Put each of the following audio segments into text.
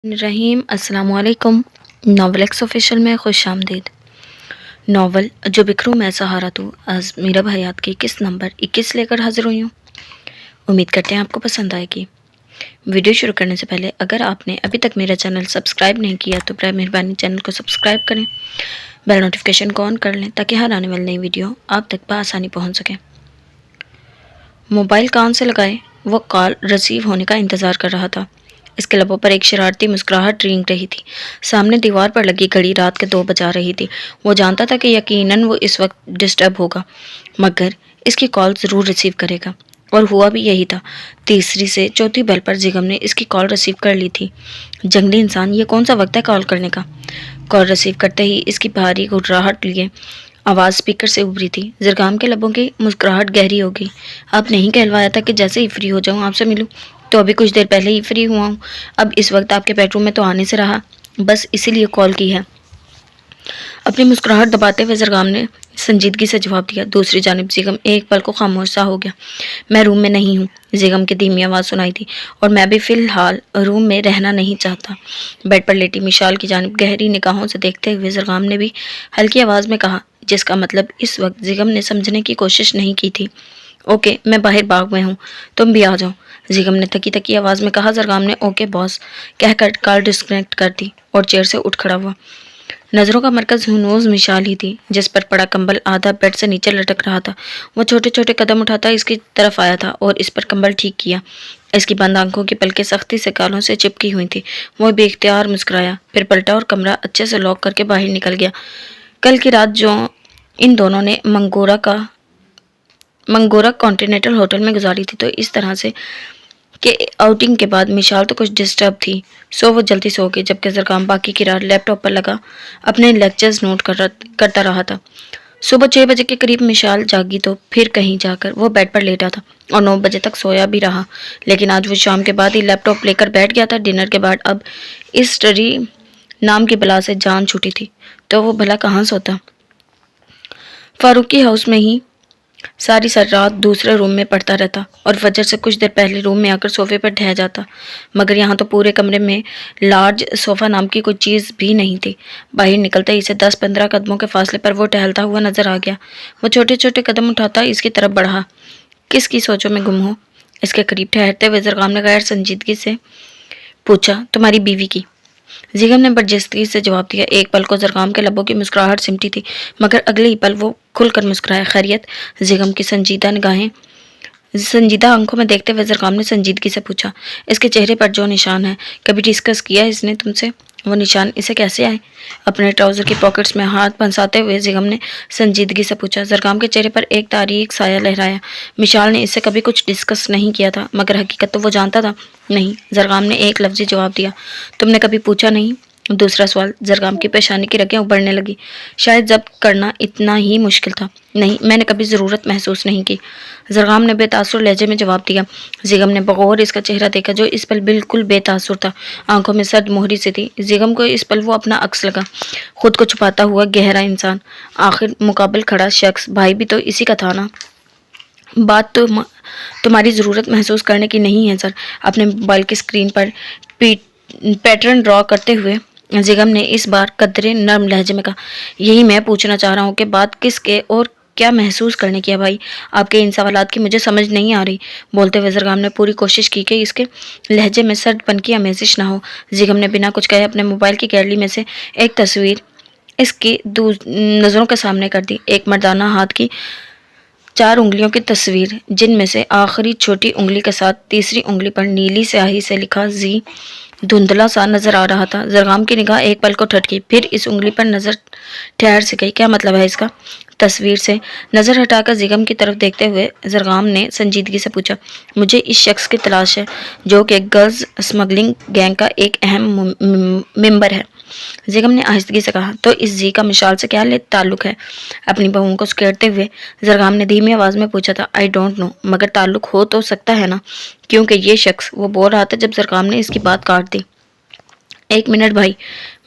रहीम अस्सलाम वालेकुम। Novel x official में खुश आमदीद। नॉवल जो बिखरूं मैं सहारा तू, आज मीरा हयात की किस नंबर 21 लेकर हाजिर हुई हूँ। उम्मीद करते हैं आपको पसंद आएगी। वीडियो शुरू करने से पहले अगर आपने अभी तक मेरा चैनल सब्सक्राइब नहीं किया तो बर मेहरबानी चैनल को सब्सक्राइब करें, बेल नोटिफिकेशन को ऑन कर लें ताकि हर आने वाली नई वीडियो आप तक बआसानी पहुँच सकें। मोबाइल कान से लगाए वो कॉल रिसीव होने का इंतज़ार कर रहा था। इसके लबों पर एक शरारती मुस्कुराहट रेंग रही थी। सामने दीवार पर लगी घड़ी रात के 2 बजा रही थी। वो जानता था कि यकीनन वो इस वक्त डिस्टर्ब होगा, मगर इसकी कॉल ज़रूर रिसीव करेगा, और हुआ भी यही था। तीसरी से चौथी बेल पर जिगम ने इसकी कॉल रिसीव कर ली थी। जंगली इंसान, ये कौन सा वक्त है कॉल करने का। कॉल रिसीव करते ही इसकी भारी घुटराहट लिए आवाज़ स्पीकर से उभरी थी। ज़रगाम के लबों की मुस्कुराहट गहरी हो गई। अब नहीं कहलवाया था कि जैसे ही फ्री हो जाऊँ आपसे मिलूँ, तो अभी कुछ देर पहले ही फ्री हुआ हूँ। अब इस वक्त आपके बेडरूम में तो आने से रहा, बस इसीलिए कॉल की है। अपनी मुस्कुराहट दबाते हुए ज़रगाम ने संजीदगी से जवाब दिया। दूसरी जानिब जिगम एक पल को खामोश सा हो गया। मैं रूम में नहीं हूँ, जिगम की धीमी आवाज़ सुनाई थी, और मैं भी फ़िलहाल रूम में रहना नहीं चाहता। बेड पर लेटी मिशाल की जानिब गहरी निगाहों से देखते हुए ज़रगाम ने भी हल्की आवाज़ में कहा, जिसका मतलब इस वक्त जिगम ने समझने की कोशिश नहीं की थी। ओके, मैं बाहर बाग में हूँ, तुम भी आ जाओ, जिगम ने थकी थकी आवाज़ में कहा। ज़रगाम ने ओके बॉस कहकर कॉल डिस्कनेक्ट कर दी और चेयर से उठ खड़ा हुआ। नज़रों का मरकज़ हुनूज़ मिशाल ही थी, जिस पर पड़ा कंबल आधा बेड से नीचे लटक रहा था। वो छोटे छोटे कदम उठाता इसकी तरफ आया था और इस पर कंबल ठीक किया। इसकी बंद आंखों की पलकें सख्ती से गालों से चिपकी हुई थी। वो बेख्तियार मुस्कुराया, फिर पलटा और कमरा अच्छे से लॉक करके बाहर निकल गया। कल की रात जो इन दोनों ने मंगोरा कॉन्टिनेंटल होटल में गुजारी थी, तो इस तरह से कि आउटिंग के बाद मिशाल तो कुछ डिस्टर्ब थी, सो वो जल्दी सो गई, जबकि ज़रगाम बाकी की रात लैपटॉप पर लगा अपने लेक्चर्स नोट करता रहा था। सुबह 6 बजे के करीब मिशाल जागी तो फिर कहीं जाकर वो बेड पर लेटा था और 9 बजे तक सोया भी रहा, लेकिन आज वो शाम के बाद ही लैपटॉप लेकर बैठ गया था। डिनर के बाद अब इस स्टडी नाम की बला से जान छूटी थी, तो वो भला कहाँ सोता। फारूकी हाउस में ही सारी रात दूसरे रूम में पढ़ता रहता और फजर से कुछ देर पहले रूम में आकर सोफे पर ठहर जाता, मगर यहाँ तो पूरे कमरे में लार्ज सोफ़ा नाम की कोई चीज़ भी नहीं थी। बाहर निकलते ही इसे 10-15 कदमों के फासले पर वो टहलता हुआ नजर आ गया। वो छोटे छोटे कदम उठाता इसकी तरफ बढ़ा। किसकी सोचों में गुम हो। इसके करीब ठहरते हुए ज़रगाम ने गैर संजीदगी से पूछा, तुम्हारी बीवी की। जिगम ने बर्जस्ती से जवाब दिया। एक पल को ज़रगाम के लबों की मुस्कुराहट सिमटी थी, मगर अगले ही पल वो खुलकर मुस्कुराया। खैरियत। जिगम की संजीदा आंखों में देखते हुए ज़रगाम ने संजीदगी से पूछा, इसके चेहरे पर जो निशान है, कभी डिस्कस किया इसने तुमसे? वो निशान इसे कैसे आए? अपने ट्राउज़र की पॉकेट्स में हाथ फंसाते हुए जिगम ने संजीदगी से पूछा। ज़रगाम के चेहरे पर एक तारीक साया लहराया। मिशाल ने इससे कभी कुछ डिस्कस नहीं किया था, मगर हकीकत तो वो जानता था। नहीं, ज़रगाम ने एक लफ्ज़ी जवाब दिया। तुमने कभी पूछा नहीं? दूसरा सवाल। ज़रगाम की पेशानी की रगें उभरने लगी। शायद जब्त करना इतना ही मुश्किल था। नहीं, मैंने कभी ज़रूरत महसूस नहीं की, ज़रगाम ने बेतासुर लहजे में जवाब दिया। जिगम ने बगौर इसका चेहरा देखा, जो इस पल बिल्कुल बेतासुर था। आंखों में सर्द मोहरी सी थी। जिगम को इस पल वो अपना अक्स लगा, खुद को छुपाता हुआ गहरा इंसान। आखिर मुकाबल खड़ा शख्स भाई भी तो इसी का था ना। बात तो तुम्हारी ज़रूरत महसूस करने की नहीं है सर। अपने मोबाइल की स्क्रीन पर पैटर्न ड्रॉ करते हुए जिगम ने इस बार कदरे नर्म लहजे में कहा, यही मैं पूछना चाह रहा हूँ कि बात किसके और क्या महसूस करने की है भाई। आपके इन सवालात की मुझे समझ नहीं आ रही। बोलते हुए ज़रगाम ने पूरी कोशिश की कि इसके लहजे में सर्दपन की आमेजिश ना हो। जिगम ने बिना कुछ कहे अपने मोबाइल की गैलरी में से एक तस्वीर इसकी नज़रों के सामने कर दी। एक मर्दाना हाथ की 4 उंगलियों की तस्वीर, जिनमें से आखिरी छोटी उंगली के साथ तीसरी उंगली पर नीली स्याही से लिखा जी धुंधला सा नजर आ रहा था। ज़रगाम की निगाह एक पल को ठटकी, फिर इस उंगली पर नजर ठहर से गई। क्या मतलब है इसका? तस्वीर से नजर हटाकर जिगम की तरफ देखते हुए ज़रगाम ने संजीदगी से पूछा, मुझे इस शख्स की तलाश है जो कि गर्ल्स स्मगलिंग गैंग का एक अहम मेंबर है। जिगम ने आहिस्तगी से कहा, तो इस जी का मिशाल से क्या ताल्लुक है? अपनी बहू को स्केड़ते हुए ज़रगाम ने धीमी आवाज़ में पूछा था। आई डोंट नो, मगर ताल्लुक हो तो सकता है ना, क्योंकि ये शख्स, वो बोल रहा था जब ज़रगाम ने इसकी बात काट दी। 1 मिनट भाई।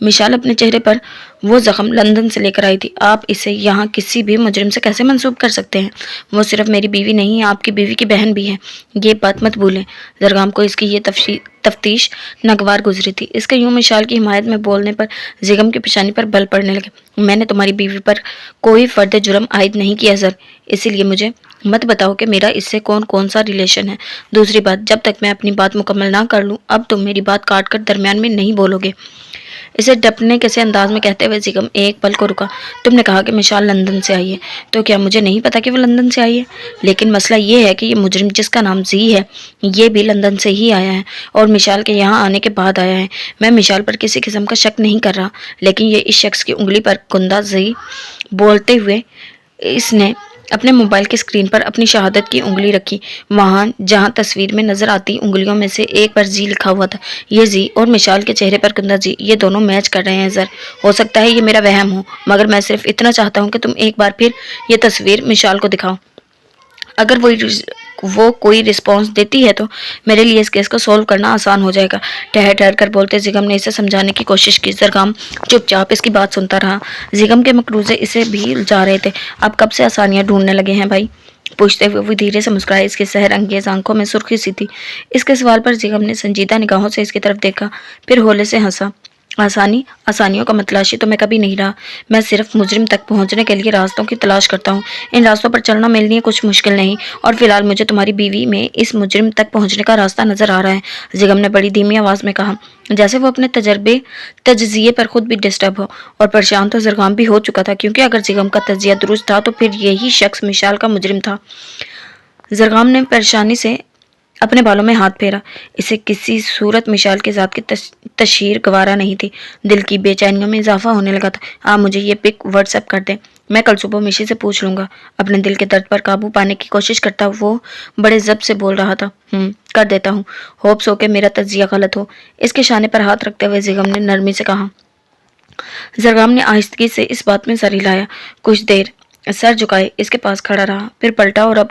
मिशाल अपने चेहरे पर وہ زخم لندن سے لے کر آئی تھی، آپ اسے یہاں کسی بھی مجرم سے کیسے منسوب کر سکتے ہیں؟ وہ صرف میری بیوی نہیں، آپ کی بیوی کی بہن بھی ہے، یہ بات مت بھولیں۔ زرگام کو اس کی یہ تفتیش ناگوار گزری تھی۔ اس کے یوں مشال کی حمایت میں بولنے پر زیغم کی پیشانی پر بل پڑنے لگے۔ میں نے تمہاری بیوی پر کوئی فرد جرم عائد نہیں کیا سر، اسی لیے مجھے مت بتاؤ کہ میرا اس سے کون سا ریلیشن ہے۔ دوسری بات، جب تک میں اپنی بات مکمل نہ کر لوں، اب تم میری بات کاٹ کر درمیان میں نہیں بولو گے۔ اسے ڈپنے کیسے انداز میں کہتے ہوئے زیغم ایک پل کو رکا۔ تم نے کہا کہ مشال لندن سے آئی ہے، تو کیا مجھے نہیں پتا کہ وہ لندن سے آئی ہے؟ لیکن مسئلہ یہ ہے کہ یہ مجرم جس کا نام زی ہے، یہ بھی لندن سے ہی آیا ہے اور مشال کے یہاں آنے کے بعد آیا ہے۔ میں مشال پر کسی قسم کا شک نہیں کر رہا، لیکن یہ اس شخص کی انگلی پر کندہ زی بولتے ہوئے اس نے اپنے موبائل کی اسکرین پر اپنی شہادت کی انگلی رکھی، وہاں جہاں تصویر میں نظر آتی انگلیوں میں سے ایک پر زی لکھا ہوا تھا۔ یہ زی اور مشال کے چہرے پر کندہ زی، یہ دونوں میچ کر رہے ہیں سر۔ ہو سکتا ہے یہ میرا وہم ہو، مگر میں صرف اتنا چاہتا ہوں کہ تم ایک بار پھر یہ تصویر مشال کو دکھاؤ۔ اگر وہ کوئی رسپانس دیتی ہے تو میرے لیے اس کیس کو سولو کرنا آسان ہو جائے گا۔ ٹھہر کر بولتے زیغم نے اسے سمجھانے کی کوشش کی۔ زرگام چپ چاپ اس کی بات سنتا رہا۔ زیغم کے مقروضے اسے بھی الجھا رہے تھے۔ اب کب سے آسانیاں ڈھونڈنے لگے ہیں بھائی؟ پوچھتے ہوئے وہ دھیرے سے مسکرائے۔ اس کی سحر انگیز آنکھوں میں سرخی سی تھی۔ اس کے سوال پر زیغم نے سنجیدہ نگاہوں سے اس کی طرف دیکھا، پھر ہولے سے ہنسا۔ آسانیوں کا متلاشی تو میں کبھی نہیں رہا، میں صرف مجرم تک پہنچنے کے لیے راستوں کی تلاش کرتا ہوں۔ ان راستوں پر چلنا میرے لیے کچھ مشکل نہیں، اور فی الحال مجھے تمہاری بیوی میں اس مجرم تک پہنچنے کا راستہ نظر آ رہا ہے۔ زیغم نے بڑی دھیمی آواز میں کہا، جیسے وہ اپنے تجزیے پر خود بھی ڈسٹرب ہو، اور پریشان تو زرگام بھی ہو چکا تھا، کیونکہ اگر زیغم کا تجزیہ درست تھا تو پھر یہی شخص مشال کا مجرم تھا۔ زرگام نے پریشانی سے اپنے بالوں میں ہاتھ پھیرا۔ اسے کسی صورت مشال کی ذات کی تشہیر گوارا نہیں تھی۔ دل کی بے چینیوں میں اضافہ ہونے لگا تھا۔ آپ مجھے یہ پک واٹس ایپ کر دیں، میں کل صبح مشی سے پوچھ لوں گا۔ اپنے دل کے درد پر قابو پانے کی کوشش کرتا وہ بڑے ضبط سے بول رہا تھا، کر دیتا ہوں، ہوپس ہو کہ میرا تجزیہ غلط ہو۔ اس کے شانے پر ہاتھ رکھتے ہوئے زیغم نے نرمی سے کہا۔ زرگام نے آہستگی سے اس بات میں سر ہلایا، کچھ دیر سر جھکائے اس کے پاس کھڑا رہا، پھر پلٹا اور اب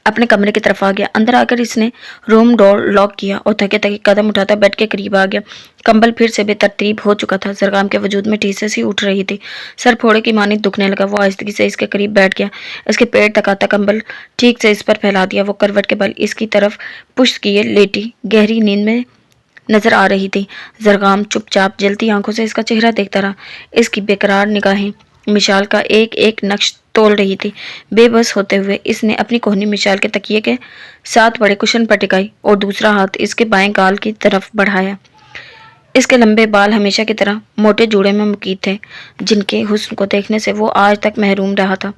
اپنے کمرے کی طرف آ گیا۔ اندر آ کر اس نے روم ڈور لاک کیا اور تھکے تھکے قدم اٹھاتا بیڈ کے قریب آ گیا۔ کمبل پھر سے بے ترتیب ہو چکا تھا۔ زرگام کے وجود میں ٹھیسیں سی اٹھ رہی تھی، سر پھوڑے کی مانند دکھنے لگا۔ وہ آہستگی سے اس کے قریب بیٹھ گیا، اس کے پیٹ تک آتا کمبل ٹھیک سے اس پر پھیلا دیا۔ وہ کروٹ کے بل اس کی طرف پشت کیے لیٹی گہری نیند میں نظر آ رہی تھی۔ زرگام چپ چاپ جلتی آنکھوں سے اس کا چہرہ دیکھتا رہا۔ اس کی بےقرار نگاہیں مشال کا ایک ایک نقش تول رہی تھی۔ بے بس ہوتے ہوئے اس نے اپنی کوہنی مشال کے تکیے کے ساتھ بڑے کشن پر ٹکائی اور دوسرا ہاتھ اس کے بائیں گال کی طرف بڑھایا۔ اس کے لمبے بال ہمیشہ کی طرح موٹے جوڑے میں مقید تھے، جن کے حسن کو دیکھنے سے وہ آج تک محروم رہا تھا۔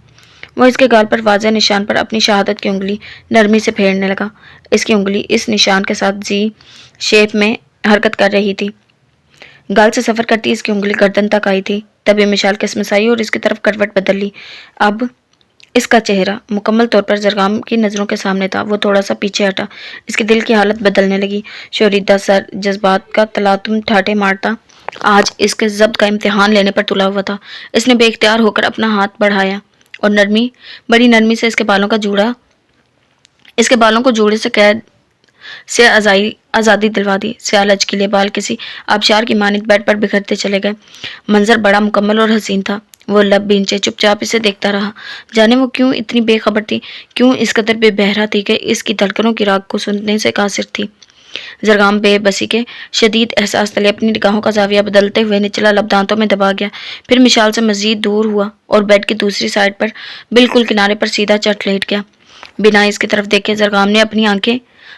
وہ اس کے گال پر واضح نشان پر اپنی شہادت کی انگلی نرمی سے پھیرنے لگا۔ اس کی انگلی اس نشان کے ساتھ زی شیپ میں حرکت کر رہی تھی۔ گال سے سفر کرتی اس کی انگلی گردن تک آئی تھی، تبھی مشال کسمسائی اور اس کی طرف کروٹ بدل لی۔ اب اس کا چہرہ مکمل طور پر زرگام کی نظروں کے سامنے تھا۔ وہ تھوڑا سا پیچھے ہٹا، اس کی دل کی حالت بدلنے لگی۔ شوریدہ سر جذبات کا تلاطم ٹھاٹھے مارتا آج اس کے ضبط کا امتحان لینے پر تلا ہوا تھا۔ اس نے بے اختیار ہو کر اپنا ہاتھ بڑھایا اور بڑی نرمی سے اس کے بالوں کو جوڑے سے قید سے آزادی دلوا دی۔ سیاہ لچکیلے بال کسی آبشار کی مانند بیڈ پر بکھرتے چلے گئے۔ منظر بڑا مکمل اور حسین تھا۔ وہ لب بھینچے چپ چاپ اسے دیکھتا رہا، جانے وہ کیوں اتنی بے خبر تھی، کیوں اس قدر بے بہرا تھی کہ اس کی دھڑکنوں کی راگ کو سننے سے قاصر تھی۔ زرگام بے بسی کے شدید احساس تلے اپنی نگاہوں کا زاویہ بدلتے ہوئے نچلا لب دانتوں میں دبا گیا، پھر مشال سے مزید دور ہوا اور بیڈ کی دوسری سائیڈ پر بالکل کنارے پر سیدھا چٹ لیٹ گیا۔ بنا اس کی طرف دیکھے زرگام نے اپنی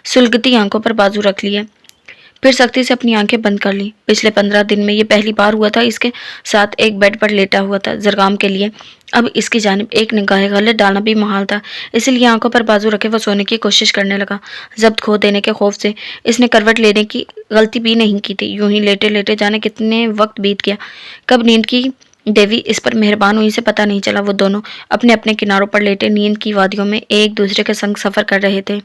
سلگتی آنکھوں پر بازو رکھ لیے، پھر سختی سے اپنی آنکھیں بند کر لی۔ پچھلے 15 دن میں یہ پہلی بار ہوا تھا اس کے ساتھ ایک بیڈ پر لیٹا ہوا تھا۔ زرگام کے لیے اب اس کی جانب ایک نگاہ غلط ڈالنا بھی محال تھا، اسی لیے آنکھوں پر بازو رکھے وہ سونے کی کوشش کرنے لگا۔ ضبط کھو دینے کے خوف سے اس نے کروٹ لینے کی غلطی بھی نہیں کی تھی۔ یوں ہی لیٹے لیٹے جانے کتنے وقت بیت گیا، کب نیند کی دیوی اس پر مہربان ہوئی سے پتہ نہیں چلا۔ وہ دونوں اپنے اپنے کناروں پر لیٹے نیند کی وادیوں میں ایک دوسرے کے سنگ سفر کر رہے تھے۔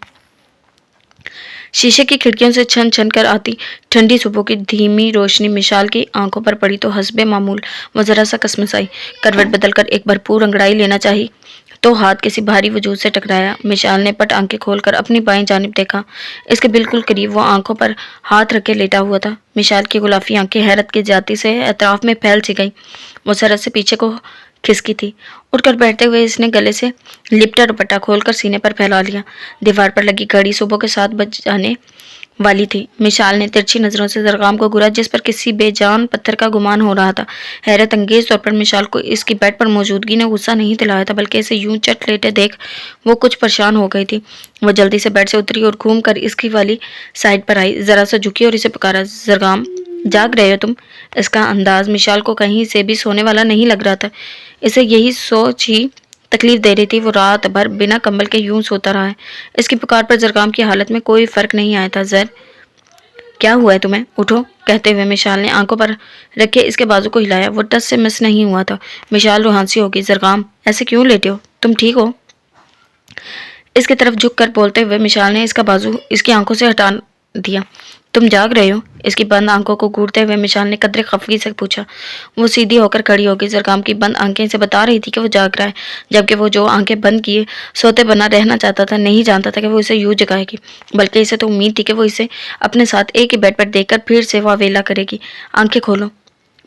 شیشے کی کھڑکیوں سے چھن چھن کر آتی ٹھنڈی صبح کی دھیمی روشنی مشال کی آنکھوں پر پڑی تو حسب معمول وہ ذرا سا کسمسائی۔ کروٹ بدل کر ایک بھرپور انگڑائی لینا چاہی تو ہاتھ کسی بھاری وجود سے ٹکرایا۔ مشال نے پٹ آنکھیں کھول کر اپنی بائیں جانب دیکھا۔ اس کے بالکل قریب وہ آنکھوں پر ہاتھ رکھ کے لیٹا ہوا تھا۔ مشال کی غلافی آنکھیں حیرت کی زیادتی سے اطراف میں پھیل سی گئیں۔ وہ سرت سے پیچھے کو کھسکی تھی۔ اٹھ کر بیٹھتے ہوئے اس نے گلے سے لپٹا دوپٹہ کھول کر سینے پر پھیلا لیا۔ دیوار پر لگی گھڑی صبح کے 7 بج جانے والی تھی۔ مشال نے ترچھی نظروں سے زرغام کو گھورا جس پر کسی بے جان پتھر کا گمان ہو رہا تھا۔ حیرت انگیز طور پر مشال کو اس کی بیڈ پر موجودگی نے غصہ نہیں دلایا تھا، بلکہ اسے یوں چٹ لیٹے دیکھ وہ کچھ پریشان ہو گئی تھی۔ وہ جلدی سے بیڈ سے اتری اور گھوم کر اس کی والی سائڈ پر آئی، ذرا سا جھکی اور اسے پکارا، زرغام جاگ رہے ہو تم؟ اس کا انداز مشال کو کہیں سے بھی سونے والا نہیں لگ رہا تھا۔ اسے یہی سوچ ہی تکلیف دے رہی تھی، وہ رات بھر بنا کمبل کے یوں سوتا رہا ہے۔ اس کی پکار پر زرغام کی حالت میں کوئی فرق نہیں آیا تھا۔ زر کیا ہوا ہے تمہیں؟ اٹھو، کہتے ہوئے مشال نے آنکھوں پر رکھے اس کے بازو کو ہلایا۔ وہ ٹس سے مس نہیں ہوا تھا۔ مشال روحانسی ہوگی، زرغام ایسے کیوں لیٹے ہو؟ تم ٹھیک ہو؟ اس کی طرف جھک کر بولتے ہوئے مشال نے اس کا بازو اس کی آنکھوں سے ہٹا دیا۔ تم جاگ رہے ہو؟ اس کی بند آنکھوں کو گھورتے ہوئے مشال نے قدرے خفگی سے پوچھا۔ وہ سیدھی ہو کر کھڑی ہوگی۔ زرغام کی بند آنکھیں اسے بتا رہی تھی کہ وہ جاگ رہا ہے، جبکہ وہ جو آنکھیں بند کیے سوتے بنا رہنا چاہتا تھا، نہیں جانتا تھا کہ وہ اسے یوں جگائے گی، بلکہ اسے تو امید تھی کہ وہ اسے اپنے ساتھ ایک ہی بیڈ پر دیکھ کر پھر سے واویلا کرے گی۔ آنکھیں کھولو،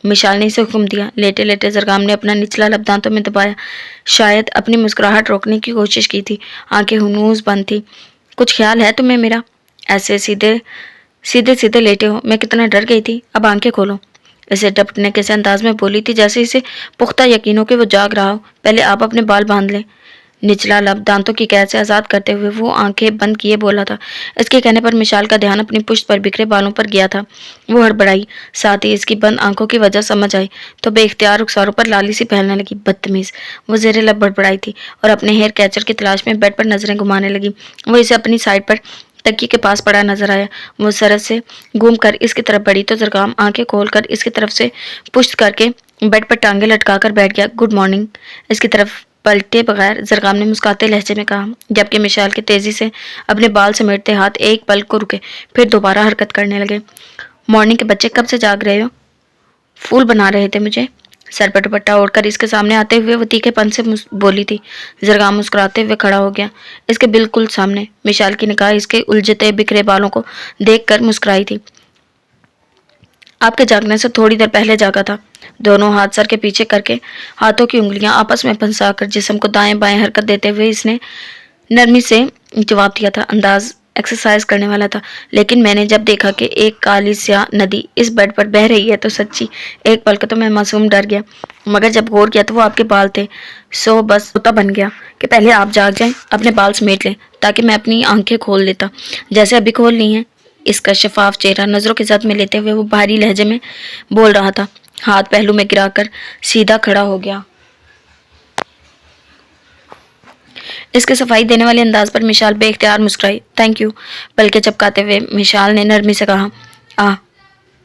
مشال نے اسے حکم دیا۔ لیٹے لیٹے زرغام نے اپنا نچلا لب دانتوں میں دبایا، شاید اپنی مسکراہٹ روکنے کی کوشش کی تھی۔ آنکھیں ہنوز بند تھی۔ کچھ خیال ہے تمہیں میرا؟ ایسے سیدھے لیٹے ہو، میں کتنا ڈر گئی تھی۔ اب آنکھیں کھولو، اسے ڈپٹنے کے انداز میں بولی تھی جیسے اسے پختہ یقین ہو کہ وہ جاگ رہا ہو۔ پہلے آپ اپنے بال باندھ لیں۔ نچلا لب دانتوں کی قید سے آزاد کرتے ہوئے وہ آنکھیں بند کیے بولا تھا۔ اس کے کہنے پر مشال کا دھیان اپنی پشت پر بکھرے بالوں پر گیا تھا۔ وہ ہڑبڑائی، ساتھ ہی اس کی بند آنکھوں کی وجہ سمجھ آئی تو بے اختیار رخساروں پر لالی سی پھیلنے لگی۔ بدتمیز، وہ زیر لب بڑبڑائی تھی اور اپنے ہیئر کیچر کی تلاش میں بیڈ پر نظریں گھمانے لگی۔ وہ اسے اپنی سائڈ پر تکیے کے پاس پڑا نظر آیا۔ وہ سرت سے گھوم کر اس کی طرف بڑھی تو زرغام آنکھیں کھول کر اس کی طرف سے پشت کر کے بیڈ پر ٹانگیں لٹکا کر بیٹھ گیا۔ گڈ مارننگ، اس کی طرف پلٹے بغیر زرغام نے مسکاتے لہجے میں کہا، جبکہ مشال کے تیزی سے اپنے بال سمیٹتے ہاتھ ایک پل کو رکے، پھر دوبارہ حرکت کرنے لگے۔ مارننگ کے بچے، کب سے جاگ رہے ہو؟ پھول بنا رہے تھے مجھے۔ سر پر دوپٹہ اوڑھ کر اس کے سامنے آتے ہوئے وہ تیکھے پن سے بولی تھی۔ زرغام مسکراتے ہوئے کھڑا ہو گیا۔ اس کے بالکل سامنے مشال کی نگاہ اس کے الجھتے بکھرے بالوں کو دیکھ کر مسکرائی تھی۔ آپ کے جاگنے سے تھوڑی دیر پہلے جاگا تھا۔ دونوں ہاتھ سر کے پیچھے کر کے ہاتھوں کی انگلیاں آپس میں پھنسا کر جسم کو دائیں بائیں حرکت دیتے ہوئے اس نے نرمی سے جواب دیا تھا۔ انداز ایکسرسائز کرنے والا تھا، لیکن میں نے جب دیکھا کہ ایک کالی سیاہ ندی اس بیڈ پر بہہ رہی ہے تو سچی ایک پل کو تو میں معصوم ڈر گیا، مگر جب غور کیا تو وہ آپ کے بال تھے، سو بس ہوتا بن گیا کہ پہلے آپ جاگ جائیں، اپنے بال سمیٹ لیں تاکہ میں اپنی آنکھیں کھول لیتا، جیسے ابھی کھول لی ہیں۔ اس کا شفاف چہرہ نظروں کے زد میں لیتے ہوئے وہ بھاری لہجے میں بول رہا تھا۔ ہاتھ پہلو میں گرا کر سیدھا کھڑا ہو گیا۔ اس کے صفائی دینے والے انداز پر مشال بے اختیار مسکرائی۔ تھینک یو، پلکیں چپکاتے ہوئے مشال نے نرمی سے کہا،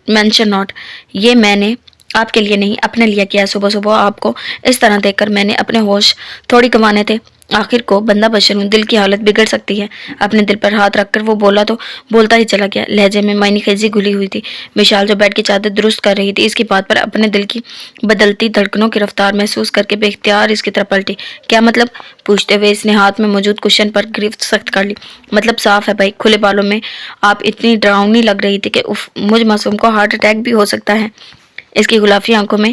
مینشن ناٹ، یہ میں نے آپ کے لیے نہیں اپنے لیے کیا۔ صبح صبح آپ کو اس طرح دیکھ کر میں نے اپنے ہوش تھوڑی گنوانے تھے۔ آخر کو بندہ بشر ہوں، دل کی حالت بگڑ سکتی ہے۔ اپنے دل پر ہاتھ رکھ کر وہ بولا تو بولتا ہی چلا گیا، لہجے میں معنی خیزی گھلی ہوئی تھی۔ مشال جو بیڈ کی چادر درست کر رہی تھی اس کی بات پر اپنے دل کی بدلتی دھڑکنوں کی رفتار محسوس کر کے بے اختیار اس کی طرف پلٹی۔ کیا مطلب؟ پوچھتے ہوئے اس نے ہاتھ میں موجود کشن پر گرفت سخت کر لی۔ مطلب صاف ہے بھائی، کھلے بالوں میں آپ اتنی ڈراؤنی لگ رہی تھی کہ اف، مجھ معصوم کو ہارٹ اٹیک بھی ہو سکتا ہے۔ اس کی غلافی آنکھوں میں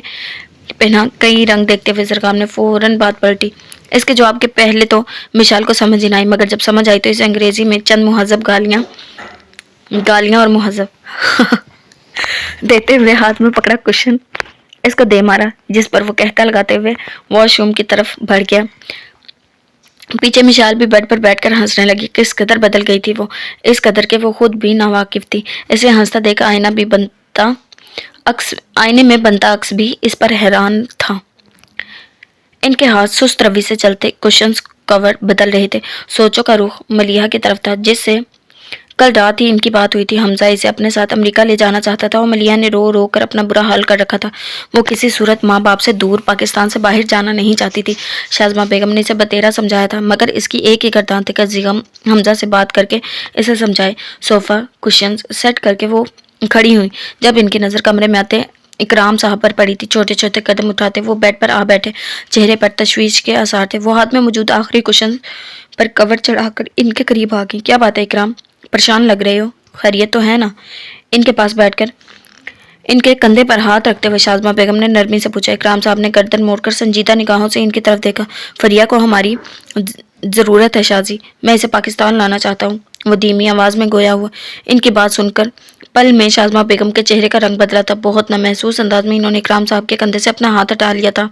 پہنا کئی رنگ دیکھتے ہوئے زرغام نے فوراً بات پلٹی۔ اس کے جواب کے پہلے تو مشال کو سمجھ ہی نہ آئی، مگر جب سمجھ آئی تو اسے انگریزی میں چند مہذب گالیاں اور مہذب دیتے ہوئے ہاتھ میں پکڑا کشن اس کو دے مارا، جس پر وہ کہکا لگاتے ہوئے واش روم کی طرف بڑھ گیا۔ پیچھے مشال بھی بیڈ پر بیٹھ کر ہنسنے لگی۔ کس قدر بدل گئی تھی وہ، اس قدر کہ وہ خود بھی ناواقف تھی۔ اسے ہنستا دیکھ آئینے میں بنتا عکس بھی اس پر حیران تھا۔ ان کے ہاتھ سست روی سے چلتے کشنز کور بدل رہے تھے۔ سوچوں کا رخ ملیحہ کی طرف تھا، جس سے کل رات ہی ان کی بات ہوئی تھی۔ حمزہ اسے اپنے ساتھ امریکہ لے جانا چاہتا تھا اور ملیحہ نے رو رو کر اپنا برا حال کر رکھا تھا۔ وہ کسی صورت ماں باپ سے دور پاکستان سے باہر جانا نہیں چاہتی تھی۔ شازمہ بیگم نے اسے بتیرا سمجھایا تھا، مگر اس کی ایک ہی گردان تھی کہ زیغم حمزہ سے بات کر کے اسے سمجھائے۔ صوفہ کشنز سیٹ کر کے وہ کھڑی ہوئی۔ جب ان کی نظر کمرے میں آتے इकराम साहब पर पड़ी थी। छोटे छोटे कदम उठाते वो बेड पर आ बैठे, चेहरे पर तशवीश के आसार थे। वो हाथ में मौजूद आखिरी कुशन पर कवर चढ़ाकर इनके करीब आ गई। क्या बात है इकराम, परेशान लग रहे हो, खैरियत तो है ना? इनके पास बैठकर इनके कंधे पर हाथ रखते हुए शाज़मा बेगम ने नरमी से पूछा। इकराम साहब ने गर्दन मोड़कर संजीदा निगाहों से इनकी तरफ देखा। फरिया को हमारी ज़रूरत है शाजी, मैं इसे पाकिस्तान लाना चाहता हूँ। वो धीमी आवाज़ में गोया हुआ। इनकी बात सुनकर पल में शाज़मा बेगम के चेहरे का रंग बदला था। बहुत न महसूस अंदाज में इन्होंने इकराम साहब के कंधे से अपना हाथ हटा लिया था।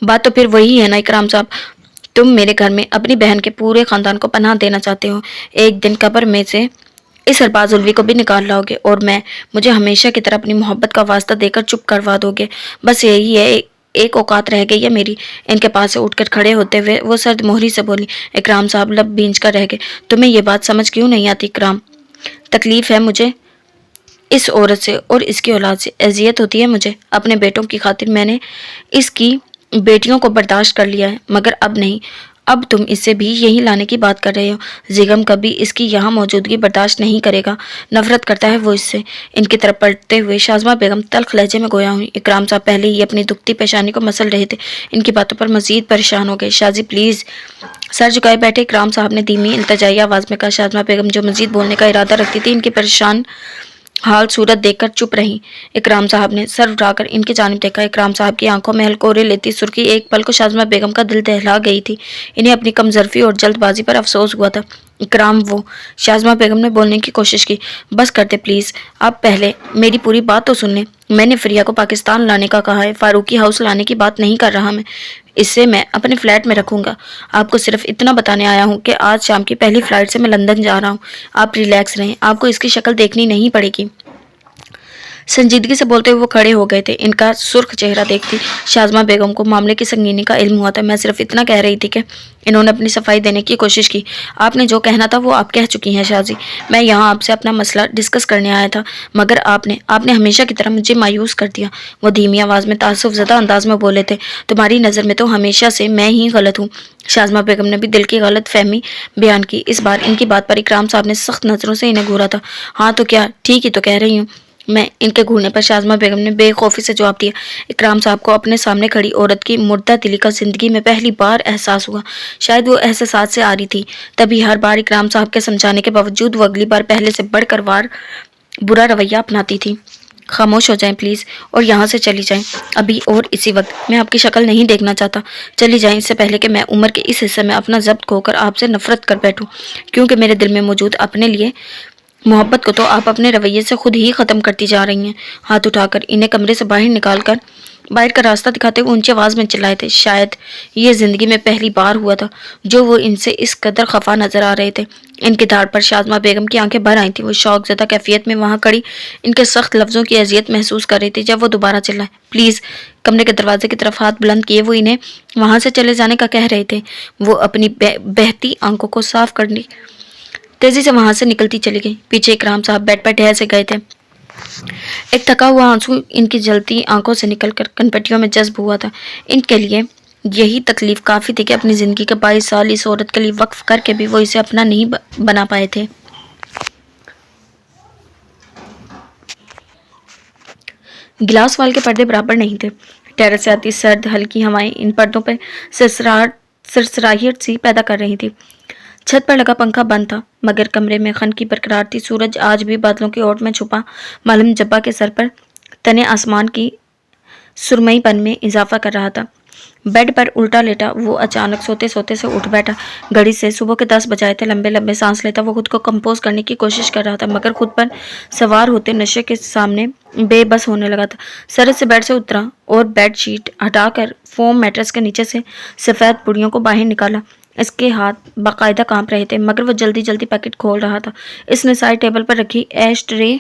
बात तो फिर वही है ना इकराम साहब, तुम मेरे घर में अपनी बहन के पूरे खानदान को पनाह देना चाहते हो। एक दिन कब्र में से इस सरबाज उल्वी को भी निकाल लाओगे और मुझे हमेशा की तरह अपनी मोहब्बत का वास्ता देकर चुप करवा दोगे। बस यही है, एक औकात रह गई है मेरी। इनके पास से उठकर खड़े होते हुए वो सर्द मोहरी से बोली। इकराम साहब लब भींच कर रह गए। तुम्हें ये बात समझ क्यों नहीं आती इकराम? तकलीफ है मुझे इस औरत से और इसकी औलाद से, अजियत होती है मुझे। अपने बेटों की खातिर मैंने इसकी बेटियों को बर्दाश्त कर लिया है, मगर अब नहीं। अब तुम इससे भी यही लाने की बात कर रहे हो। जिगम कभी इसकी यहाँ मौजूदगी बर्दाश्त नहीं करेगा। नफरत करता है वो इससे। इनकी तरफ पलटते हुए शाज़मा बेगम तल्ख लहजे में गोया हुई। इकराम साहब पहले ही अपनी दुखती पेशानी को मसल रहे थे, इनकी बातों पर मजीद परेशान हो गए। शाजी प्लीज़। सर झुकाए बैठे इकराम साहब ने धीमी इल्तजाई आवाज़ में कहा। शाज़मा बेगम जो मजीद बोलने का इरादा रखती थी, इनकी परेशान हाल सूरत देखकर चुप रही। इकराम साहब ने सर उठाकर इनकी जानिब देखा। इकराम साहब की आंखों में हलकोरे लेती सुर्खी एक पल को शाज़मा बेगम का दिल दहला गई थी। इन्हें अपनी कमजरफी और जल्दबाजी पर अफसोस हुआ था। इकराम वो शाज़मा बेगम ने बोलने की कोशिश की। बस करते प्लीज़, आप पहले मेरी पूरी बात तो सुन लें। मैंने फरिया को पाकिस्तान लाने का कहा है, फारूकी हाउस लाने की बात नहीं कर रहा मैं। इससे मैं अपने फ्लैट में रखूंगा। आपको सिर्फ इतना बताने आया हूँ कि आज शाम की पहली फ्लाइट से मैं लंदन जा रहा हूँ। आप रिलैक्स रहें, आपको इसकी शक्ल देखनी नहीं पड़ेगी। संजीदगी से बोलते हुए वो खड़े हो गए थे। इनका सुर्ख चेहरा देखती शाज़मा बेगम को मामले की संगीनी का इल्म हुआ था। मैं सिर्फ इतना कह रही थी कि इन्होंने अपनी सफाई देने की कोशिश की। आपने जो कहना था वो आप कह चुकी हैं शाजी। मैं यहाँ आपसे अपना मसला डिस्कस करने आया था, मगर आपने हमेशा की तरह मुझे मायूस कर दिया। वो धीमी आवाज़ में तासुफ ज़दा अंदाज में बोले थे। तुम्हारी नज़र में तो हमेशा से मैं ही गलत हूँ। शाज़मा बेगम ने भी दिल की गलत फहमी बयान की। इस बार इनकी बात पर इकराम साहब ने सख्त नज़रों से इन्हें घूरा था। हाँ तो क्या, ठीक ही तो कह रही हूँ मैं। इनके घूरने पर शाज़मा बेगम ने बेखौफी से जवाब दिया। इकराम साहब को अपने सामने खड़ी औरत की मुर्दा दिली का जिंदगी में पहली बार एहसास हुआ। शायद वो एहसास से आ रही थी, तभी हर बार इकराम साहब के समझाने के बावजूद वो अगली बार पहले से बढ़कर बुरा रवैया अपनाती थी। खामोश हो जाएं प्लीज़ और यहाँ से चली जाएं अभी और इसी वक्त। मैं आपकी शक्ल नहीं देखना चाहता। चली जाएं इससे पहले कि मैं उम्र के इस हिस्से में अपना जब्त खोकर आपसे नफरत कर बैठूं, क्योंकि मेरे दिल में मौजूद अपने लिए मोहब्बत को तो आप अपने रवैये से खुद ही ख़त्म करती जा रही हैं। हाथ उठाकर इन्हें कमरे से बाहर का रास्ता दिखाते हुए ऊंची आवाज़ में चिल्लाए थे। शायद ये ज़िंदगी में पहली बार हुआ था जो वो इनसे इस कदर खफा नजर आ रहे थे। इनकी धाड़ पर शाज़मा बेगम की आंखें भर आई थी। वो शौक ज़दा कैफियत में वहाँ खड़ी इनके सख्त लफ्ज़ों की अजियत महसूस कर रही थी। जब वो दोबारा चिल्लाए प्लीज़, कमरे के दरवाजे की तरफ हाथ बुलंद किए वो इन्हें वहाँ से चले जाने का कह रहे थे। वो अपनी बहती आंखों को साफ करनी तेजी से वहां से निकलती चली गई। पीछे इकराम साहब बेड पर ठहर से गए थे। एक थका हुआ आंसू इनकी जलती आंखों से निकलकर कनपटियों में जज्ब हुआ था। इनके लिए यही तकलीफ काफ़ी थी कि अपनी ज़िंदगी के 22 साल इस औरत के लिए वक्फ करके भी वो इसे अपना नहीं बना पाए थे। गिलास वाल के पर्दे बराबर नहीं थे। टेरेस से आती सर्द हल्की हवाएं इन पर्दों पर सरसराहट सी पैदा कर रही थी। छत पर लगा पंखा बंद था, मगर कमरे में खनकी बरकरार थी। सूरज आज भी बादलों की ओट में छुपा मालूम जब्बा के सर पर तने आसमान की सुरमईपन में इजाफा कर रहा था। बेड पर उल्टा लेटा वो अचानक सोते सोते से उठ बैठा। घड़ी से सुबह के 10 बजाए थे। लंबे लंबे सांस लेता वो खुद को कंपोज करने की कोशिश कर रहा था, मगर खुद पर सवार होते नशे के सामने बेबस होने लगा था। सरद से बेड से उतरा और बेड शीट हटाकर फोम मैट्रेस के नीचे से सफ़ेद पुड़ियों को बाहर निकाला। इसके हाथ बाकायदा कांप रहे थे, मगर वो जल्दी जल्दी पैकेट खोल रहा था। इसने साइड टेबल पर रखी एश ट्रे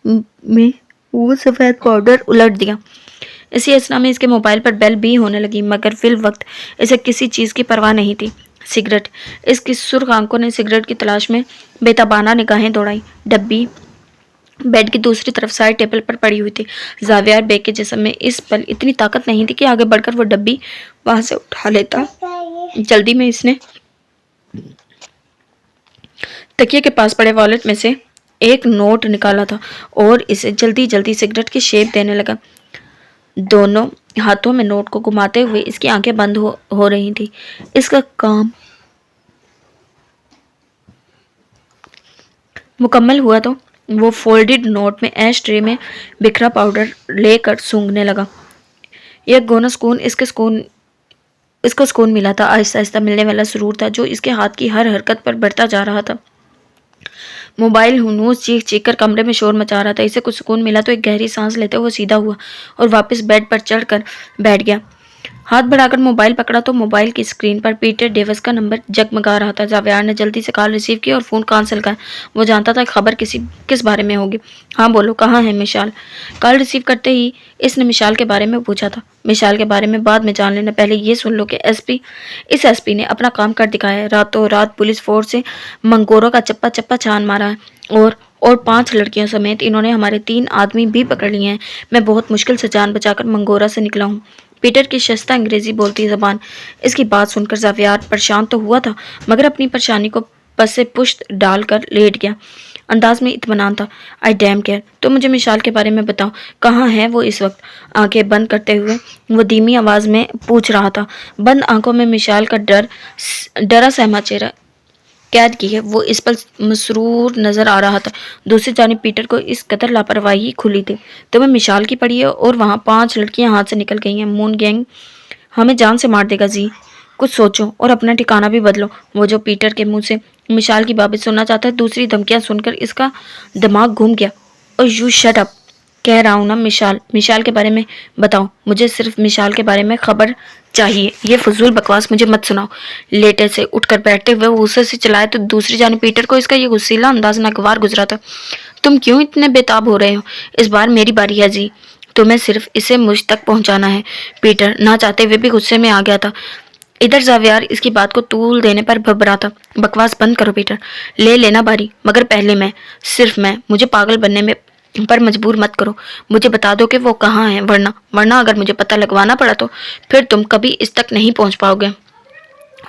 में वो सफ़ेद पाउडर उलट दिया। इसी असना में इसके मोबाइल पर बेल भी होने लगी, मगर फिल वक्त इसे किसी चीज़ की परवाह नहीं थी। सिगरेट। इसकी सुर्ख आंखों ने सिगरेट की तलाश में बेताबाना निगाहें दौड़ाई। डब्बी बेड की दूसरी तरफ साइड टेबल पर पड़ी हुई थी। जावियार बेग के जिस्म में इस पल इतनी ताकत नहीं थी कि आगे बढ़कर वो डब्बी वहां से उठा लेता। जल्दी में इसने तकिए के पास पड़े वॉलेट में से एक नोट निकाला था और इसे जल्दी जल्दी सिगरेट की शेप देने लगा। दोनों हाथों में नोट को घुमाते हुए इसकी आंखें बंद हो रही थी। इसका काम मुकम्मल हुआ तो वो फोल्डेड नोट में ऐश ट्रे में बिखरा पाउडर लेकर सूंघने लगा। यह गोना इसको सुकून मिला था, आहिस्ता आहिस्ता मिलने वाला सुरूर था जो इसके हाथ की हर हरकत पर बढ़ता जा रहा था। मोबाइल हुनूस चीख चीख कर कमरे में शोर मचा रहा था। इसे कुछ सुकून मिला तो एक गहरी सांस लेते हुए सीधा हुआ और वापस बेड पर चढ़कर बैठ गया। हाथ बढ़ाकर मोबाइल पकड़ा तो मोबाइल की स्क्रीन पर पीटर डेविस का नंबर जगमगा रहा था। जावियार ने जल्दी से कॉल रिसीव की और फ़ोन कैंसिल कर। वो जानता था खबर किस बारे में होगी। हाँ बोलो, कहाँ है मिशाल? कॉल रिसीव करते ही इसने मिशाल के बारे में पूछा था। मिशाल के बारे में बाद में जान लेना, पहले ये सुन लो कि इस एसपी ने अपना काम कर दिखाया है। रातों रात पुलिस फोर्स से मंगोरों का चप्पा चप्पा छान मारा है और 5 लड़कियों समेत इन्होंने हमारे 3 आदमी भी पकड़ लिए हैं। मैं बहुत मुश्किल से जान बचाकर मंगोरा से निकला हूँ। पीटर की शस्ता अंग्रेजी बोलती जबान। इसकी बात सुनकर जावियार परेशान तो हुआ था मगर अपनी परेशानी को पस से पुश्त डालकर लेट गया। अंदाज में इत्मीनान था। आई डैम केयर। तो मुझे मिशाल के बारे में बताओ, कहाँ है वो इस वक्त? आंखें बंद करते हुए वो धीमी आवाज में पूछ रहा था। बंद आंखों में मिशाल का डरा सहमा चेहरा कैद की है। वो इस पर मसरूर नजर आ रहा था। दूसरी जानिब पीटर को इस कदर लापरवाही खुली थी। तुम्हें मिशाल की पड़ी है और वहाँ 5 लड़कियां हाथ से निकल गई हैं। मून गैंग हमें जान से मार देगा जी। कुछ सोचो और अपना ठिकाना भी बदलो। वो जो पीटर के मुंह से मिशाल की बातें सुनना चाहता है, दूसरी धमकियां सुनकर इसका दिमाग घूम गया। और यू शट अप, कह रहा हूँ ना। मिशाल के बारे में बताओ। मुझे सिर्फ मिशाल के बारे में खबर चाहिए। ये फजूल बकवास मुझे मत सुनाओ। लेटे से उठकर बैठते हुए वो गुस्से से चलाए तो दूसरी जाने पीटर को इसका ये गुस्सीला अंदाज नागवार गुजरा था। तुम क्यों इतने बेताब हो रहे हो? इस बार मेरी बारी है जी। तुम्हें सिर्फ इसे मुझ तक पहुंचाना है। पीटर ना चाहते हुए भी गुस्से में आ गया था। इधर जावियार इसकी बात को तूल देने पर भबरा था। बकवास बंद करो पीटर, ले लेना बारी, मगर पहले मैं, सिर्फ मैं। मुझे पागल बनने में पर मजबूर मत करो। मुझे बता दो कि वो कहाँ है, वरना अगर मुझे पता लगवाना पड़ा तो फिर तुम कभी इस तक नहीं पहुंच पाओगे।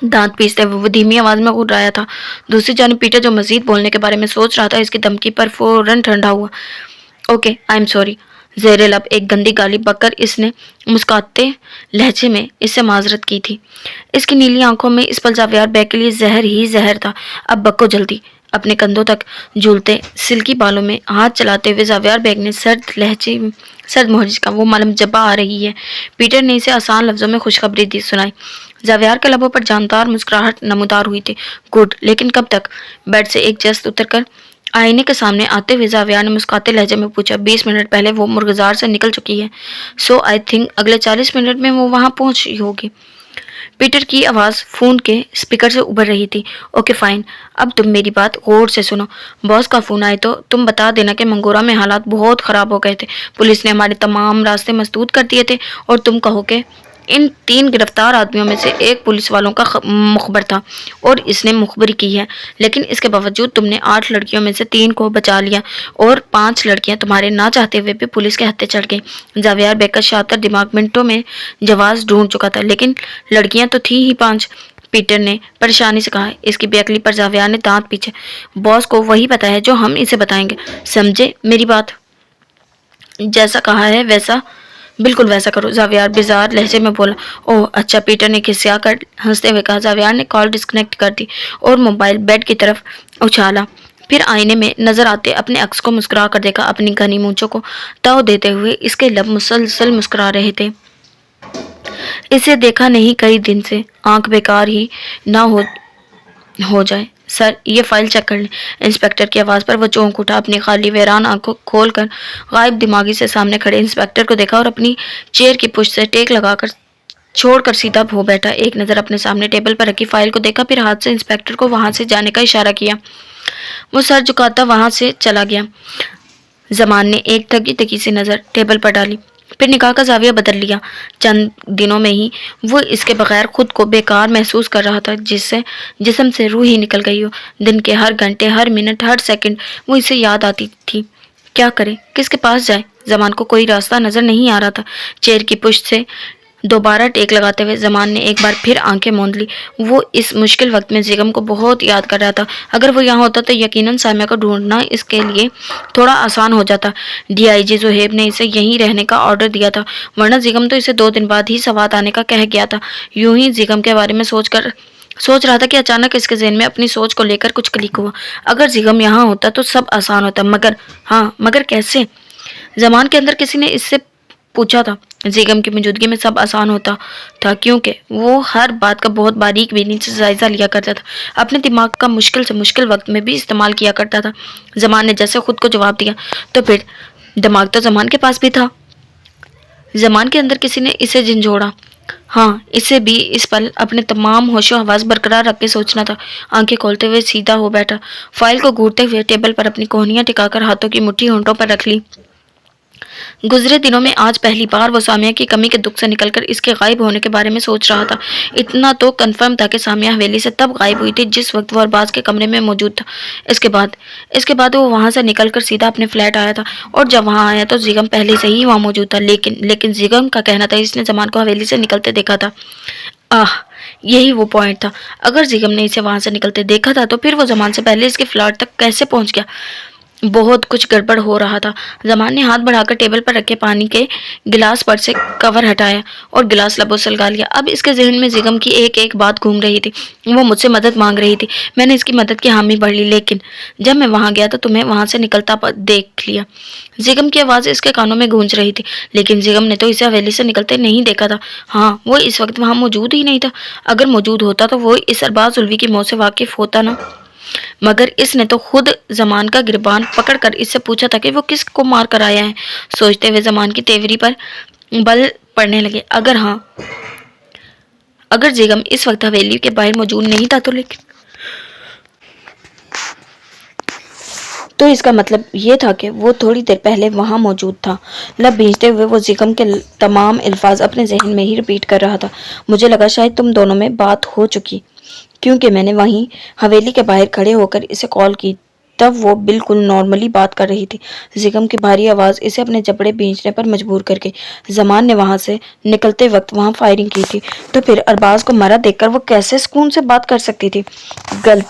दांत पीसते हुए वो धीमी आवाज में घूर रहा था। दूसरी जानिब पीटर जो मजीद बोलने के बारे में सोच रहा था, इसकी धमकी पर फौरन ठंडा हुआ। Okay, I am sorry. जेरे लब एक गंदी गाली बककर इसने मुस्कुराते लहजे में इससे माजरत की थी। इसकी नीली आंखों में इस पल जावियार बैग के लिए जहर ही जहर था। अब बको जल्दी। अपने कंधों तक झूलते सिल्की बालों में हाथ चलाते हुए जावियार बैग ने सर्द मोहज का वो मालूम जब्बा आ रही है। पीटर ने इसे आसान लफ्जों में खुशखबरी दी सुनाई। जावियार के लबों पर जानदार मुस्कुराहट नमूदार हुई थी। गुड, लेकिन कब तक? बेड से एक जस्त उतरकर आईने के सामने आते हुए जावियार ने मुस्कुराते लहजे में पूछा। 20 मिनट पहले वो मुर्गजार से निकल चुकी है। सो आई थिंक अगले 40 मिनट में वो वहां पहुंची होगी। पीटर की आवाज फोन के स्पीकर से उभर रही थी। ओके फाइन, अब तुम मेरी बात गौर से सुनो। बॉस का फोन आए तो तुम बता देना कि मंगोरा में हालात बहुत खराब हो गए थे। पुलिस ने हमारे तमाम रास्ते मसदूद कर दिए थे और तुम कहो कि इन 3 गिरफ्तार आदमियों में से एक पुलिस वालों का मुखबर था और इसने मुखबरी की है। लेकिन इसके बावजूद तुमने 8 लड़कियों में से 3 को बचा लिया और 5 लड़कियां तुम्हारे ना चाहते हुए भी पुलिस के हत्थे चढ़ गई। जावियार बेकर शातर दिमाग मिनटों में जवाब ढूंढ चुका था, लेकिन लड़कियां तो थी ही 5। पीटर ने परेशानी से कहा। इसकी बेअक्ली पर जावियार ने दांत पीछे। बॉस को वही पता है जो हम इसे बताएंगे, समझे मेरी बात? जैसा कहा है वैसा, बिल्कुल वैसा करो, जावियार बेजार लहजे में बोला। ओह अच्छा, पीटर ने खिसिया कर हंसते हुए कहा। जावियार ने कॉल डिस्कनेक्ट कर दी और मोबाइल बेड की तरफ उछाला। फिर आईने में नजर आते अपने अक्स को मुस्कुरा कर देखा। अपनी घनी मूंछों को ताव देते हुए इसके लब मुसलसल मुस्कुरा रहे थे। इसे देखा नहीं कई दिन से, आंख बेकार ही ना हो जाए। सर, ये फाइल चेक कर लें। इंस्पेक्टर की आवाज़ पर वो चौंक उठा। अपनी खाली वैरान आंखों खोलकर गायब दिमागी से सामने खड़े इंस्पेक्टर को देखा और अपनी चेयर की पुष्ट से टेक लगाकर छोड़कर सीधा हो बैठा। एक नज़र अपने सामने टेबल पर रखी फाइल को देखा, फिर हाथ से इंस्पेक्टर को वहां से जाने का इशारा किया। वो सर झुकाता वहां से चला गया। जमान ने एक ठगी तकी सी नज़र टेबल पर डाली, फिर निकाह का जाविया बदल लिया। चंद दिनों में ही वो इसके बगैर खुद को बेकार महसूस कर रहा था, जिससे जिस्म से रूह ही निकल गई हो। दिन के हर घंटे, हर मिनट, हर सेकंड वो इसे याद आती थी। क्या करे, किसके पास जाए? जमान को कोई रास्ता नजर नहीं आ रहा था। चेयर की पुष्ट से दोबारा टेक लगाते हुए ज़मान ने एक बार फिर आंखें मूंद ली। वो इस मुश्किल वक्त में जिगम को बहुत याद कर रहा था। अगर वो यहाँ होता तो यकीनन सामिया को ढूंढना इसके लिए थोड़ा आसान हो जाता। डीआईजी ज़ुहैब ने इसे यहीं रहने का ऑर्डर दिया था, वरना जिगम तो इसे 2 दिन बाद ही सवात आने का कह गया था। यूं ही जिगम के बारे में सोच रहा था कि अचानक इसके ज़हन में अपनी सोच को लेकर कुछ क्लिक हुआ। अगर जिगम यहाँ होता तो सब आसान होता, मगर कैसे? ज़मान के अंदर किसी ने इससे पूछा था। जिगम की मौजूदगी में सब आसान होता था, क्योंकि वो हर बात का बहुत बारीक बीनी से जायजा लिया करता था, अपने दिमाग का मुश्किल से मुश्किल वक्त में भी इस्तेमाल किया करता था। ज़मान ने जैसे खुद को जवाब दिया, तो फिर दिमाग तो ज़मान के पास भी था। ज़मान के अंदर किसी ने इसे झंझोड़ा। हाँ, इसे भी इस पल अपने तमाम होशो हवास बरकरार रख के सोचना था। आंखें खोलते हुए सीधा हो बैठा, फाइल को घूरते हुए टेबल पर अपनी कोहनियां टिकाकर हाथों की मुट्ठी होंठों पर रख ली। गुजरे दिनों में आज पहली बार वो सामिया की कमी के दुख से निकलकर इसके गायब होने के बारे में सोच रहा था। इतना तो कन्फर्म था कि सामिया हवेली से तब गायब हुई थी जिस वक्त वो अरबाज के कमरे में मौजूद था। इसके बाद वो वहां से निकलकर सीधा अपने फ्लैट आया था, और जब वहां आया तो जिगम पहले से ही वहां मौजूद था। लेकिन जिगम का कहना था इसने जमान को हवेली से निकलते देखा था। यही वो पॉइंट था। अगर जिगम ने इसे वहां से निकलते देखा था तो फिर वो जमान से पहले इसके फ्लैट तक कैसे पहुंच गया? बहुत कुछ गड़बड़ हो रहा था। ज़मान ने हाथ बढ़ाकर टेबल पर रखे पानी के गिलास पर से कवर हटाया और गिलास लबों से लगा लिया। अब इसके जहन में जिगम की एक एक बात घूम रही थी। वो मुझसे मदद मांग रही थी, मैंने इसकी मदद की हामी भर ली, लेकिन जब मैं वहां गया तो तुम्हें वहां से निकलता देख लिया। जिगम की आवाज़ इसके कानों में गूंज रही थी, लेकिन जिगम ने तो इसे हवेली से निकलते नहीं देखा था। हाँ, वो इस वक्त वहां मौजूद ही नहीं था। अगर मौजूद होता तो वो इस अरबाज उल्वी की मौत से वाकिफ होता ना। मगर इसने तो खुद जमान का गिरबान पकड़कर इससे पूछा था कि वो किस को मार कर आया है। सोचते हुए जमान की तेवरी पर बल पड़ने लगे। अगर जिगम इस वक्त हवेली के बाहर मौजूद नहीं था तो इसका मतलब ये था कि वो थोड़ी देर पहले वहां मौजूद था। लब भींचते हुए वो जिगम के तमाम अल्फाज अपने जहन में ही रिपीट कर रहा था। मुझे लगा शायद तुम दोनों में बात हो चुकी, क्योंकि मैंने वहीं हवेली के बाहर खड़े होकर इसे कॉल की, तब वो बिल्कुल नॉर्मली बात कर रही थी। जिगम की भारी आवाज़ इसे अपने जबड़े भींचने पर मजबूर करके जमान ने वहां से निकलते वक्त वहां फायरिंग की थी, तो फिर अरबाज को मरा देखकर वो कैसे सुकून से बात कर सकती थी? गलत,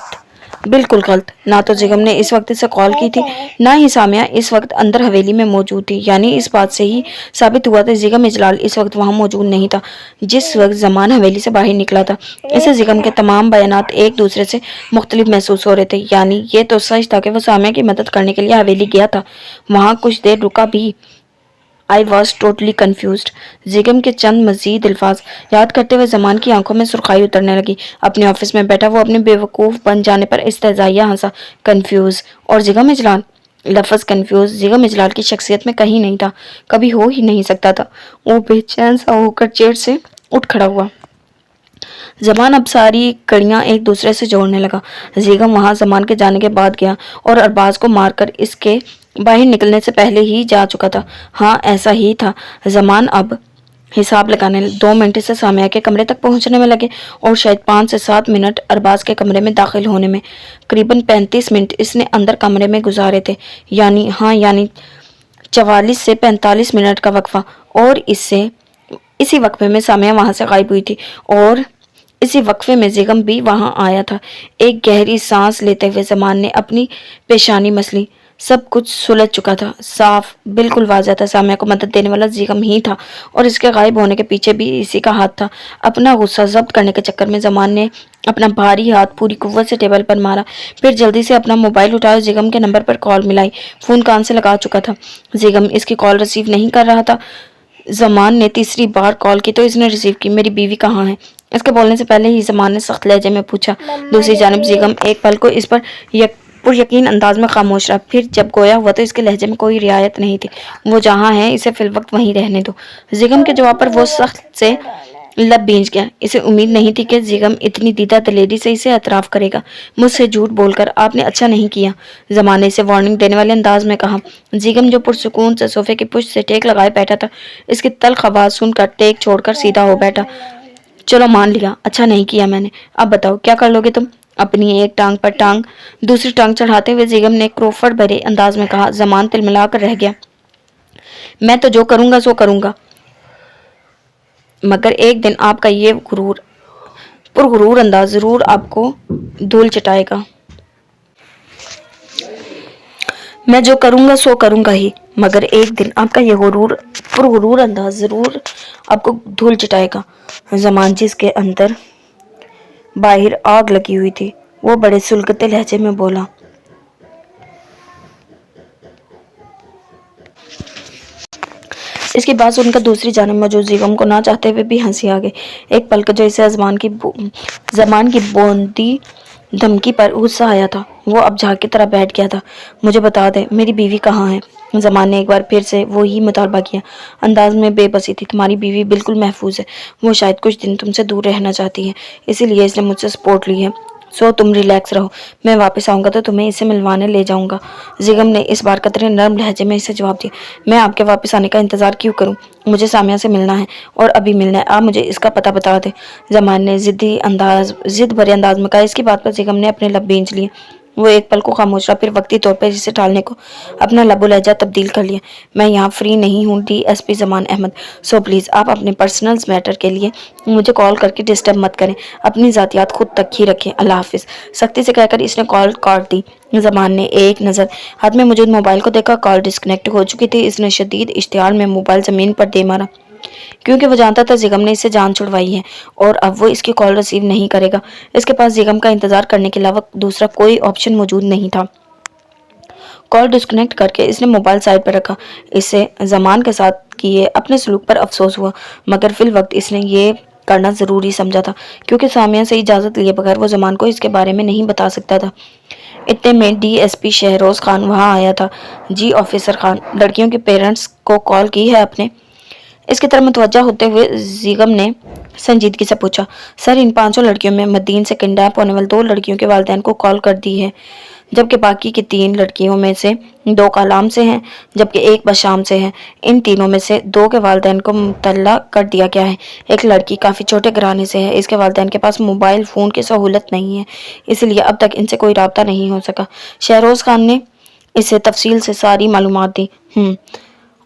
बिल्कुल गलत। ना तो जिगम ने इस वक्त इसे कॉल की थी, ना ही सामिया इस वक्त अंदर हवेली में मौजूद थी। यानी इस बात से ही साबित हुआ था जिगम इजलाल इस वक्त वहां मौजूद नहीं था जिस वक्त जमान हवेली से बाहर निकला था। इसे जिगम के तमाम बयानात एक दूसरे से मुख्तलिफ महसूस हो रहे थे। यानी ये तो सच था कि वो सामिया की मदद करने के लिए हवेली गया था, वहां कुछ देर रुका भी। I was totally confused. जिगम के चंद मजीद अल्फाज याद करते हुए जमान की आंखों में सुर्खाई उतरने लगी। अपने ऑफिस में बैठा वो अपने बेवकूफ़ बन जाने पर इस्तेज़ाइया हंसा। कन्फ्यूज और जिगम इजलाल। लफ्ज़ कन्फ्यूज जिगम इजलाल की शख्सियत में कहीं नहीं था, कभी हो ही नहीं सकता था। वो बेचैन सा होकर चेयर से उठ खड़ा हुआ। जमान अब सारी कड़ियां एक दूसरे से जोड़ने लगा। जिगम वहां जमान के जाने के बाद गया और अरबाज को मारकर इसके बाहर निकलने से पहले ही जा चुका था। हाँ, ऐसा ही था। जमान अब हिसाब लगाने 2 मिनट से सामिया के कमरे तक पहुंचने में लगे और शायद 5 से 7 मिनट अरबाज के कमरे में दाखिल होने में। करीबन 35 मिनट इसने अंदर कमरे में गुजारे थे। यानी 44 से 45 मिनट का वक्फा। और इसी वक्फे में सामिया वहां से गायब हुई थी और इसी वक्फे में जिगम भी वहां आया था। एक गहरी सांस लेते हुए जमान ने अपनी पेशानी मसली। सब कुछ सुलझ चुका था, साफ, बिल्कुल वाज़ह था। सामिया को मदद देने वाला जिगम ही था और इसके गायब होने के पीछे भी इसी का हाथ था। अपना गुस्सा जब्त करने के चक्कर में जमान ने अपना भारी हाथ पूरी कुव्वत से टेबल पर मारा। फिर जल्दी से अपना मोबाइल उठाया, जिगम के नंबर पर कॉल मिलाई। फ़ोन कान से लगा चुका था। जिगम इसकी कॉल रिसीव नहीं कर रहा था। जमान ने तीसरी बार कॉल की तो इसने रिसीव की। मेरी बीवी कहाँ है? इसके बोलने से पहले ही जमान ने सख्त लहजे में पूछा। दूसरी जानिब जिगम एक पल को इस पर पुरयकीन अंदाज में खामोश रहा। फिर जब गोया हुआ तो इसके लहजे में कोई रियायत नहीं थी। वो जहाँ है इसे फिल वक्त वहीं रहने दो। जिगम के जवाब पर वो सख्त से लब भींच गया। इसे उम्मीद नहीं थी कि जिगम इतनी दीदा दलेरी से इसे एतराफ़ करेगा। मुझसे झूठ बोलकर आपने अच्छा नहीं किया, जमान ने इसे वार्निंग देने वाले अंदाज में कहा। जिगम जो पुरसुकून से सोफे की पुष्ट से टेक लगाए बैठा था, इसकी तल्ख आवाज़ सुनकर टेक छोड़कर सीधा हो बैठा। चलो मान लिया, अच्छा नहीं किया मैंने। अब बताओ क्या कर लोगे तुम? अपनी एक टांग पर टांग दूसरी टांग चढ़ाते हुए जिगम ने क्रोफर्ड भरे अंदाज में कहा। जमान तिलमिलाकर रह गया। मैं तो जो करूंगा सो करूंगा। मगर एक दिन आपका ये पुरगुरूर अंदाज ज़रूर आपको धूल चटाएगा। मैं जो करूँगा सो करूँगा ही, मगर एक दिन आपका ये पुरगुरूर अंदाज ज़रूर आपको धूल चटाएगा। ज़मान जिसके अंदर बाहर आग लगी हुई थी, वो बड़े सुलगते लहजे में बोला, इसकी बात सुनकर दूसरी जानिब मौजूद ज़ीगम को ना चाहते हुए भी हंसी आ गई। एक पल जो इसे ज़मान की बोंदी धमकी पर गुस्सा आया था, वो अब झाग की तरह बैठ गया था। मुझे बता दे, मेरी बीवी कहाँ है? ज़मान ने एक बार फिर से वो ही मुतालबा किया। अंदाज में बेबसी थी। तुम्हारी बीवी बिल्कुल महफूज है। वो शायद कुछ दिन तुमसे दूर रहना चाहती है, इसीलिए इसने मुझसे सपोर्ट ली है। सो तुम रिलैक्स रहो, मैं वापस आऊँगा तो तुम्हें इसे मिलवाने ले जाऊँगा। ज़ीगम ने इस बार कतरे नरम लहजे में इसे जवाब दिया। मैं आपके वापस आने का इंतज़ार क्यों करूँ? मुझे सामिया से मिलना है और अभी मिलना है। आप मुझे इसका पता बता दें। ज़मान ने जिद भरे अंदाज में कहा। इसकी बात पर ज़ीगम ने अपने लब भींच लिए। वो एक पल को खामोश रहा, फिर वक्ती तौर पर इसे टालने को अपना लबो लहजा तब्दील कर लिया। मैं यहाँ फ्री नहीं हूँ DSP Zaman Ahmed, so please आप अपने पर्सनल मैटर के लिए मुझे कॉल करके डिस्टर्ब मत करें। अपनी ज़ातियात खुद तक ही रखें। अल्लाह हाफिज़। सख्ती से कहकर इसने कॉल काट दी। ज़मान ने एक नज़र हाथ में मौजूद मोबाइल को देखा। कॉल डिस्कनेक्ट हो चुकी थी। इसने शदीद इश्तियार में मोबाइल ज़मीन पर दे मारा, क्योंकि वो जानता था ज़ीगम ने इससे जान छुड़वाई है और अब वो इसकी कॉल रिसीव नहीं करेगा। इसके पास ज़ीगम का इंतज़ार करने के अलावा दूसरा कोई ऑप्शन मौजूद नहीं था। कॉल डिस्कनेक्ट करके इसने मोबाइल साइड पर रखा। इससे ज़मान के साथ किए अपने सलूक पर अफसोस हुआ, मगर फिल वक्त इसने ये करना ज़रूरी समझा था, क्योंकि सामिया से इजाज़त लिए बगैर वो ज़मान को इसके बारे में नहीं बता सकता था। इतने में DSP शहरोज़ खान वहाँ आया था। जी ऑफिसर खान, लड़कियों के पेरेंट्स को कॉल की है आपने? इसकी तरफ मुतवज्जा होते हुए ज़ीगम ने संजीदगी से पूछा। सर, इन 5 लड़कियों में मदीन से किडनैप होने वाली 2 लड़कियों के वालिदैन को कॉल कर दी है, जबकि बाकी की 3 लड़कियों में से 2 कालाम से हैं, जबकि 1 बशाम से है। इन तीनों में से 2 के वालिदैन को मुतल्ला कर दिया गया है। एक लड़की काफ़ी छोटे घराने से है। इसके वालिदैन के पास मोबाइल फ़ोन की सहूलत नहीं है, इसलिए अब तक इनसे कोई राब्ता नहीं हो सका। शहरोज़ खान ने इसे तफसील से सारी मालूमात दी।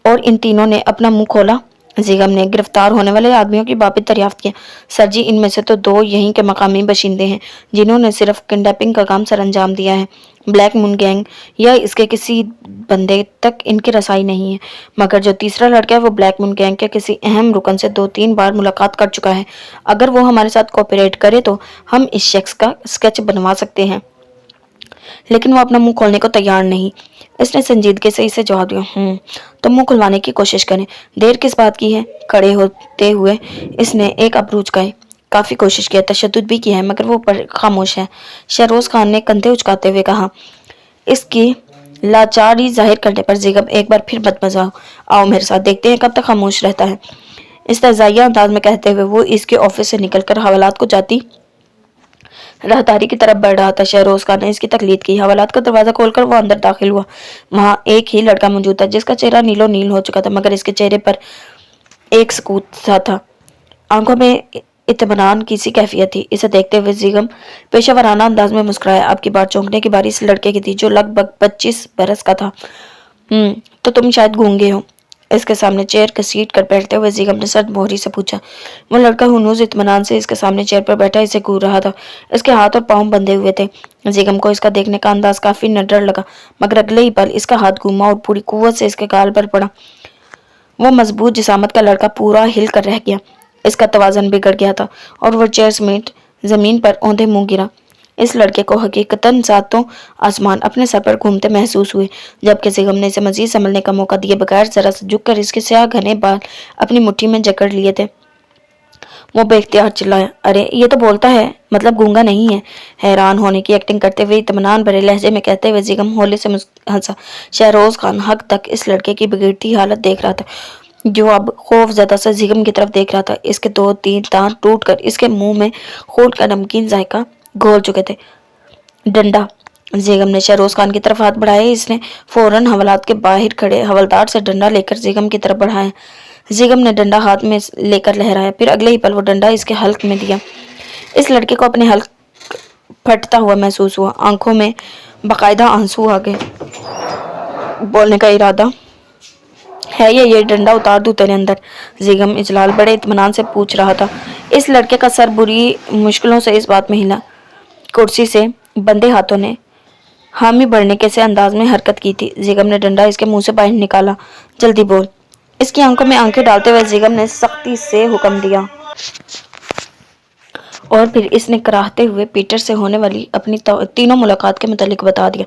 और इन तीनों ने अपना मुंह खोला? ज़ीगम ने गिरफ्तार होने वाले आदमियों की बाबत दरियाफ्त किया। सर जी, इनमें से तो 2 यहीं के मकामी बशिंदे हैं, जिन्होंने सिर्फ किडनैपिंग का काम सर अंजाम दिया है। ब्लैक मून गैंग या इसके किसी बंदे तक इनकी रसाई नहीं है, मगर जो तीसरा लड़का है वो ब्लैक मून गैंग के किसी अहम रुकन से 2-3 बार मुलाकात कर चुका है। अगर वो हमारे साथ कोऑपरेट करे तो हम इस शख्स का स्केच बनवा सकते हैं, लेकिन वो अपना मुंह खोलने को तैयार नहीं। इसने संजीदगी से इसे जवाब दिया। तो मुंह खुलवाने की कोशिश करें, देर किस बात की है? खड़े होते हुए इसने एक अबरू उचकाए। काफ़ी कोशिश किया, तशद्दुद भी किया है, मगर वो खामोश है। शहरोज़ खान ने कंधे उचकाते हुए कहा। इसकी लाचारी जाहिर करने पर ज़ीगम एक बार फिर बदमज़ा, आओ मेरे साथ, देखते हैं कब तक खामोश रहता है। इस्तेज़ाइया अंदाज में कहते हुए वो इसके ऑफिस से निकलकर हवालात को जाती राहदारी की तरफ बढ़ रहा था। शहरोज़ खान ने इसकी तकलीद की। हवालात का दरवाज़ा खोलकर वो अंदर दाखिल हुआ। वहाँ एक ही लड़का मौजूद था, जिसका चेहरा नीलो नील हो चुका था, मगर इसके चेहरे पर एक सकूत सा था। आंखों में इत्मीनान की सी कैफियत थी। इसे देखते हुए ज़ीगम पेशेवराना अंदाज में मुस्कुराया। आपकी बात चौंकने की बारी इस लड़के की थी, जो लगभग 25 बरस का था। तो तुम शायद गूंगे हो? इसके सामने चेयर घसीट कर बैठते हुए ज़ीगम ने सर्द मोहरी से पूछा। वो लड़का हुनूज इत्मीनान से इसके सामने चेयर पर बैठा इसे घूर रहा था। इसके हाथ और पाँव बंधे हुए थे। ज़ीगम को इसका देखने का अंदाज काफ़ी निडर लगा, मगर अगले ही पल इसका हाथ घूमा और पूरी कुव्वत से इसके गाल पर पड़ा। वो मजबूत जिसामत का लड़का पूरा हिल कर रह गया। इसका तवाज़न बिगड़ गया था और वो चेयर समेत ज़मीन पर औंधे मुँह गिरा। इस लड़के को हकीकतन सातों आसमान अपने सर पर घूमते महसूस हुए, जबकि ज़ीगम ने इसे मज़ीद संभलने का मौका दिए बगैर ज़रा सा झुककर इसके स्याह घने बाल अपनी मुट्ठी में जकड़ लिए थे। वो बेख्तियार चिल्लाया, अरे ये तो बोलता है, मतलब गूंगा नहीं है। हैरान होने की एक्टिंग करते हुए इत्मीनान भरे लहजे में कहते हुए ज़ीगम होले से हंसा। शहरोज़ खान हक तक इस लड़के की बिगड़ती हालत देख रहा था, जो अब खौफज़दा से ज़ीगम की तरफ देख रहा था। इसके 2-3 दांत टूटकर इसके मुंह में खून का नमकीन जायका घोल चुके थे। डंडा। ज़ीगम ने शहरोज़ खान की तरफ हाथ बढ़ाया। इसने फौरन हवालात के बाहर खड़े हवलदार से डंडा लेकर ज़ीगम की तरफ बढ़ाया। ज़ीगम ने डंडा हाथ में लेकर लहराया, फिर अगले ही पल वो डंडा इसके हल्क में दिया। इस लड़के को अपने हल्क फटता हुआ महसूस हुआ। आंखों में बाकायदा आंसू आ गए। बोलने का इरादा ہے یہ ڈنڈا اتار دوں تیرے اندر؟ زیگم اجلال بڑے اطمینان سے پوچھ رہا تھا۔ اس لڑکے کا سر بری مشکلوں سے اس بات میں ہلا۔ کرسی سے بندے ہاتھوں نے حامی بڑھنے کے سے انداز میں حرکت کی تھی۔ زیگم نے ڈنڈا اس کے منہ سے باہر نکالا۔ جلدی بول۔ اس کی آنکھوں میں آنکھیں ڈالتے ہوئے زیگم نے سختی سے حکم دیا۔ اور پھر اس نے کراہتے ہوئے پیٹر سے ہونے والی اپنی تینوں ملاقات کے متعلق بتا دیا۔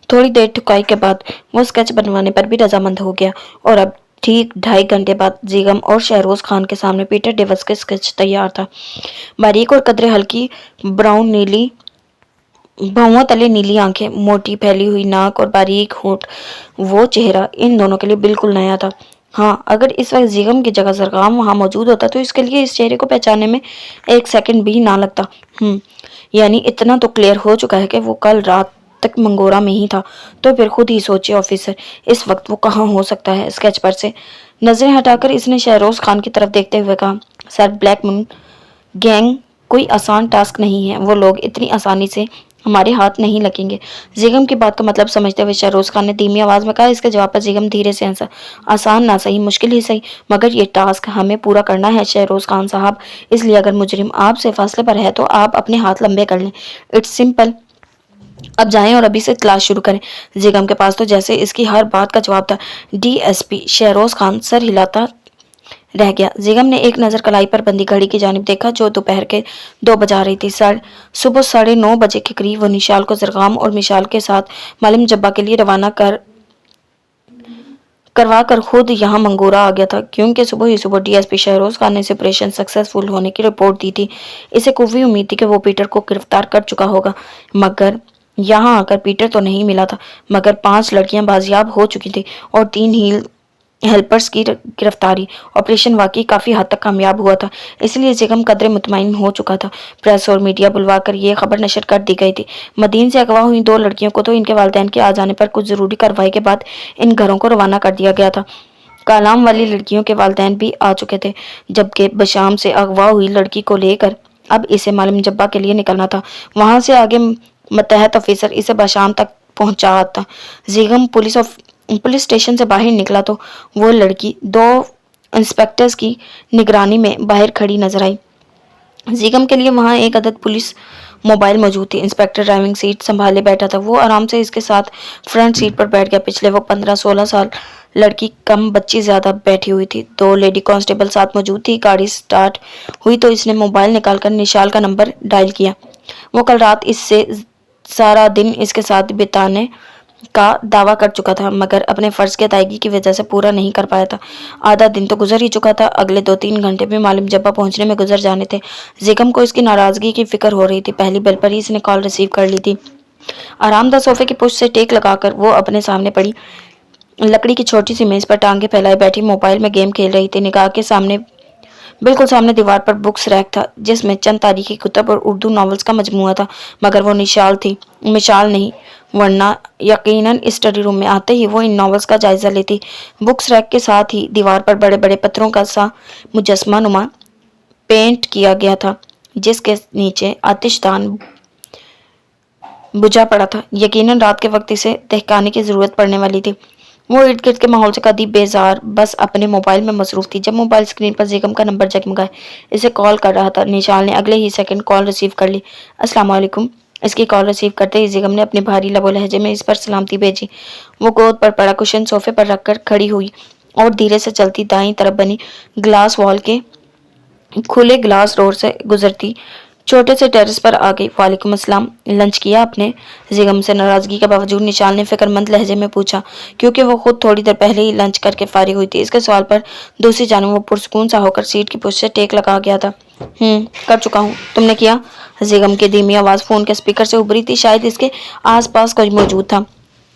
تھوڑی دیر ٹھکائی کے بعد وہ اسکیچ بنوانے پر بھی رضامند ہو گیا اور اب ٹھیک 2.5 گھنٹے بعد زیگم اور شہروز خان کے سامنے پیٹر ڈیوس کا اسکیچ تیار تھا۔ باریک اور قدرے ہلکی براؤن نیلی بھووں تلے نیلی آنکھیں، موٹی پھیلی ہوئی ناک اور باریک ہونٹ، وہ چہرہ ان دونوں کے لیے بالکل نیا تھا۔ ہاں، اگر اس وقت زیگم کی جگہ زرغام وہاں موجود ہوتا تو اس کے لیے اس چہرے کو پہچاننے میں 1 سیکنڈ بھی نہ لگتا۔ یعنی اتنا تو کلیئر ہو چکا ہے کہ وہ کل رات تک منگورا میں ہی تھا۔ تو پھر خود ہی سوچے آفیسر، اس وقت وہ کہاں ہو سکتا ہے؟ اسکیچ پر سے نظریں ہٹا کر اس نے شہروز خان کی طرف دیکھتے ہوئے کہا، سر، بلیک مون گینگ کوئی آسان ٹاسک نہیں ہے۔ وہ لوگ اتنی آسانی سے ہمارے ہاتھ نہیں لگیں گے۔ زیگم کی بات کا مطلب سمجھتے ہوئے شہروز خان نے دھیمی آواز میں کہا۔ اس کے جواب پر زیگم دھیرے سے ہنسا۔ آسان نہ صحیح، مشکل ہی صحیح، مگر یہ ٹاسک ہمیں پورا کرنا ہے شہروز خان صاحب، اس لیے اگر مجرم آپ سے فاصلے پر ہے تو آپ اپنے ہاتھ لمبے کر لیں۔ It's simple. اب جائیں اور ابھی سے تلاش شروع کریں۔ زیگم کے پاس تو جیسے اس کی ہر بات کا جواب تھا۔ D S P Shehroz Khan سر ہلاتا رہ گیا۔ زیگم نے ایک نظر کلائی پر بندی گھڑی کی جانب دیکھا جو دوپہر کے 2 بجا رہی تھی۔ صبح 9:30 بجے کے قریب وہ نشال کو زرغام اور مشال کے ساتھ معلم جبہ کے لیے روانہ کروا کر خود یہاں منگورا آ گیا تھا، کیونکہ صبح D S P Shehroz Khan نے اس آپریشن سکسیسفل ہونے کی رپورٹ دی تھی۔ اسے قوی امید تھی کہ وہ پیٹر کو گرفتار کر چکا ہوگا، مگر یہاں آ کر پیٹر تو نہیں ملا تھا، مگر 5 لڑکیاں بازیاب ہو چکی تھیں اور 3 ہیلپرز کی گرفتاری۔ آپریشن واقعی کافی حد تک کامیاب ہوا تھا، اس لیے زیگم قدرے مطمئن ہو چکا تھا۔ پریس اور میڈیا بلوا کر یہ خبر نشر کر دی گئی تھی۔ مدین سے اغوا ہوئی 2 لڑکیوں کو تو ان کے والدین کے آ جانے پر کچھ ضروری کارروائی کے بعد ان گھروں کو روانہ کر دیا گیا تھا۔ کالام والی لڑکیوں کے والدین بھی آ چکے تھے، جبکہ بشام سے اغوا ہوئی لڑکی کو لے کر اب اسے معلم جبہ کے لیے نکلنا تھا۔ وہاں سے آگے متحد آفیسر اسے بشام تک پہنچاتا۔ زیگم پولیس اسٹیشن سے باہر نکلا تو وہ لڑکی 2 انسپکٹرز کی نگرانی میں باہر کھڑی نظر آئی۔ زیگم کے لیے وہاں ایک عدد پولیس موبائل موجود تھی۔ انسپکٹر ڈرائیونگ سیٹ سنبھالے بیٹھا تھا، وہ آرام سے اس کے ساتھ فرنٹ سیٹ پر بیٹھ گیا۔ پچھلے وہ 15-16 سال لڑکی کم بچی زیادہ بیٹھی ہوئی تھی۔ 2 لیڈی کانسٹیبل ساتھ موجود تھی۔ گاڑی سٹارٹ ہوئی تو اس نے موبائل نکال کر نشال کا نمبر ڈائل کیا۔ وہ کل رات اس سے سارا دن اس کے ساتھ بتانے کا دعویٰ کر چکا تھا، مگر اپنے فرض کی ادائیگی کی وجہ سے پورا نہیں کر پایا تھا۔ آدھا دن تو گزر ہی چکا تھا، اگلے 2-3 گھنٹے بھی معلم جبہ پہنچنے میں گزر جانے تھے۔ زیگم کو اس کی ناراضگی کی فکر ہو رہی تھی۔ پہلی بیل پر ہی اس نے کال ریسیو کر لی تھی۔ آرام دہ صوفے کی پشت سے ٹیک لگا کر وہ اپنے سامنے پڑی لکڑی کی چھوٹی سی میز پر ٹانگیں پھیلائے بیٹھی موبائل میں گیم کھیل رہی تھی۔ نگاہ کے بالکل سامنے دیوار پر بکس ریک تھا، جس میں چند تاریخی کتب اور اردو ناولز کا مجموعہ تھا، مگر وہ مشال نہیں، ورنہ یقیناً اس اسٹڈی روم میں آتے ہی وہ ان ناولز کا جائزہ لیتی۔ بکس ریک کے ساتھ ہی دیوار پر بڑے بڑے پتھروں کا سا مجسمہ نما پینٹ کیا گیا تھا، جس کے نیچے آتش دان بجھا پڑا تھا۔ یقیناً رات کے وقت اسے تہکانے کی ضرورت پڑنے والی تھی۔ وہ ارد گرد کے ماحول سے کدی بیزار بس اپنے موبائل میں مصروف تھی، جب موبائل اسکرین پر زیگم کا نمبر جگمگایا۔ اسے کال کر رہا تھا۔ نشال نے اگلے ہی سیکنڈ کال ریسیو کر لی۔ السلام علیکم۔ اس کی کال ریسیو کرتے ہی زیگم نے اپنے بھاری لب و لہجے میں اس پر سلامتی بھیجی۔ وہ گود پر پڑا کشن صوفے پر رکھ کر کھڑی ہوئی اور دھیرے سے چلتی دائیں طرف بنی گلاس وال کے کھلے گلاس ڈور سے گزرتی چھوٹے سے ٹیرس پر آ گئی۔ وعلیکم السلام۔ لنچ کیا آپ نے؟ زیگم سے ناراضگی کے باوجود نشال نے فکر مند لہجے میں پوچھا، کیونکہ وہ خود تھوڑی دیر پہلے ہی لنچ کر کے فارغ ہوئی تھی۔ اس کے سوال پر دوسری جانب وہ پرسکون سا ہو کر سیٹ کی پشت سے ٹیک لگا گیا تھا۔ کر چکا ہوں۔ تم نے کیا؟ زیگم کی دھیمی آواز فون کے اسپیکر سے ابھری تھی، شاید اس کے آس پاس کوئی موجود تھا۔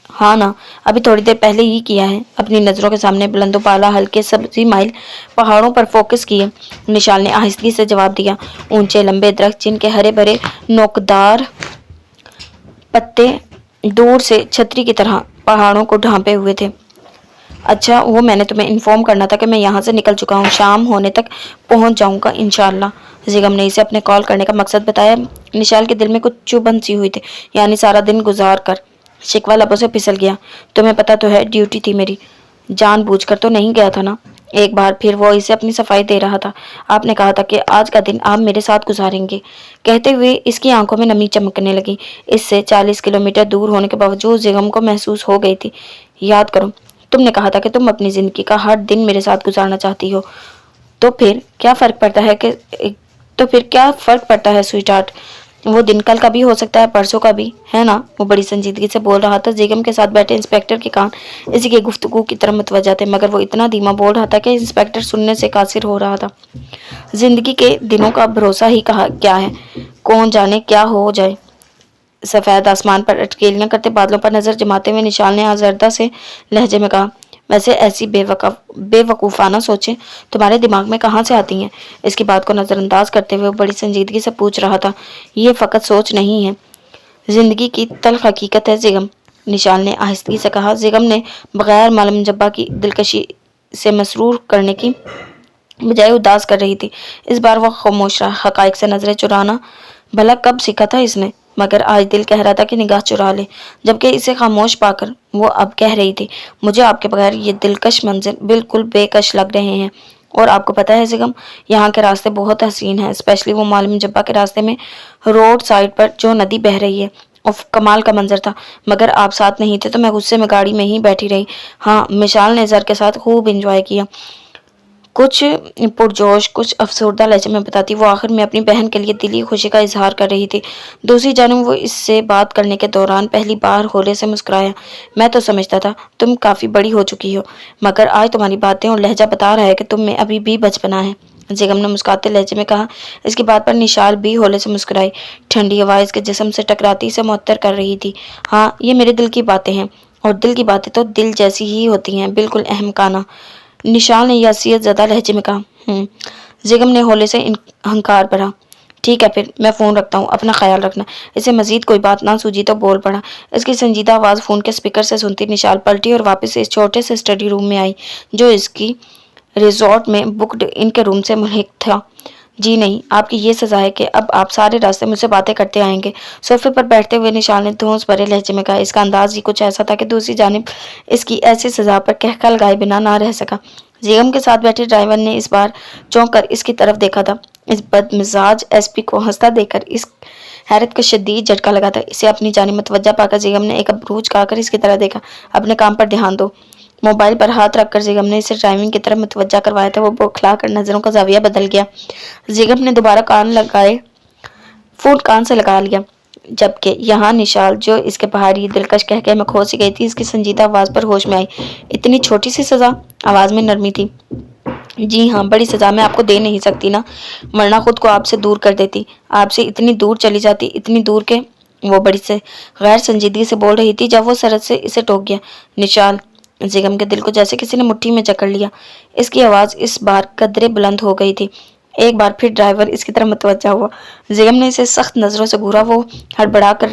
ہاں نا، ابھی تھوڑی دیر پہلے ہی کیا ہے۔ اپنی نظروں کے سامنے بلند و بالا ہلکے سبزی مائل پہاڑوں پر فوکس کیے نشال نے آہستگی سے جواب دیا۔ اونچے لمبے درخت جن کے ہرے بھرے نوکدار پتے دور سے چھتری کی طرح پہاڑوں کو ڈھانپے ہوئے تھے۔ اچھا، وہ میں نے تمہیں انفارم کرنا تھا کہ میں یہاں سے نکل چکا ہوں، شام ہونے تک پہنچ جاؤں گا انشاءاللہ۔ زیگم نے اسے اپنے کال کرنے کا مقصد بتایا۔ نشال کے دل میں کچھ چبھن سی ہوئی تھی، یعنی سارا دن گزار کر شکوہ لبوں سے پھسل گیا۔ تمہیں پتہ تو ہے ڈیوٹی تھی میری، जानबूझकर तो नहीं गया था ना। एक बार फिर वो इसे अपनी सफाई दे रहा था। आपने कहा था कि आज का दिन आप मेरे साथ गुजारेंगे। कहते हुए इसकी आंखों में नमी चमकने लगी। इससे 40 किलोमीटर दूर होने के बावजूद जिगम को महसूस हो गई थी। याद करो, तुमने कहा था कि तुम अपनी जिंदगी का हर दिन मेरे साथ गुजारना चाहती हो। तो फिर क्या फर्क पड़ता है कि तो फिर क्या फर्क पड़ता है स्वीट हार्ट? वो दिन कल का भी हो सकता है, परसों का भी, है ना? वो बड़ी संजीदगी से बोल रहा था। जिगम के साथ बैठे इंस्पेक्टर के कान इसी की गुफ्तगू की तरफ मुतवज्जा थे, मगर वो इतना धीमा बोल रहा था कि इंस्पेक्टर सुनने से कासिर हो रहा था। जिंदगी के दिनों का भरोसा ही कहा क्या है, कौन जाने क्या हो जाए। सफेद आसमान पर अटकेलियां करते बादलों पर नजर जमाते हुए निशाल ने आजरदा से लहजे में कहा, वैसे ऐसी बेवकूफ़ाना सोचें तुम्हारे दिमाग में कहाँ से आती हैं? इसकी बात को नज़रअंदाज करते हुए वो बड़ी संजीदगी से पूछ रहा था। ये फ़कत सोच नहीं है, जिंदगी की तल्ख हकीकत है जिगम, निशाल ने आहिस्तगी से कहा। जिगम ने बगैर मालूम जब्बा की दिलकशी से मसरूर करने की बजाय उदास कर रही थी। इस बार वह खामोश रहा। हकाइक से नजरें चुराना भला कब सीखा था इसने, मगर आज दिल कह रहा था कि निगाह चुरा ले, जबकि इसे खामोश पाकर वो अब कह रही थी, मुझे आपके बगैर ये दिलकश मंजिल बिल्कुल बेकश लग रहे हैं। और आपको पता है जिगम, यहाँ के रास्ते बहुत हसीन हैं, स्पेशली वो मालूम जब्बा के रास्ते में रोड साइड पर जो नदी बह रही है। उफ, कमाल का मंजर था, मगर आप साथ नहीं थे तो मैं गुस्से में गाड़ी में ही बैठी रही। हाँ, मिशाल ने जर के साथ खूब इंजॉय किया। कुछ पुरजोश, कुछ अफसरदा लहजे में बताती वो आखिर में अपनी बहन के लिए दिली खुशी का इजहार कर रही थी। दूसरी जानब वो इससे बात करने के दौरान पहली बार होले से मुस्कुराया। मैं तो समझता था तुम काफ़ी बड़ी हो चुकी हो, मगर आज तुम्हारी बातें और लहजा बता रहा है कि तुम में अभी भी बचपना है, जिगम ने मुस्कुराते लहजे में कहा। इसकी बात पर निशाल भी होले से मुस्कुराई। ठंडी हवा इसके जिस्म से टकराती से मुअत्तर कर रही थी। हाँ, ये मेरे दिल की बातें हैं, और दिल की बातें तो दिल जैसी ही होती हैं, बिल्कुल अहमकाना, निशाल ने यासियत ज़्यादा लहजे में कहा। जिगम ने होले से अहंकार भरा। ठीक है फिर, मैं फ़ोन रखता हूँ, अपना ख्याल रखना। इसे मजीद कोई बात ना सूझी तो बोल पड़ा। इसकी संजीदा आवाज़ फ़ोन के स्पीकर से सुनती निशाल पलटी और वापस इस छोटे से स्टडी रूम में आई जो इसकी रिजॉर्ट में बुकड इनके रूम से मुल्हिक था। जी नहीं, आपकी ये सज़ा है कि अब आप सारे रास्ते मुझसे बातें करते आएंगे। सोफे पर बैठते हुए निशाल ने धौंस भरे लहजे में कहा। इसका अंदाज ही कुछ ऐसा था कि दूसरी जानिब इसकी ऐसी सज़ा पर कहका लगाए बिना ना रह सका। जिगम के साथ बैठे ड्राइवर ने इस बार चौंक कर इसकी तरफ देखा था। इस बदमिजाज एसपी को हंसता देखकर इस हैरत का शदीद झटका लगा था। इसे अपनी जानिब मुतवज्जा पाकर जिगम ने एक अबरूज खाकर इसकी तरफ देखा। अपने काम पर ध्यान दो। मोबाइल पर हाथ रखकर जिगम ने इसे ड्राइविंग की तरफ मुतवज्जा करवाया था। वो बौखला कर नजरों का जाविया बदल गया। जिगम ने दोबारा फोन कान से लगा लिया, जबकि यहाँ निशाल जो इसके बाहरी दिलकश कहके में खो सी गई थी, इसकी संजीदा आवाज़ पर होश में आई। इतनी छोटी सी सज़ा, आवाज़ में नरमी थी। जी हाँ, बड़ी सज़ा मैं आपको दे नहीं सकती ना, वरना खुद को आपसे दूर कर देती, आपसे इतनी दूर चली जाती, इतनी दूर के। वो बड़ी से गैर संजीदगी से बोल रही थी जब वो सरहद से इसे टोक गया। निशाल, जिगम के दिल को जैसे किसी ने मुट्ठी में जकड़ लिया। इसकी आवाज़ इस बार कदरे बुलंद हो गई थी। एक बार फिर ड्राइवर इसकी तरफ मुतवज्जा हुआ। जिगम ने इसे सख्त नज़रों से घूरा। वो हड़बड़ा कर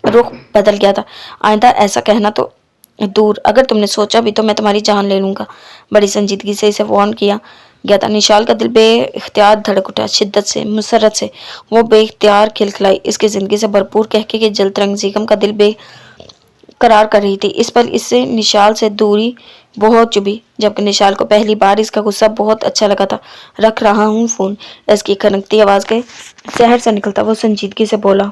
रुख बदल गया था। आइंदा ऐसा कहना तो दूर, अगर तुमने सोचा भी तो मैं तुम्हारी जान ले लूँगा, बड़ी संजीदगी से इसे वार्न किया गया था। निशाल का दिल बेख्तियार धड़क उठा, शिद्दत से, मुसरत से। वो बेख्तियार खिलखिलाई। इसकी ज़िंदगी से भरपूर कहके कि जल तरंग जिगम का दिल बेकरार कर रही थी। इस पर इससे निशाल से दूरी बहुत चुभी, जबकि निशाल को पहली बार इसका गुस्सा बहुत अच्छा लगा था। रख रहा हूँ फ़ोन, इसकी खनकती आवाज़ के शहर से निकलता वो संजीदगी से बोला।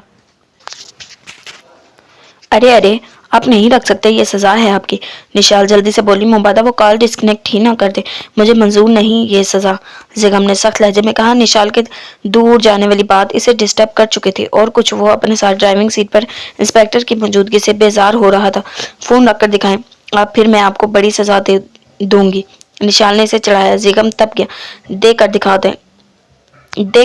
अरे अरे, आप नहीं रख सकते, ये सज़ा है आपकी, निशाल जल्दी से बोली। मुबादा वो कॉल डिस्कनेक्ट ही ना कर दे, मुझे मंजूर नहीं ये सज़ा, जिगम ने सख्त लहजे में कहा। निशाल के दूर जाने वाली बात इसे डिस्टर्ब कर चुकी थी, और कुछ वो अपने साथ ड्राइविंग सीट पर इंस्पेक्टर की मौजूदगी से बेजार हो रहा था। फ़ोन रख कर दिखाएं आप, फिर मैं आपको बड़ी सज़ा दे दूंगी, निशाल ने इसे चढ़ाया। जिगम तप गया। देख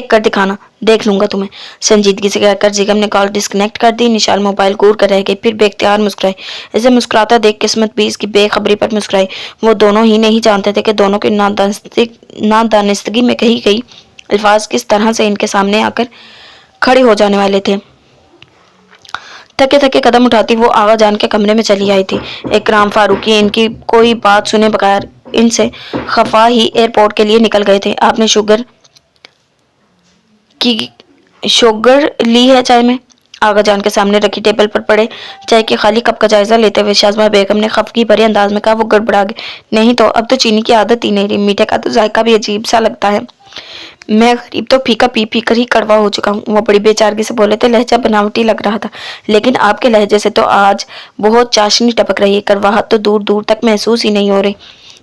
कर दिखाना, देख लूंगा तुम्हें, संजीदगी से कहकर जिगम ने कॉल डिस्कनेक्ट कर दी। निशाल मोबाइल घूर कर रह गई, फिर बेख्तियार मुस्कुराई। इसे मुस्कुराता देख किस्मत भी इसकी बेखबरी पर मुस्कुराई। वो दोनों ही नहीं जानते थे कि दोनों की नादानिस्तगी में कही गई अल्फाज किस तरह से इनके सामने आकर खड़े हो जाने वाले थे। थके थके कदम उठाती वो आगा जान के कमरे में चली आई थी। इकराम फारूकी इनकी कोई बात सुने बगैर इनसे खफा ही एयरपोर्ट के लिए निकल गए थे। आपने शुगर ली है चाय में, आगा जान के सामने रखी टेबल पर पड़े चाय के खाली कप का जायजा लेते हुए शाज़मा बेगम ने खफगी भरे अंदाज में कहा, वो गड़बड़ा गए। नहीं तो अब तो चीनी की आदत ही नहीं रही, मीठे का तो जायका भी अजीब सा लगता है। मैं गरीब तो फीका पी पी कर ही कड़वा हो चुका हूँ। वो बड़ी बेचारगी से बोले थे, लहजा बनावटी लग रहा था, लेकिन आपके लहजे से तो आज बहुत चाशनी टपक रही है, कड़वाहट तो दूर दूर तक महसूस ही नहीं हो रही।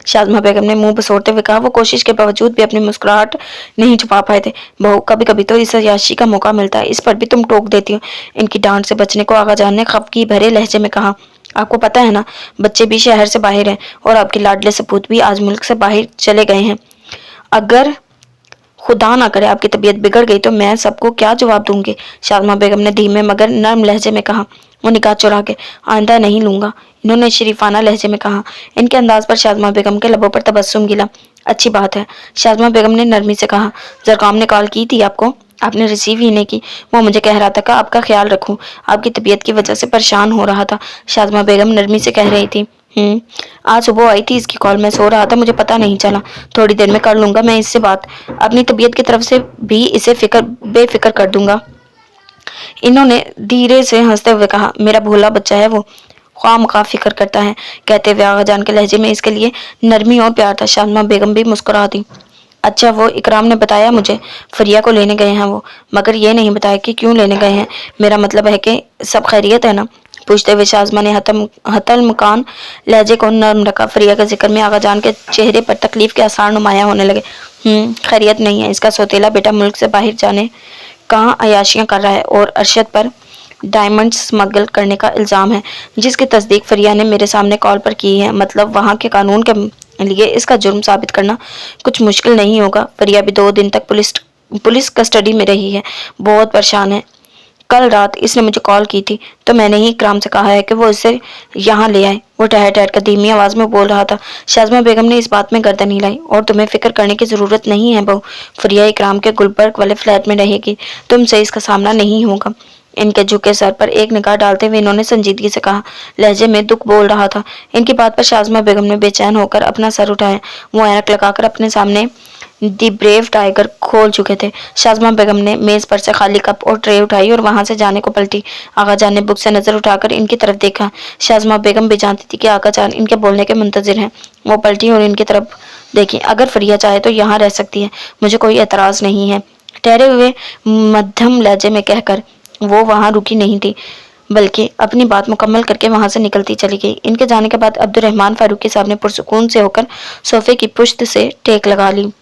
शाज़मा बेगम ने मुंह बसोड़ते हुए कहा, वो कोशिश के बावजूद भी अपनी मुस्कुराहट नहीं छुपा पाए थे। बहू, कभी कभी तो इस अय्याशी का मौका मिलता है, इस पर भी तुम टोक देती हो। इनकी डांट से बचने को आगा जान ने खफगी भरे लहजे में कहा, आपको पता है ना, बच्चे भी शहर से बाहर हैं और आपके लाडले सपूत भी आज मुल्क से बाहर चले गए हैं। अगर खुदा ना करे आपकी तबीयत बिगड़ गई तो मैं सबको क्या जवाब दूंगी। शाज़मा बेगम ने धीमे मगर नर्म लहजे में कहा। वो निकाह चुरा के, आइंदा नहीं लूंगा, इन्होंने शरीफाना लहजे में कहा। इनके अंदाज पर शाज़मा बेगम के लबों पर तबस्सुम गिला। अच्छी बात है, शाज़मा बेगम ने नरमी से कहा। ज़रकाम ने कॉल की थी आपको? आपने रिसीव ही नहीं की। वो मुझे कह रहा था कि आपका ख्याल रखूं, आपकी तबीयत की वजह से परेशान हो रहा था। शाज़मा बेगम नरमी से कह रही थी। आज सुबह आई थी इसकी कॉल, मैं सो रहा था, मुझे पता नहीं चला। थोड़ी देर में कर लूंगा मैं इससे बात, अपनी तबीयत की तरफ से भी इसे बेफिक्र कर दूंगा। इन्होंने धीरे से हंसते हुए कहा, मेरा भोला बच्चा है वो, ख्वामख्वाह फिक्र करता है। कहते हुए आगा जान के लहजे में इसके लिए नरमी और प्यार था। शाज़मा बेगम भी मुस्कुरा दी। अच्छा, वो इकराम ने बताया मुझे फरिया को लेने गए हैं वो, मगर ये नहीं बताया कि क्यों लेने गए हैं। मेरा मतलब है कि सब खैरियत है ना? पूछते हुए शाज़मा ने हतल मकान लहजे को नर्म रखा। फरिया के जिक्र में आगा जान के चेहरे पर तकलीफ के आसार नुमाया होने लगे। खैरियत नहीं है, इसका सौतेला बेटा मुल्क से बाहर जाने कहाँ अयाशियाँ कर रहा है और अरशद पर डायमंड स्मगल करने का इल्ज़ाम है, जिसकी तस्दीक फरिया ने मेरे सामने कॉल पर की है। मतलब वहाँ के कानून के लिए इसका जुर्म साबित करना कुछ मुश्किल नहीं होगा। फरिया भी 2 दिन तक पुलिस कस्टडी में रही है, बहुत परेशान है। कल रात इसने मुझे कॉल की थी तो मैंने ही इकराम से कहा है कि वो इसे यहाँ ले आए। वो ठहर ठहर कर धीमी आवाज में बोल रहा था। शाज़मा बेगम ने इस बात में गर्दन हिलाई। और तुम्हें फिक्र करने की जरूरत नहीं है बहू, फरिया इकराम के गुलबर्ग वाले फ्लैट में रहेगी, तुमसे इसका सामना नहीं होगा। इनके झुके सर पर एक निगाह डालते हुए इन्होंने संजीदगी से कहा। लहजे में दुख बोल रहा था। इनकी बात पर शाज़मा बेगम ने बेचैन होकर अपना सर उठाया। वो ऐनक लगाकर अपने सामने दी ब्रेव टाइगर खोल चुके थे। शाज़मा बेगम ने मेज पर से खाली कप और ट्रे उठाई और वहां से जाने को पलटी। आगा जान ने बुक से नजर उठाकर इनकी तरफ देखा। शाज़मा बेगम भी जानती थी कि आगा जान इनके बोलने के मुंतजिर हैं। वो पलटी और इनकी तरफ देखी। अगर फरिया चाहे तो यहाँ रह सकती है, मुझे कोई एतराज नहीं है, ठहरे हुए मध्यम लहजे में कहकर वो वहां रुकी नहीं थी, बल्कि अपनी बात मुकम्मल करके वहां से निकलती चली गई। इनके जाने के बाद अब्दुर्रहमान फारूकी साहब ने पुरसुकून से होकर सोफे की पुश्त से टेक लगा ली।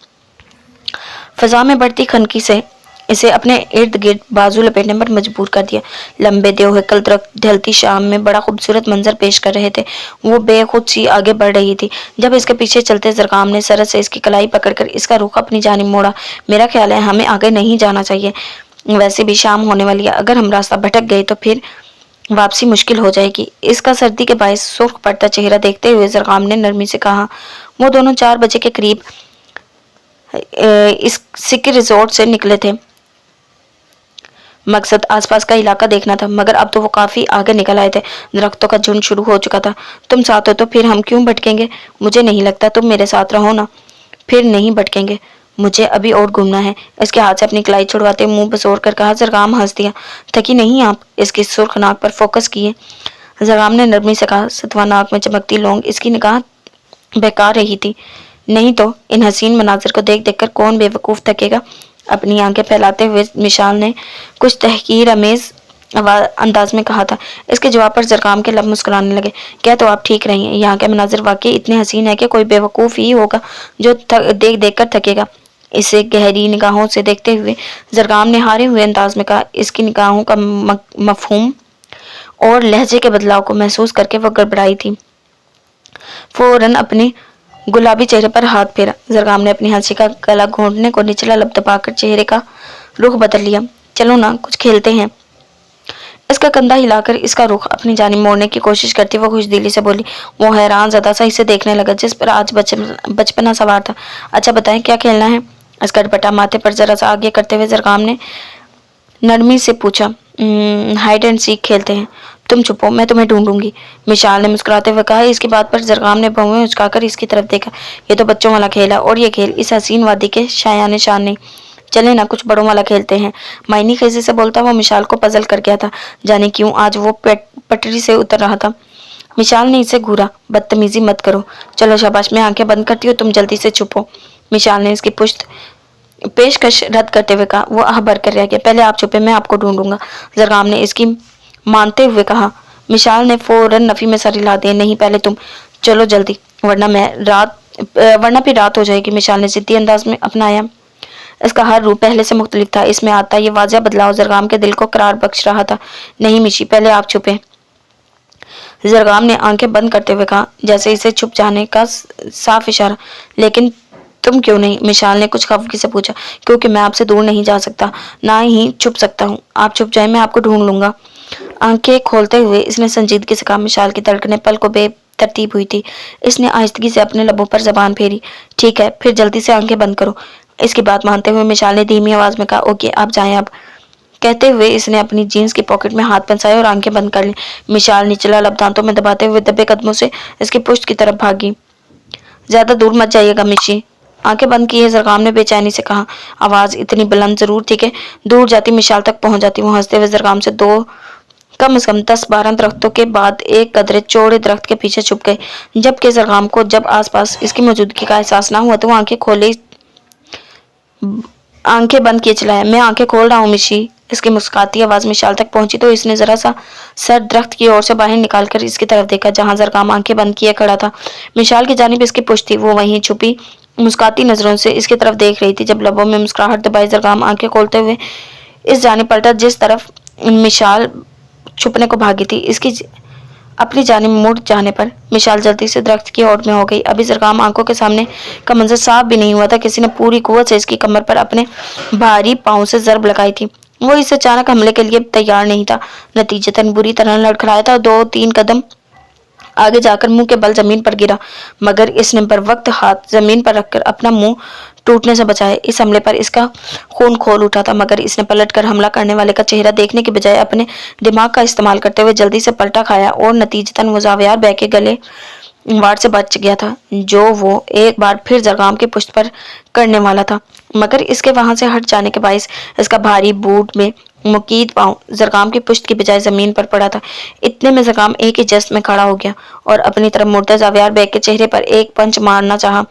फजा में बढ़ती खनकी से इसे अपने इर्द गिर्द बाजू लपेटने पर मजबूर कर दिया। लंबे देवहकल दरख्त ढलती शाम में बड़ा खूबसूरत मंजर पेश कर रहे थे। वो बेखुद सी आगे बढ़ रही थी जब इसके पीछे चलते ज़रकाम ने सरस से इसकी कलाई पकड़कर इसका रुख अपनी जानिब मोड़ा। मेरा ख्याल है हमें आगे नहीं जाना चाहिए, वैसे भी शाम होने वाली है, अगर हम रास्ता भटक गए तो फिर वापसी मुश्किल हो जाएगी। इसका सर्दी के बायस सुर्ख पड़ता चेहरा देखते हुए ज़रकाम ने नरमी से कहा। वो दोनों 4 बजे के करीब इस सिक्की रिजॉर्ट से निकले थे। मकसद आसपास का इलाका देखना था, मगर अब तो वो काफी आगे निकल आए थे। दरख्तों का झुंड शुरू हो चुका था। तुम साथ हो तो फिर हम क्यों भटकेंगे? मुझे नहीं लगता, तुम मेरे साथ रहो ना, फिर नहीं भटकेंगे। मुझे अभी और घूमना है। इसके हाथ से अपनी कलाई छुड़वाते मुंह बसोर कर कहा। ज़रकाम हंस दिया। थकी नहीं आप? इसकी सुर्ख नाक पर फोकस किए ज़रकाम ने नरमी से कहा। सतवा नाक में चमकती लौंग इसकी निगाह बेकार रही थी। नहीं तो इन हसीन मनाजिर को देख देख कर कौन बेवकूफ़ थकेगा। अपनी आंखें फैलाते हुए मिशाल ने कुछ तहकीर अमेज अंदाज में कहा था। इसके जवाब पर ज़रकाम के लब मुस्कुराने लगे। क्या तो आप ठीक रही हैं, यहाँ के मनाजिर वाकई इतने हसीन है कि कोई बेवकूफ़ ही होगा जो देख देख कर थकेगा। इसे गहरी निगाहों से देखते हुए ज़रकाम ने हारे हुए अंदाज में कहा। इसकी निगाहों का मफहूम और लहजे के बदलाव को महसूस करके वह गड़बड़ाई थी। फौरन अपने गुलाबी चेहरे पर हाथ फेरा। ज़रकाम ने अपनी हंसी का गला घोंटने को निचला लब दबाकर चेहरे का रुख बदल लिया। चलो ना, कुछ खेलते हैं। इसका कंधा हिलाकर इसका रुख अपनी जानिब मोड़ने की कोशिश करती वो खुशदिली से बोली। वो हैरान ज़्यादा सा इसे देखने लगा जिस पर आज बचपना सवार था। अच्छा बताएं, क्या खेलना है? इसका दुपट्टा माथे पर जरा सा आगे करते हुए ज़रकाम ने नरमी से पूछा। हाइड एंड सीक खेलते हैं। तुम छुपो, मैं तुम्हें ढूंढूंगी, मिशाल ने मुस्कुराते हुए कहा। इसकी बात पर ज़रकाम ने भौवें उचकाकर इसकी तरफ देखा। ये तो बच्चों वाला खेल है और ये खेल इस हसीन वादी के शायान शान नहीं। चले ना कुछ बड़ों वाला खेलते हैं। मायनी खीसे से बोलता वो मिशाल को पजल कर गया था। जाने क्यों आज वो पटरी से उतर रहा था। मिशाल ने इसे घूरा। बदतमीजी मत करो। चलो शाबाश, मैं आंखें बंद करती हूँ, तुम जल्दी से छुपो। मिशाल ने इसकी पुश्त पेशकश रद्द करते हुए कहा। वो आह भर कर रह गया। पहले आप छुपे, मैं आपको ढूंढूंगा, जरगाम ने इसकी मानते हुए कहा। मिशाल ने फौरन नफी में सर हिला दिया। नहीं, पहले तुम चलो जल्दी, वरना फिर रात हो जाएगी। मिशाल ने जिद्दी अंदाज में अपनाया। इसका हर रूप पहले से मुख्तलिफ था। इसमें आता ये वाज़ह बदलाव जरगाम के दिल को करार बख्श रहा था। नहीं मिशी, पहले आप छुपे, जरगाम ने आंखें बंद करते हुए कहा, जैसे इसे छुप जाने का साफ इशारा। लेकिन तुम क्यों नहीं? मिशाल ने कुछ खफगी से पूछा। क्योंकि मैं आपसे दूर नहीं जा सकता, ना ही छुप सकता हूँ। आप छुप जाए, मैं आपको ढूंढ लूंगा। आंखें खोलते हुए इसने संजीदगी से कहा। मिशाल की धड़कनें पल को बेतरतीब हुई थी। इसने आहिस्तगी से अपने लबों पर जबान फेरी। ठीक है, फिर जल्दी से आंखें बंद करो। इसकी बात मानते हुए मिशाल ने धीमी आवाज में कहा, ओके आप जाएं अब। कहते हुए इसने अपनी जीन्स की पॉकेट में हाथ फंसाए और आंखें बंद कर ली। मिशाल निचला लब दांतों में दबाते हुए दबे कदमों से इसकी पुश्त की तरफ भागी। ज्यादा दूर मत जाइएगा मिशी, आंखें बंद किए जरगाम ने बेचैनी से कहा। आवाज इतनी बुलंद जरूर थी कि दूर जाती मिशाल तक पहुंच जाती। वो हंसते हुए जरगाम से कम से कम 10-12 दरख्तों के बाद एक कदरे चौड़े दरख्त के पीछे छुप गए। जबकि जरगाम को जब आसपास इसकी मौजूदगी का एहसास ना हुआ तो वो आंखें बंद किए चिल्लाया, मैं आंखें खोल रहा हूँ मिशी। इसकी मुस्कुराती आवाज मिशाल तक पहुंची तो इसने जरा सा सर दरख्त की ओर से बाहर निकालकर इसकी तरफ देखा, जहां जरगाम आंखें बंद किए खड़ा था। मिशाल की जानिब इसकी पुश्त थी। वो वहीं छुपी मुस्कुराती नजरों से इसकी तरफ देख रही थी। जब लबों में मुस्कुराहट दबाई जरगाम आंखें खोलते हुए इस जानिब पलटा जिस तरफ मिशाल छुपने को भागी थी। इसकी अपनी जानिब मुड़ जाने पर मिशाल जल्दी से दरख्त की ओर में हो गई। अभी जरगाम आंखों के सामने का मंजर साफ भी नहीं हुआ था। किसी ने पूरी कुव्वत से इसकी कमर पर अपने भारी पांव से जरब लगाई थी। वो इस अचानक हमले के लिए तैयार नहीं था। नतीजतन बुरी तरह लड़खड़ाया था और 2-3 कदम आगे जाकर मुंह के बल जमीन पर गिरा, मगर इसने बर वक्त हाथ जमीन पर रखकर अपना मुंह टूटने से बचाया। इस हमले पर इसका खून खोल उठा था, मगर इसने पलटकर हमला करने वाले का चेहरा देखने के बजाय अपने दिमाग का इस्तेमाल करते हुए जल्दी से पलटा खाया और नतीजतन वो जावियार बैग के गले वार से बच गया था, जो वो एक बार फिर जरगाम के पुश्त पर करने वाला था। मगर इसके वहां से हट जाने के बायस इसका भारी बूट में मुकीद पांव जरगाम की पुश्त की बजाय जमीन पर पड़ा था। इतने में जरगाम एक ही जस्ट में खड़ा हो गया और अपनी तरफ मुड़ते जावियार बैग के चेहरे पर एक पंच मारना चाहा,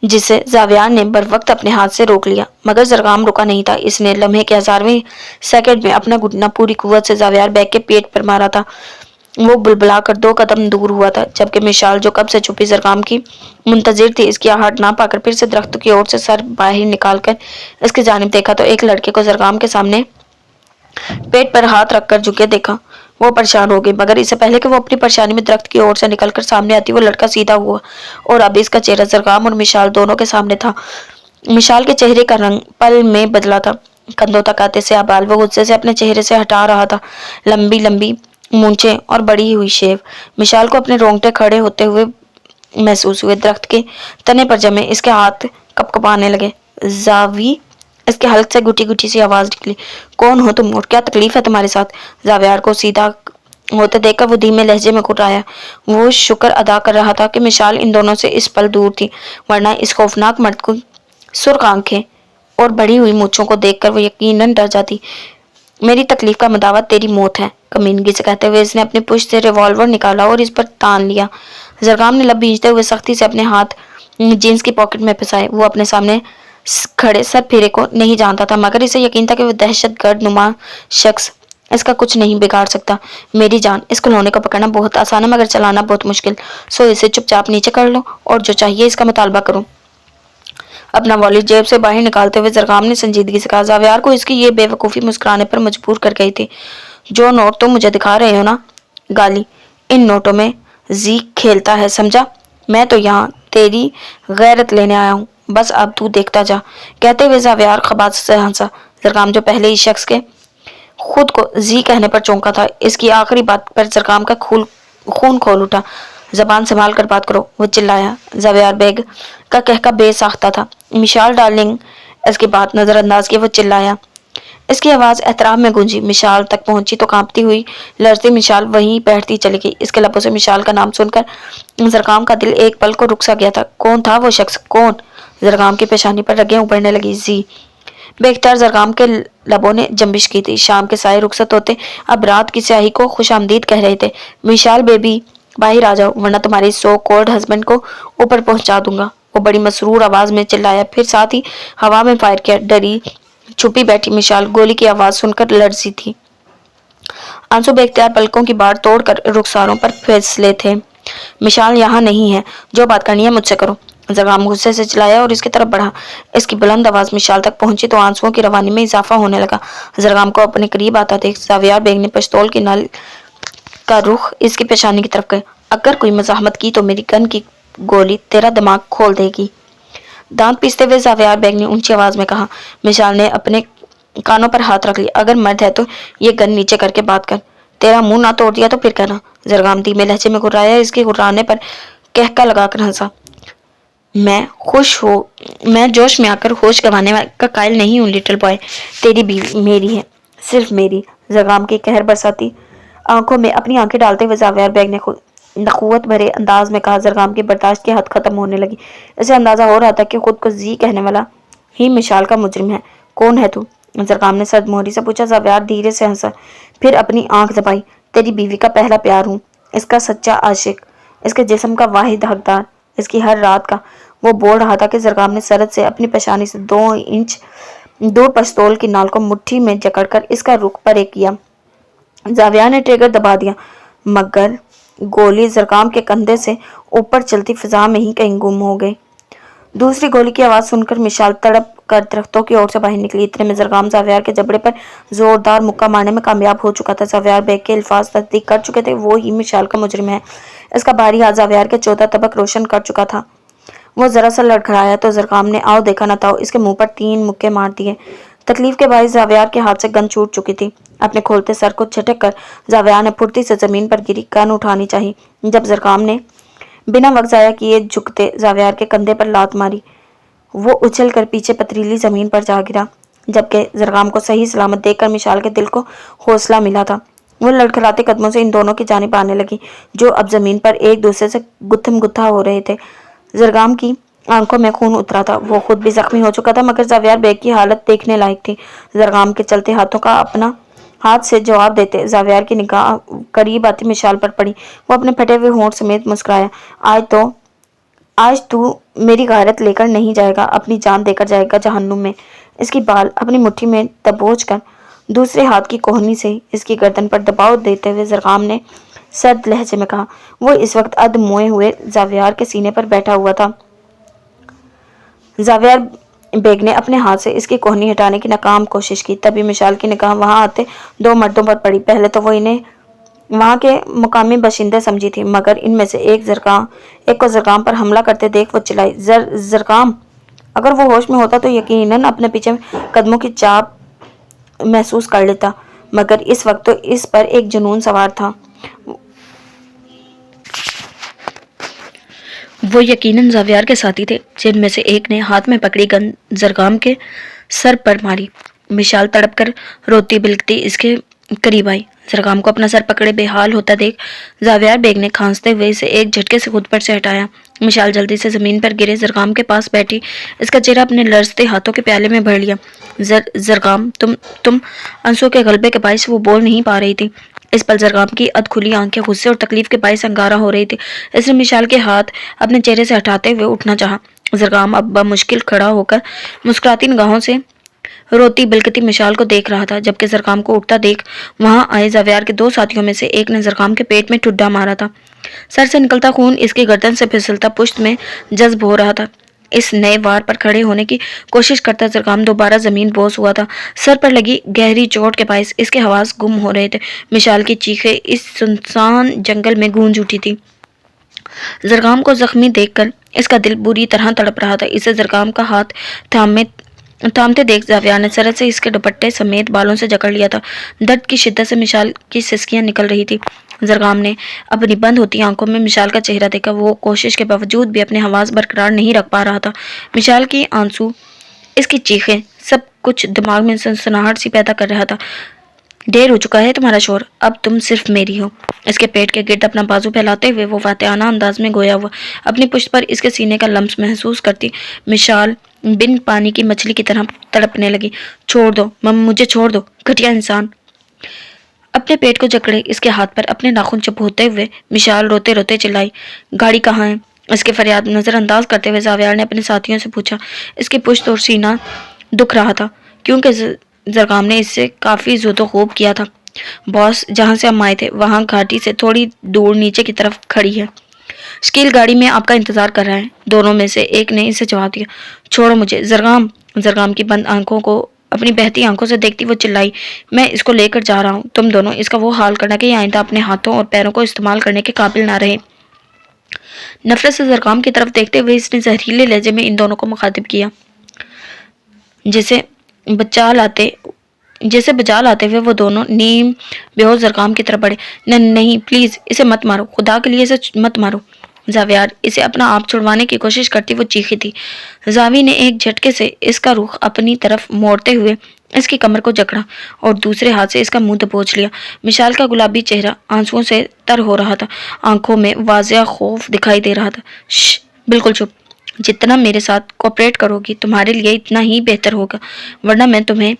जिसे जावियार ने बर वक्त अपने हाथ से रोक लिया। मगर जरगाम रुका नहीं था। इसने लम्हे के 1000वें सेकंड में अपना घुटना पूरी कुव्वत से जावियार बैग के पेट पर मारा था। वो बुलबुला कर 2 कदम दूर हुआ था, जबकि मिशाल जो कब से छुपी जरगाम की मुंतजिर थी, इसकी आहट ना पाकर फिर से दरख्त की ओर से सर बाहर निकालकर इसकी जानिब देखा तो एक लड़के को जरगाम के सामने पेट पर हाथ रखकर झुके देखा। वो परेशान हो गई, मगर इससे पहले कि वो अपनी परेशानी में दरख्त की ओर से निकलकर सामने आती, वो लड़का सीधा हुआ और अब इसका चेहरा जरगाम और मिशाल दोनों के सामने था। मिशाल के चेहरे का रंग पल में बदला था। कंधों तक आते से आबाल वो गुस्से से अपने चेहरे से हटा रहा था। लंबी लंबी मूंछें और बड़ी हुई शेव मिशाल को अपने रोंगटे खड़े होते हुए महसूस हुए। दरख्त के तने पर जमे इसके हाथ कपकपाने लगे। जावी, इसके हल्क से गुटी गुटी सी आवाज निकली, कौन हो तुम और क्या तकलीफ है तुम्हारे साथ? जावियार को सीधा होते देखकर वो धीमे लहजे में घुटराया। वो शुक्र अदा कर रहा था कि मिशाल इन दोनों से इस पल दूर थी, वरना इस खौफनाक मर्द को सुर्ख आंखें और बढ़ी हुई मूंछों को देखकर वो यकीनन डर जाती। मेरी तकलीफ का मदावत तेरी मौत है, कमीनगी से कहते हुए इसने अपनी पुश्त से रिवॉल्वर निकाला और इस पर तान लिया। जरगाम ने लब भींचते हुए सख्ती से अपने हाथ जीन्स की पॉकेट में फंसाए। वो अपने सामने खड़े सर फेरे को नहीं जानता था, मगर इसे यकीन था कि वो दहशतगर्द नुमा शख्स इसका कुछ नहीं बिगाड़ सकता। मेरी जान, इस खिलौने को पकड़ना बहुत आसान है मगर चलाना बहुत मुश्किल, सो इसे चुपचाप नीचे कर लो और जो चाहिए इसका मुतालबा करो। अपना वॉलेट जेब से बाहर निकालते हुए जरगाम ने संजीदगी से कहा। जावियार को इसकी ये बेवकूफ़ी मुस्कुराने पर मजबूर कर गई थी। जो नोट तुम मुझे दिखा रहे हो ना, गाली, इन नोटों में जी खेलता है, समझा? मैं तो यहाँ तेरी गैरत लेने आया हूँ, बस अब तू देखता जा। कहते हुए जावियार खबात से हंसा। जरगाम जो पहले इस शख्स के खुद को जी कहने पर चौंका था, इसकी आखिरी बात पर जरगाम का खून खोल उठा। जबान संभाल कर बात करो, वो चिल्लाया। जावियार बेग का कहका बेसाख्ता था। मिशाल डार्लिंग, इसकी बात नजरअंदाज की वो चिल्लाया। इसकी आवाज एहतराम में गूंजी। मिशाल तक पहुंची तो कांपती हुई लड़ती मिशाल वहीं बैठती चली गई। इसके लबों से मिशाल का नाम सुनकर जरगाम का दिल एक पल को रुक सा गया था। कौन था वो शख्स, कौन? जरगाम की पेशानी पर रगें उभरने लगी। जी, بے زرگام کے لبوں نے جنبش کی تھی۔ شام کے سائے رخصت ہوتے اب رات کی سیاہی کو خوش آمدید کہہ رہے تھے۔ مشال بیبی باہر آ جاؤ ورنہ تمہاری سو کولڈ ہسبینڈ کو اوپر پہنچا دوں گا، وہ بڑی مسرور آواز میں چلایا، پھر ساتھ ہی ہوا میں فائر کیا۔ ڈری چھپی بیٹھی مشال گولی کی آواز سن کر لرزی تھی۔ آنسو بے اختیار پلکوں کی باڑ توڑ کر رخساروں پر پھسلے تھے۔ مشال یہاں نہیں ہے، جو بات کرنی ہے مجھ سے کرو۔ زرگام غصے سے چلایا اور اس کی طرف بڑھا۔ اس کی بلند آواز مشال تک پہنچی تو آنسوؤں کی روانی میں اضافہ ہونے لگا۔ زرگام کو اپنے قریب آتا دیکھ زاویار بیگ نے پستول کی نل کا رخ اس کی پیشانی کی طرف کیا۔ اگر کوئی مزاحمت کی تو میری گن کی گولی تیرا دماغ کھول دے گی۔ دانت پیستے ہوئے زاویار بیگ نے اونچی آواز میں کہا۔ مشال نے اپنے کانوں پر ہاتھ رکھ لیا۔ اگر مرد ہے تو یہ گن نیچے کر کے بات کر، تیرا منہ نہ توڑ دیا تو پھر کہنا۔ زرگام دھیمے لہجے میں گھرایا، اس کے گھرانے پر کہکا لگا کر ہنسا۔ میں جوش میں آ کر ہوش گنوانے کا قائل نہیں ہوں لٹل بوائے، تیری بیوی میری ہے، صرف میری۔ زرگام کی قہر برساتی آنکھوں میں اپنی آنکھیں ڈالتے ہوئے زاویار بیگ نے نخوت بھرے انداز میں کہا۔ زرگام کی برداشت کی حد ختم ہونے لگی۔ اسے اندازہ ہو رہا تھا کہ خود کو زی کہنے والا ہی مشال کا مجرم ہے۔ کون ہے تو؟ زرگام نے سرد مہری سے پوچھا۔ زاویار دھیرے سے ہنسا، پھر اپنی آنکھ دبائی۔ تیری بیوی کا پہلا پیار ہوں، اس کا سچا عاشق، اس کے جسم کا واحد حقدار، اس کی ہر رات کا۔ وہ بول رہا تھا کہ زرگام نے سرد سے اپنی پیشانی سے 2 انچ دور پستول کی نال کو مٹھی میں جکڑ کر اس کا رخ پرے کیا۔ زاویار نے ٹریگر دبا دیا، مگر گولی زرگام کے کندھے سے اوپر چلتی فضا میں ہی کہیں گم ہو گئی۔ دوسری گولی کی آواز سن کر مشال تڑپ کر درختوں کی اور سے باہر نکلی۔ اتنے میں زرگام زاویار کے جبڑے پر زوردار مکہ مارنے میں کامیاب ہو چکا تھا۔ زاویار بیگ کے الفاظ تصدیق کر چکے تھے، وہ ہی مشال کا مجرم ہے۔ اس کا بھاری ہاتھ زاویار کے 14 طبق روشن کر چکا تھا۔ وہ ذرا سا لڑکھڑایا تو زرگام نے آؤ دیکھا نہ تاؤ اس کے منہ پر 3 مکے مار دیے۔ تکلیف کے باعث زاویار کے ہاتھ سے گن چھوٹ چکی تھی۔ اپنے کھولتے سر کو جھٹک کر زاویار نے پھرتی سے زمین پر گری گن اٹھانی چاہی، جب زرگام نے بنا وقت ضائع کیے جھکتے زاویار کے کندھے پر لات ماری۔ وہ اچھل کر پیچھے پتریلی زمین پر جا گرا، جبکہ زرگام کو صحیح سلامت دیکھ کر مشال کے دل کو حوصلہ ملا تھا۔ وہ لڑکھڑاتے قدموں سے ان دونوں کی جانب آنے لگی، جو اب زمین پر ایک دوسرے سے گتھم گتھا ہو رہے تھے۔ زرگام کی آنکھوں میں خون اترا تھا، وہ خود بھی زخمی ہو چکا تھا، مگر زاویار بیگ کی حالت دیکھنے لائق تھی۔ زرگام کے چلتے ہاتھوں کا اپنا ہاتھ سے جواب دیتے زاویار کی نگاہ قریب آتی مشال پر پڑی۔ وہ اپنے پھٹے ہوئے ہونٹ سمیت مسکرایا۔ آج تو میری غیرت لے کر نہیں جائے گا، اپنی جان دے کر جائے گا جہنم میں۔ اس کی بال اپنی مٹھی میں دبوچ کر دوسرے ہاتھ کی کوہنی سے اس کی گردن پر دباؤ دیتے ہوئے زرگام نے سرد لہجے میں کہا۔ وہ اس وقت ادھ موئے ہوئے زاویار کے سینے پر بیٹھا ہوا تھا۔ زاویار بیگ نے اپنے ہاتھ سے اس کی کوہنی ہٹانے کی ناکام کوشش کی، تبھی مشال کی نگاہ وہاں آتے 2 مردوں پر پڑی۔ پہلے تو وہ انہیں وہاں کے مقامی باشندے سمجھی تھی، مگر ان میں سے ایک کو زرگام پر حملہ کرتے دیکھ وہ چلائی، زرگام! اگر وہ ہوش میں ہوتا تو یقیناً اپنے پیچھے قدموں کی چاپ محسوس کر لیتا، مگر اس وقت تو اس پر ایک جنون سوار تھا۔ وہ یقیناً زاویار کے ساتھی تھے، جن میں سے ایک نے ہاتھ میں پکڑی گن زرگام کے سر پر ماری۔ مشال تڑپ کر روتی بلکتی اس کے قریب آئی۔ زرگام کو اپنا سر پکڑے بے حال ہوتا دیکھ زاویار بیگ نے کھانستے ہوئے اسے ایک جھٹکے سے خود پر سے ہٹایا۔ مشال جلدی سے زمین پر گرے زرگام کے پاس بیٹھی، اس کا چہرہ اپنے لرزتے ہاتھوں کے پیالے میں بھر لیا۔ زرگام تم آنسوؤں کے غلبے کے باعث وہ بول نہیں پا رہی تھی۔ اس پل زرگام کی ادھ کھلی آنکھیں غصے اور تکلیف کے باعث انگارہ ہو رہی تھی۔ اس نے مشال کے ہاتھ اپنے چہرے سے ہٹاتے ہوئے اٹھنا چاہا۔ زرگام اب بمشکل کھڑا ہو کر مسکراتی نگاہوں سے روتی بلکتی مشال کو دیکھ رہا تھا، جبکہ زرگام کو اٹھتا دیکھ وہاں آئے زاویار کے 2 ساتھیوں میں سے ایک نے زرگام کے پیٹ میں ٹھڈا مارا تھا۔ سر سے نکلتا خون اس کی گردن سے پھسلتا پشت میں جذب ہو رہا تھا۔ اس نئے وار پر کھڑے ہونے کی کوشش کرتا زرگام دوبارہ زمین بوس ہوا تھا۔ سر پر لگی گہری چوٹ کے باعث اس کے حواس گم ہو رہے تھے۔ مشال کی چیخیں اس سنسان جنگل میں گونج اٹھی تھی۔ زرگام کو زخمی دیکھ کر اس کا دل بری طرح تڑپ رہا تھا۔ اسے زرگام کا ہاتھ تھامتے دیکھ زاویار نے سرد سے اس کے دوپٹے سمیت بالوں سے جکڑ لیا تھا۔ درد کی شدت سے مشال کی سسکیاں نکل رہی تھی۔ زرگام نے اپنی بند ہوتی آنکھوں میں مشال کا چہرہ دیکھا۔ وہ کوشش کے باوجود بھی اپنے حواس برقرار نہیں رکھ پا رہا تھا۔ مشال کی آنسو، اس کی چیخیں، سب کچھ دماغ میں سنسناہٹ سی پیدا کر رہا تھا۔ ڈیر ہو چکا ہے تمہارا شور، اب تم صرف میری ہو۔ اس کے پیٹ کے گرد اپنا بازو پھیلاتے ہوئے وہ فاتحانہ انداز میں گویا ہوا، اپنی پشت پر اس کے سینے کا لمس محسوس کرتی مشال बिन पानी की मछली की तरह तड़पने लगी। छोड़ दो मुझे छोड़ दो, घटिया इंसान। अपने पेट को जकड़े इसके हाथ पर अपने नाखून चबोते हुए मिशाल रोते रोते चिल्लाई, गाड़ी कहाँ है? इसके फरियाद नजरअंदाज करते हुए जावियार ने अपने साथियों से पूछा। इसकी पुश्त और सीना दुख रहा था क्योंकि जरगाम ने इससे काफी ज़ोतो खूब किया था। बॉस, जहां से हम आए थे वहां घाटी से थोड़ी दूर नीचे की तरफ खड़ी है। शकील गाड़ी में आपका इंतजार कर रहा है। दोनों में से एक ने इसे जवाब दिया। छोड़ो मुझे जरगाम। जरगाम की बंद आंखों को अपनी बहती आंखों से देखती वो चिल्लाई, मैं इसको लेकर जा रहा हूँ। तुम दोनों इसका वो हाल करना कि आइंदा अपने हाथों और पैरों को इस्तेमाल करने के काबिल ना रहे। नफरत से जरगाम की तरफ देखते हुए इसने जहरीले लहजे में इन दोनों को मुखातिब किया। जैसे बचा लाते हुए वो दोनों नीम बेहोश जरगाम की तरफ बढ़े। नहीं प्लीज इसे मत मारो, खुदा के लिए इसे मत मारो। जावियार इसे अपना आप छुड़वाने की कोशिश करती वो चीखी थी। जावी ने एक झटके से इसका रुख अपनी तरफ मोड़ते हुए इसकी कमर को जकड़ा और दूसरे हाथ से इसका मुंह दबोच लिया। मिशाल का गुलाबी चेहरा आंसुओं से तर हो रहा था, आंखों में वाजिया खौफ दिखाई दे रहा था। बिल्कुल चुप। जितना मेरे साथ कोऑपरेट करोगी तुम्हारे लिए इतना ही बेहतर होगा, वरना मैं तुम्हें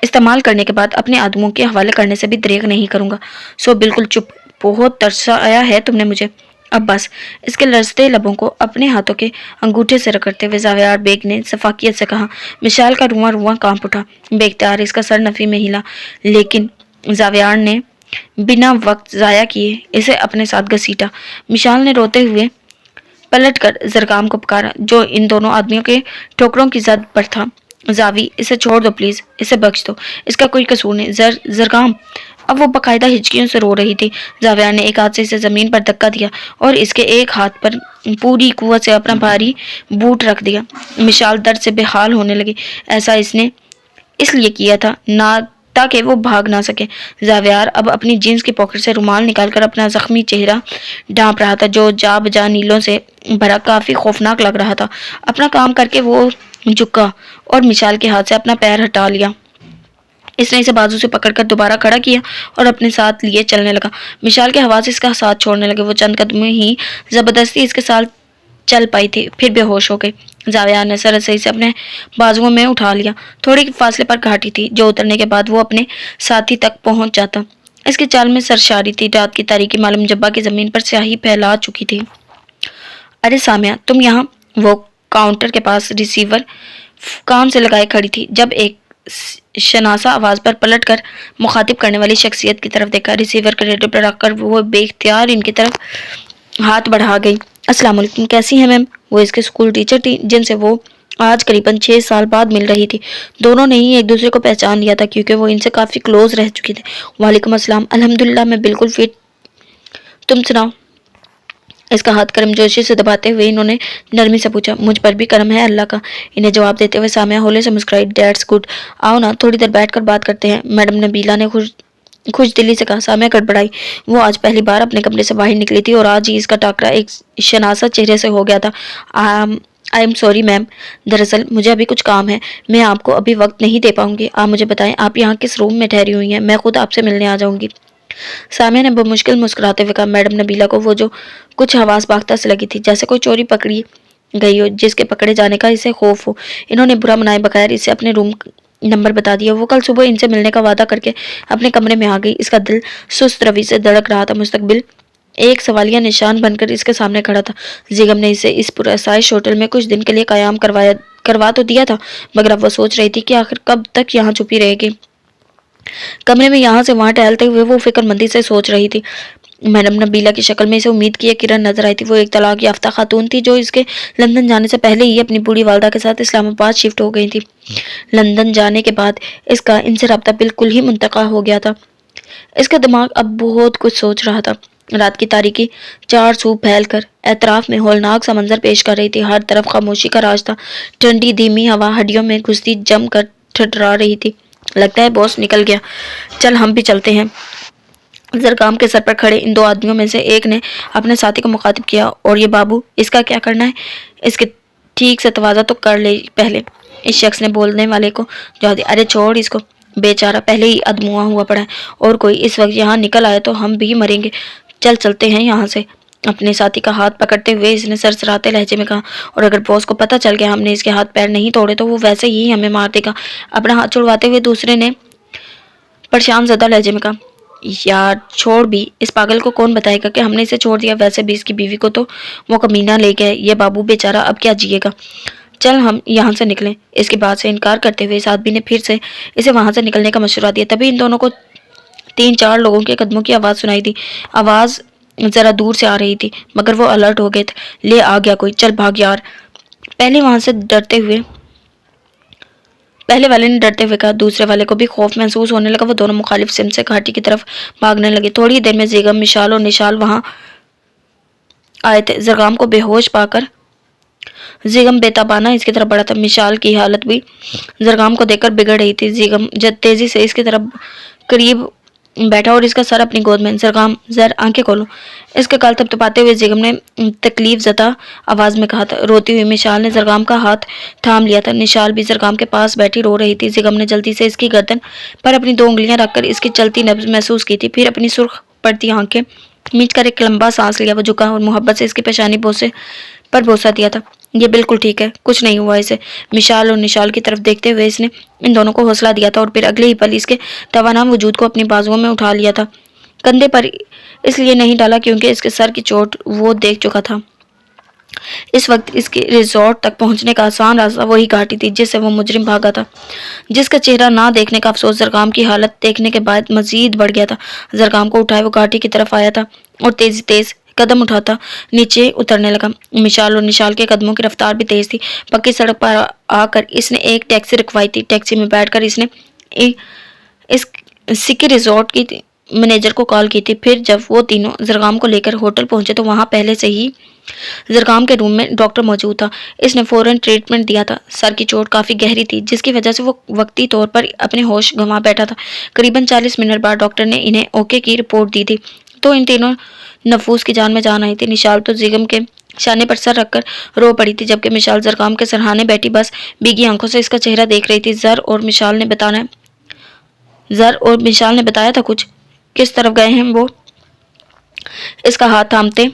इस्तेमाल करने के बाद अपने आदमों के हवाले करने से भी दरेग नहीं करूंगा। सो बिल्कुल चुप। बहुत तरसा आया है तुमने मुझे, अब बस। इसके लरजते लबों को अपने हाथों के अंगूठे से रगड़ते हुए जावियार बेग ने सफाकियत से कहा। मिशाल का रुआं रुआं कांप उठा। बेख्तियार इसका सर नफी में हिला, लेकिन जावियार ने बिना वक्त जाया किए इसे अपने साथ घसीटा। मिशाल ने रोते हुए पलटकर जरगाम को पुकारा जो इन दोनों आदमियों के ठोकरों की जद पर था। जावी इसे छोड़ दो प्लीज, इसे बख्श दो, इसका कोई कसूर नहीं। जरगाम। अब वो बकायदा हिचकियों से रो रही थी। जावियार ने एक हाथ से इसे जमीन पर धक्का दिया और इसके एक हाथ पर पूरी कुव्वत से अपना भारी बूट रख दिया। मिशाल दर्द से बेहाल होने लगी। ऐसा इसने इसलिए किया था ना ताकि वो भाग ना सके। जावियार अब अपनी जीन्स की पॉकेट से रुमाल निकालकर अपना जख्मी चेहरा ढांप रहा था जो जा बजा नीलों से भरा काफी खौफनाक लग रहा था। अपना काम करके वो झुका और मिशाल के हाथ से अपना पैर हटा लिया। इसने इसे बाजू से पकड़कर दोबारा खड़ा किया और अपने साथ लिए चलने लगा। मिशाल के हवा से इसका साथ छोड़ने लगे। वो चंद कदम ही जबरदस्ती इसके साथ चल पाई थी, फिर बेहोश हो गई। जावियार ने सर सही से अपने बाजुओं में उठा लिया। थोड़ी फासले पर घाटी थी जो उतरने के बाद वो अपने साथी तक पहुंच जाता। इसकी चाल में सरशारी थी। रात की तारीकी मालूम जब्बा की जमीन पर स्याही फैला चुकी थी। अरे सामिया तुम यहाँ। वो काउंटर के पास रिसीवर कान से लगाए खड़ी थी जब एक शनासा आवाज पर पलटकर मुखातिब करने वाली शख्सियत की तरफ देखा। रिसीवर के रेडियो पर रखकर वो बेख्तियार इनकी तरफ हाथ बढ़ा गई। अस्सलाम वालेकुम, कैसी हैं मैम? वो इसके स्कूल टीचर थी जिनसे वो आज करीबन 6 साल बाद मिल रही थी। दोनों ने ही एक दूसरे को पहचान लिया था क्योंकि वो इनसे काफी क्लोज रह चुकी थी। वालेकुम अस्सलाम, अल्हम्दुलिल्लाह मैं बिल्कुल फिट, तुम सुनाओ? इसका हाथ करमजोशी से दबाते हुए इन्होंने नरमी से पूछा। मुझ पर भी करम है अल्लाह का। इन्हें जवाब देते हुए सामिया होले से मुस्कुराई। दैट्स गुड, आओ ना थोड़ी देर बैठकर बात करते हैं, मैडम नबीला ने खुश दिली से कहा। सामिया गड़बड़ाई। वो आज पहली बार अपने कमरे से बाहर निकली थी और आज ही इसका टाकरा एक शनासा चेहरे से हो गया था। आई एम सॉरी मैम, दरअसल मुझे अभी कुछ काम है, मैं आपको अभी वक्त नहीं दे पाऊंगी। आप मुझे बताएं आप यहाँ किस रूम में ठहरी हुई हैं, मैं खुद आपसे मिलने आ जाऊंगी। सामिया ने बमुश्किल मुस्कुराते हुए कहा। मैडम नबीला को वो जो कुछ हवास बाख्ता से लगी थी, जैसे कोई चोरी पकड़ी गई हो जिसके पकड़े जाने का इसे खौफ हो। इन्होंने बुरा मनाए बगैर इसे अपने रूम नंबर बता दिया। वो कल सुबह इनसे मिलने का वादा करके अपने कमरे में आ गई। इसका दिल सुस्त रवि से धड़क रहा था। मुस्तकबिल एक सवालिया निशान बनकर इसके सामने खड़ा था। जिगम ने इसे इस पुरसाइश होटल में कुछ दिन के लिए कायम करवा तो दिया था, मगर अब वो सोच रही थी कि आखिर कब तक यहाँ छुपी रहेगी। कमरे में यहाँ से वहां टहलते हुए वो फिक्रमंदी से सोच रही थी। मैडम नबीला की शक्ल में इसे उम्मीद की किरण नजर आई थी। वो एक तलाक याफ्ता खातून थी जो इसके लंदन जाने से पहले ही अपनी बूढ़ी वालदा के साथ इस्लामाबाद शिफ्ट हो गई थी। लंदन जाने के बाद इसका इनसे रब्ता बिल्कुल ही मुंतका हो गया था। इसका दिमाग अब बहुत कुछ सोच रहा था। रात की तारीकी चार सू फैल कर एतराफ में होलनाक सा मंजर पेश कर रही थी। हर तरफ खामोशी का राज था। ठंडी धीमी हवा हड्डियों में घुसती जम कर ठठरा रही थी। लगता है बॉस निकल गया, चल हम भी चलते हैं। जरगाम के सर पर खड़े इन दो आदमियों में से एक ने अपने साथी को मुखातिब किया। और ये बाबू, इसका क्या करना है? इसके ठीक से तवाज़ा तो कर ले पहले। इस शख्स ने बोलने वाले को जवाब दिया। अरे छोड़ इसको, बेचारा पहले ही अधमुआ हुआ पड़ा है, और कोई इस वक्त यहाँ निकल आए तो हम भी मरेंगे। चल चलते हैं यहाँ से। اپنے ساتھی کا ہاتھ پکڑتے ہوئے اس نے سرسراتے لہجے میں کہا، اور اگر باس کو پتہ چل گیا ہم نے اس کے ہاتھ پیر نہیں توڑے تو وہ ویسے ہی ہمیں مار دے گا۔ اپنا ہاتھ چھڑواتے ہوئے دوسرے نے پریشان زدہ لہجے میں کہا، یار چھوڑ بھی، اس پاگل کو کون بتائے گا کہ ہم نے اسے چھوڑ دیا؟ ویسے بھی اس کی بیوی کو تو وہ کمینہ لے گئے، یہ بابو بیچارہ اب کیا جیے گا؟ چل ہم یہاں سے نکلیں۔ اس کی بات سے انکار کرتے ہوئے اس آدمی نے پھر سے اسے وہاں سے نکلنے کا مشورہ دیا۔ تبھی ان دونوں کو 3-4 لوگوں کے قدموں کی آواز سنائی دی۔ آواز ذرا دور سے آ رہی تھی مگر وہ الرٹ ہو گئے تھے۔ لے آ گیا کوئی، چل بھاگ یار۔ پہلے والے نے ڈرتے ہوئے کہا۔ دوسرے والے کو بھی خوف محسوس ہونے لگا۔ وہ دونوں مخالف سمت سے گھاٹی کی طرف بھاگنے لگے۔ تھوڑی دیر میں زیغم، مشال اور نشال وہاں آئے تھے۔ زرگام کو بے ہوش پا کر زیغم بے تابانہ اس کی طرف بڑھا تھا۔ مشال کی حالت بھی زرگام کو دیکھ کر بگڑ رہی تھی۔ زیغم تیزی سے اس کی طرف قریب بیٹھا اور اس کا سر اپنی گود میں۔ زرگام زر آنکھیں کھولو، اس کے گال تپتپاتے ہوئے زیغم نے تکلیف زدہ آواز میں کہا تھا۔ روتی ہوئی مشال نے زرگام کا ہاتھ تھام لیا تھا۔ نشال بھی زرگام کے پاس بیٹھی رو رہی تھی۔ زیغم نے جلدی سے اس کی گردن پر اپنی 2 انگلیاں رکھ کر اس کی چلتی نبض محسوس کی تھی، پھر اپنی سرخ پڑتی آنکھیں میچ کر ایک لمبا سانس لیا۔ وہ جھکا اور محبت سے اس کی پیشانی پر بوسہ دیا تھا۔ یہ بالکل ٹھیک ہے، کچھ نہیں ہوا اسے۔ مشال اور نشال کی طرف دیکھتے ہوئے اس نے ان دونوں کو حوصلہ دیا تھا اور پھر اگلے ہی پل اس کے توانا وجود کو اپنی بازوؤں میں اٹھا لیا تھا۔ کندھے پر اس لیے نہیں ڈالا کیونکہ اس کے سر کی چوٹ وہ دیکھ چکا تھا۔ اس وقت اس کے ریزورٹ تک پہنچنے کا آسان راستہ وہی گھاٹی تھی جس سے وہ مجرم بھاگا تھا، جس کا چہرہ نہ دیکھنے کا افسوس زرگام کی حالت دیکھنے کے بعد مزید بڑھ گیا تھا۔ زرگام کو اٹھائے وہ گھاٹی کی طرف آیا تھا اور تیز قدم اٹھاتا نیچے اترنے لگا۔ مشال اور نشال کے قدموں کی رفتار بھی تیز تھی۔ پکی سڑک پر آ کر اس نے ایک ٹیکسی رکوائی تھی۔ ٹیکسی میں بیٹھ کر اس نے اس سکی ریزورٹ کی مینیجر کو کال کی تھی۔ پھر جب وہ تینوں زرگام کو لے کر ہوٹل پہنچے تو وہاں پہلے سے ہی زرگام کے روم میں ڈاکٹر موجود تھا۔ اس نے فوراً ٹریٹمنٹ دیا تھا۔ سر کی چوٹ کافی گہری تھی جس کی وجہ سے وہ وقتی طور پر اپنے ہوش گنوا بیٹھا تھا۔ قریباً 40 منٹ بعد ڈاکٹر نے انہیں اوکے کی رپورٹ دی تھی تو ان تینوں نفوس کی جان میں جان آئی تھی۔ نشال تو زیغم کے شانے پر سر رکھ کر رو پڑی تھی جبکہ مشال زرگام کے سرہانے بیٹھی بس بھیگی آنکھوں سے اس کا چہرہ دیکھ رہی تھی۔ زر اور مشال نے بتایا تھا کچھ؟ کس طرف گئے ہیں وہ؟ اس کا ہاتھ تھامتے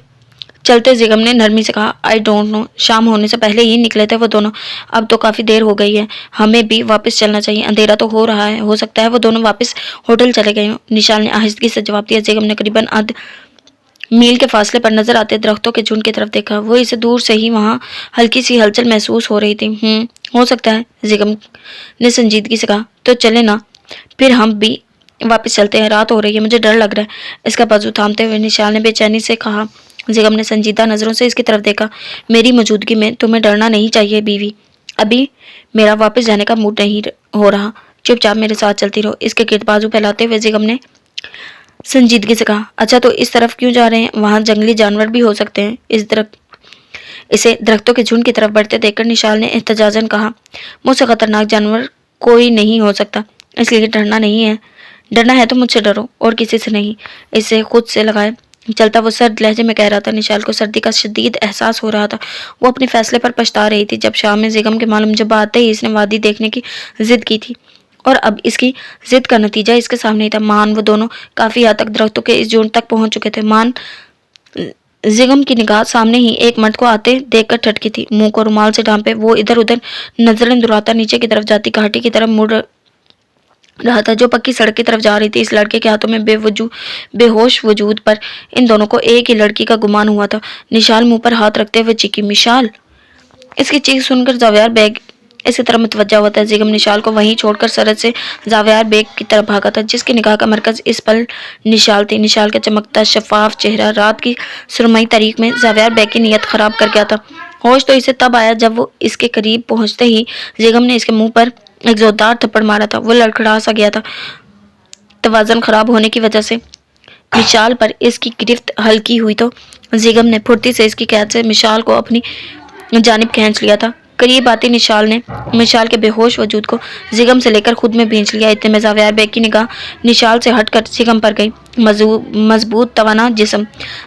چلتے زیغم نے نرمی سے کہا، آئی ڈونٹ نو، شام ہونے سے پہلے ہی نکلے تھے وہ دونوں، اب تو کافی دیر ہو گئی ہے، ہمیں بھی واپس چلنا چاہیے، اندھیرا تو ہو رہا ہے، ہو سکتا ہے وہ دونوں واپس ہوٹل چلے گئے ہوں۔ نشال نے آہستگی سے جواب دیا۔ زیغم نے قریباً آدھ میل کے فاصلے پر نظر آتے درختوں کے جھنڈ کی طرف دیکھا۔ وہ اسے دور سے ہی وہاں ہلکی سی ہلچل محسوس ہو رہی تھی۔ ہو سکتا ہے، زیغم نے سنجیدگی سے کہا، تو چلے نا، پھر ہم بھی واپس چلتے ہیں، رات ہو رہی ہے، مجھے ڈر لگ رہا ہے۔ اس کا بازو تھامتے ہوئے نشال نے بے چینی سے کہا۔ زیغم نے سنجیدہ نظروں سے اس کی طرف دیکھا۔ میری موجودگی میں تمہیں ڈرنا نہیں چاہیے بیوی، ابھی میرا واپس جانے کا موڈ نہیں ہو رہا، چپ چاپ میرے ساتھ چلتی رہو۔ اس کے گرد بازو پھیلاتے ہوئے زیغم نے سنجیدگی سے کہا، اچھا تو اس طرف کیوں جا رہے ہیں؟ وہاں جنگلی جانور بھی ہو سکتے ہیں۔ اسے درختوں کے جھنڈ کی طرف بڑھتے دیکھ کر نشال نے احتجاجاً کہا، مجھ سے خطرناک جانور کوئی نہیں ہو سکتا، اس لیے ڈرنا نہیں ہے، ڈرنا ہے تو مجھ سے ڈرو اور کسی سے نہیں۔ اسے خود سے لگائے چلتا وہ سرد لہجے میں کہہ رہا تھا۔ نشال کو سردی کا شدید احساس ہو رہا تھا۔ وہ اپنے فیصلے پر پچھتا رہی تھی۔ جب شام میں زیغم کے معلوم جب آتے ہی اس نے وادی دیکھنے کی ضد کی تھی اور اب اس کی ضد کا نتیجہ اس کے سامنے ہی تھا۔ وہ دونوں کافی حد تک درختوں کے اس جھنڈ تک پہنچ چکے تھے۔ زیغم کی نگاہ سامنے ہی ایک مرد کو آتے دیکھ کر ٹھٹکی تھی۔ منہ کو رومال سے ڈھانپے وہ ادھر ادھر نظریں دراتا نیچے کی طرف جاتی گھاٹی کی طرف مڑ رہا تھا جو پکی سڑک کی طرف جا رہی تھی۔ اس لڑکے کے ہاتھوں میں بے ہوش وجود پر ان دونوں کو ایک ہی لڑکی کا گمان ہوا تھا۔ نشال منہ پر ہاتھ رکھتے ہوئے چیخی، مشال! اس کی چیخ سن کر زاویار بیگ اس کی طرف متوجہ ہوا تھا۔ زیغم نشال کو وہیں چھوڑ کر سرد سے زاویار بیگ کی طرف بھاگا تھا جس کی نگاہ کا مرکز اس پل نشال تھی۔ نشال کا چمکتا شفاف چہرہ رات کی سرمئی تاریک میں زاویار بیگ کی نیت خراب کر گیا تھا۔ ہوش تو اسے تب آیا جب وہ اس کے قریب پہنچتے ہی زیغم نے اس کے منہ پر ایک زوردار تھپڑ مارا تھا۔ وہ لڑکھڑا سا گیا تھا توازن خراب ہونے کی وجہ سے۔ مشال پر اس کی گرفت ہلکی ہوئی تو زیغم نے پھرتی سے اس کی قید سے مشال کو اپنی جانب کھینچ لیا تھا۔ قریب آتی نشال نے مشال کے بے ہوش وجود کو زیغم سے لے کر خود میں بھینچ لیا۔ اتنے میں زاویار بیگ کی نگاہ نشال سے ہٹ کر زیغم پر گئی۔ مضبوط توانا جسم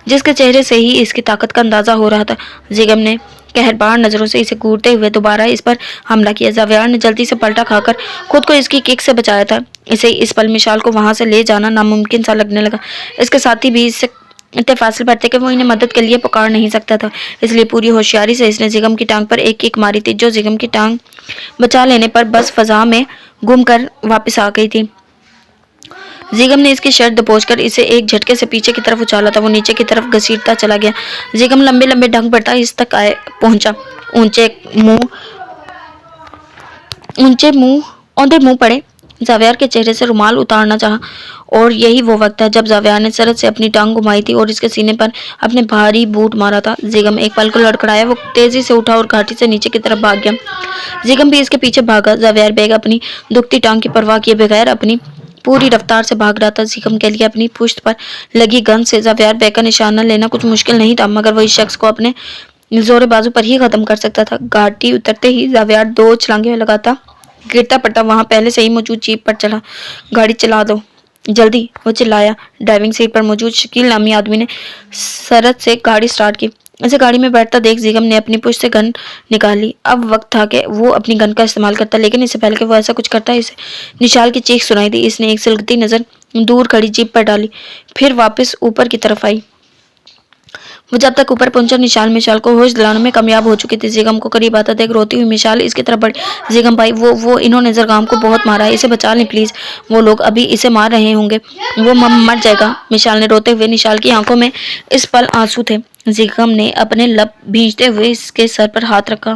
جس کے چہرے سے ہی اس کی طاقت کا اندازہ ہو رہا تھا۔ زیغم نے قہربار نظروں سے اسے گھورتے ہوئے دوبارہ اس پر حملہ کیا۔ زاویار نے جلدی سے پلٹا کھا کر خود کو اس کی کک سے بچایا تھا۔ اسے اس پل مشال کو وہاں سے لے جانا ناممکن سا لگنے لگا۔ اس کے ساتھی بھی اس سے اتنے فاصل پر تھے کہ وہ انہیں مدد کے لیے پکار نہیں سکتا تھا، اس لیے پوری ہوشیاری سے اس نے زیغم کی ٹانگ پر ایک کک ماری تھی، جو زیغم کی ٹانگ بچا لینے پر بس فضا میں گم کر واپس آ گئی تھی۔ زیغم نے اس کی شرٹ دبوچ کر اسے ایک جھٹکے سے پیچھے کی طرف اچھالا تھا، وہ نیچے کی طرف گھسیٹتا چلا گیا۔ زیغم لمبے لمبے ڈنک بڑھتا اس تک پہنچا، اوندے منہ پڑے۔ زاویار کے چہرے سے رومال اتارنا چاہا، اور یہی وہ وقت تھا جب زاویار نے سرد سے اپنی ٹانگ گھمائی تھی اور اس کے سینے پر اپنے بھاری بوٹ مارا تھا۔ زیغم ایک پل کو لڑکھڑایا، وہ تیزی سے اٹھا اور گھاٹی سے نیچے کی طرف بھاگ گیا۔ زیغم بھی اس کے پیچھے بھاگا۔ زاویار بیگ اپنی دکھتی ٹانگ کی پرواہ کیے بغیر اپنی پوری رفتار سے بھاگ رہا تھا۔ زیغم کے لیے اپنی پشت پر لگی گن سے زاویار بیگ کا نشانہ لینا کچھ مشکل نہیں تھا، مگر وہ اس شخص کو اپنے زور بازو پر ہی ختم کر سکتا تھا۔ گھاٹی اترتے ہی زاویار 2 چھلانگیں لگاتا گرتا پڑتا وہاں پہلے سے ہی موجود جیپ پر چلا۔ گاڑی چلا دو جلدی، وہ چلایا۔ ڈرائیونگ سیٹ پر موجود شکیل نامی آدمی نے سرعت سے گاڑی سٹارٹ کی۔ اسے گاڑی میں بیٹھتا دیکھ زیغم نے اپنی پشت سے گن نکال لی۔ اب وقت تھا کہ وہ اپنی گن کا استعمال کرتا، لیکن اس سے پہلے کہ وہ ایسا کچھ کرتا اسے نشال کی چیخ سنائی دی۔ اس نے ایک سلگتی نظر دور کھڑی جیپ پر ڈالی، پھر واپس اوپر کی طرف آئی۔ وہ جب تک اوپر پہنچا مشال کو ہوش دلانے میں کامیاب ہو چکی تھی۔ زیغم کو قریب آتا دیکھ روتی ہوئی مشال اس کی طرف بڑھی۔ زیغم بھائی، وہ انہوں نے زرگام کو بہت مارا ہے، اسے بچا لیں پلیز، وہ لوگ ابھی اسے مار رہے ہوں گے، وہ مر جائے گا۔ مشال نے روتے ہوئے، نشال کی آنکھوں میں اس پل آنسو تھے۔ زیغم نے اپنے لب بھینچتے ہوئے اس کے سر پر ہاتھ رکھا۔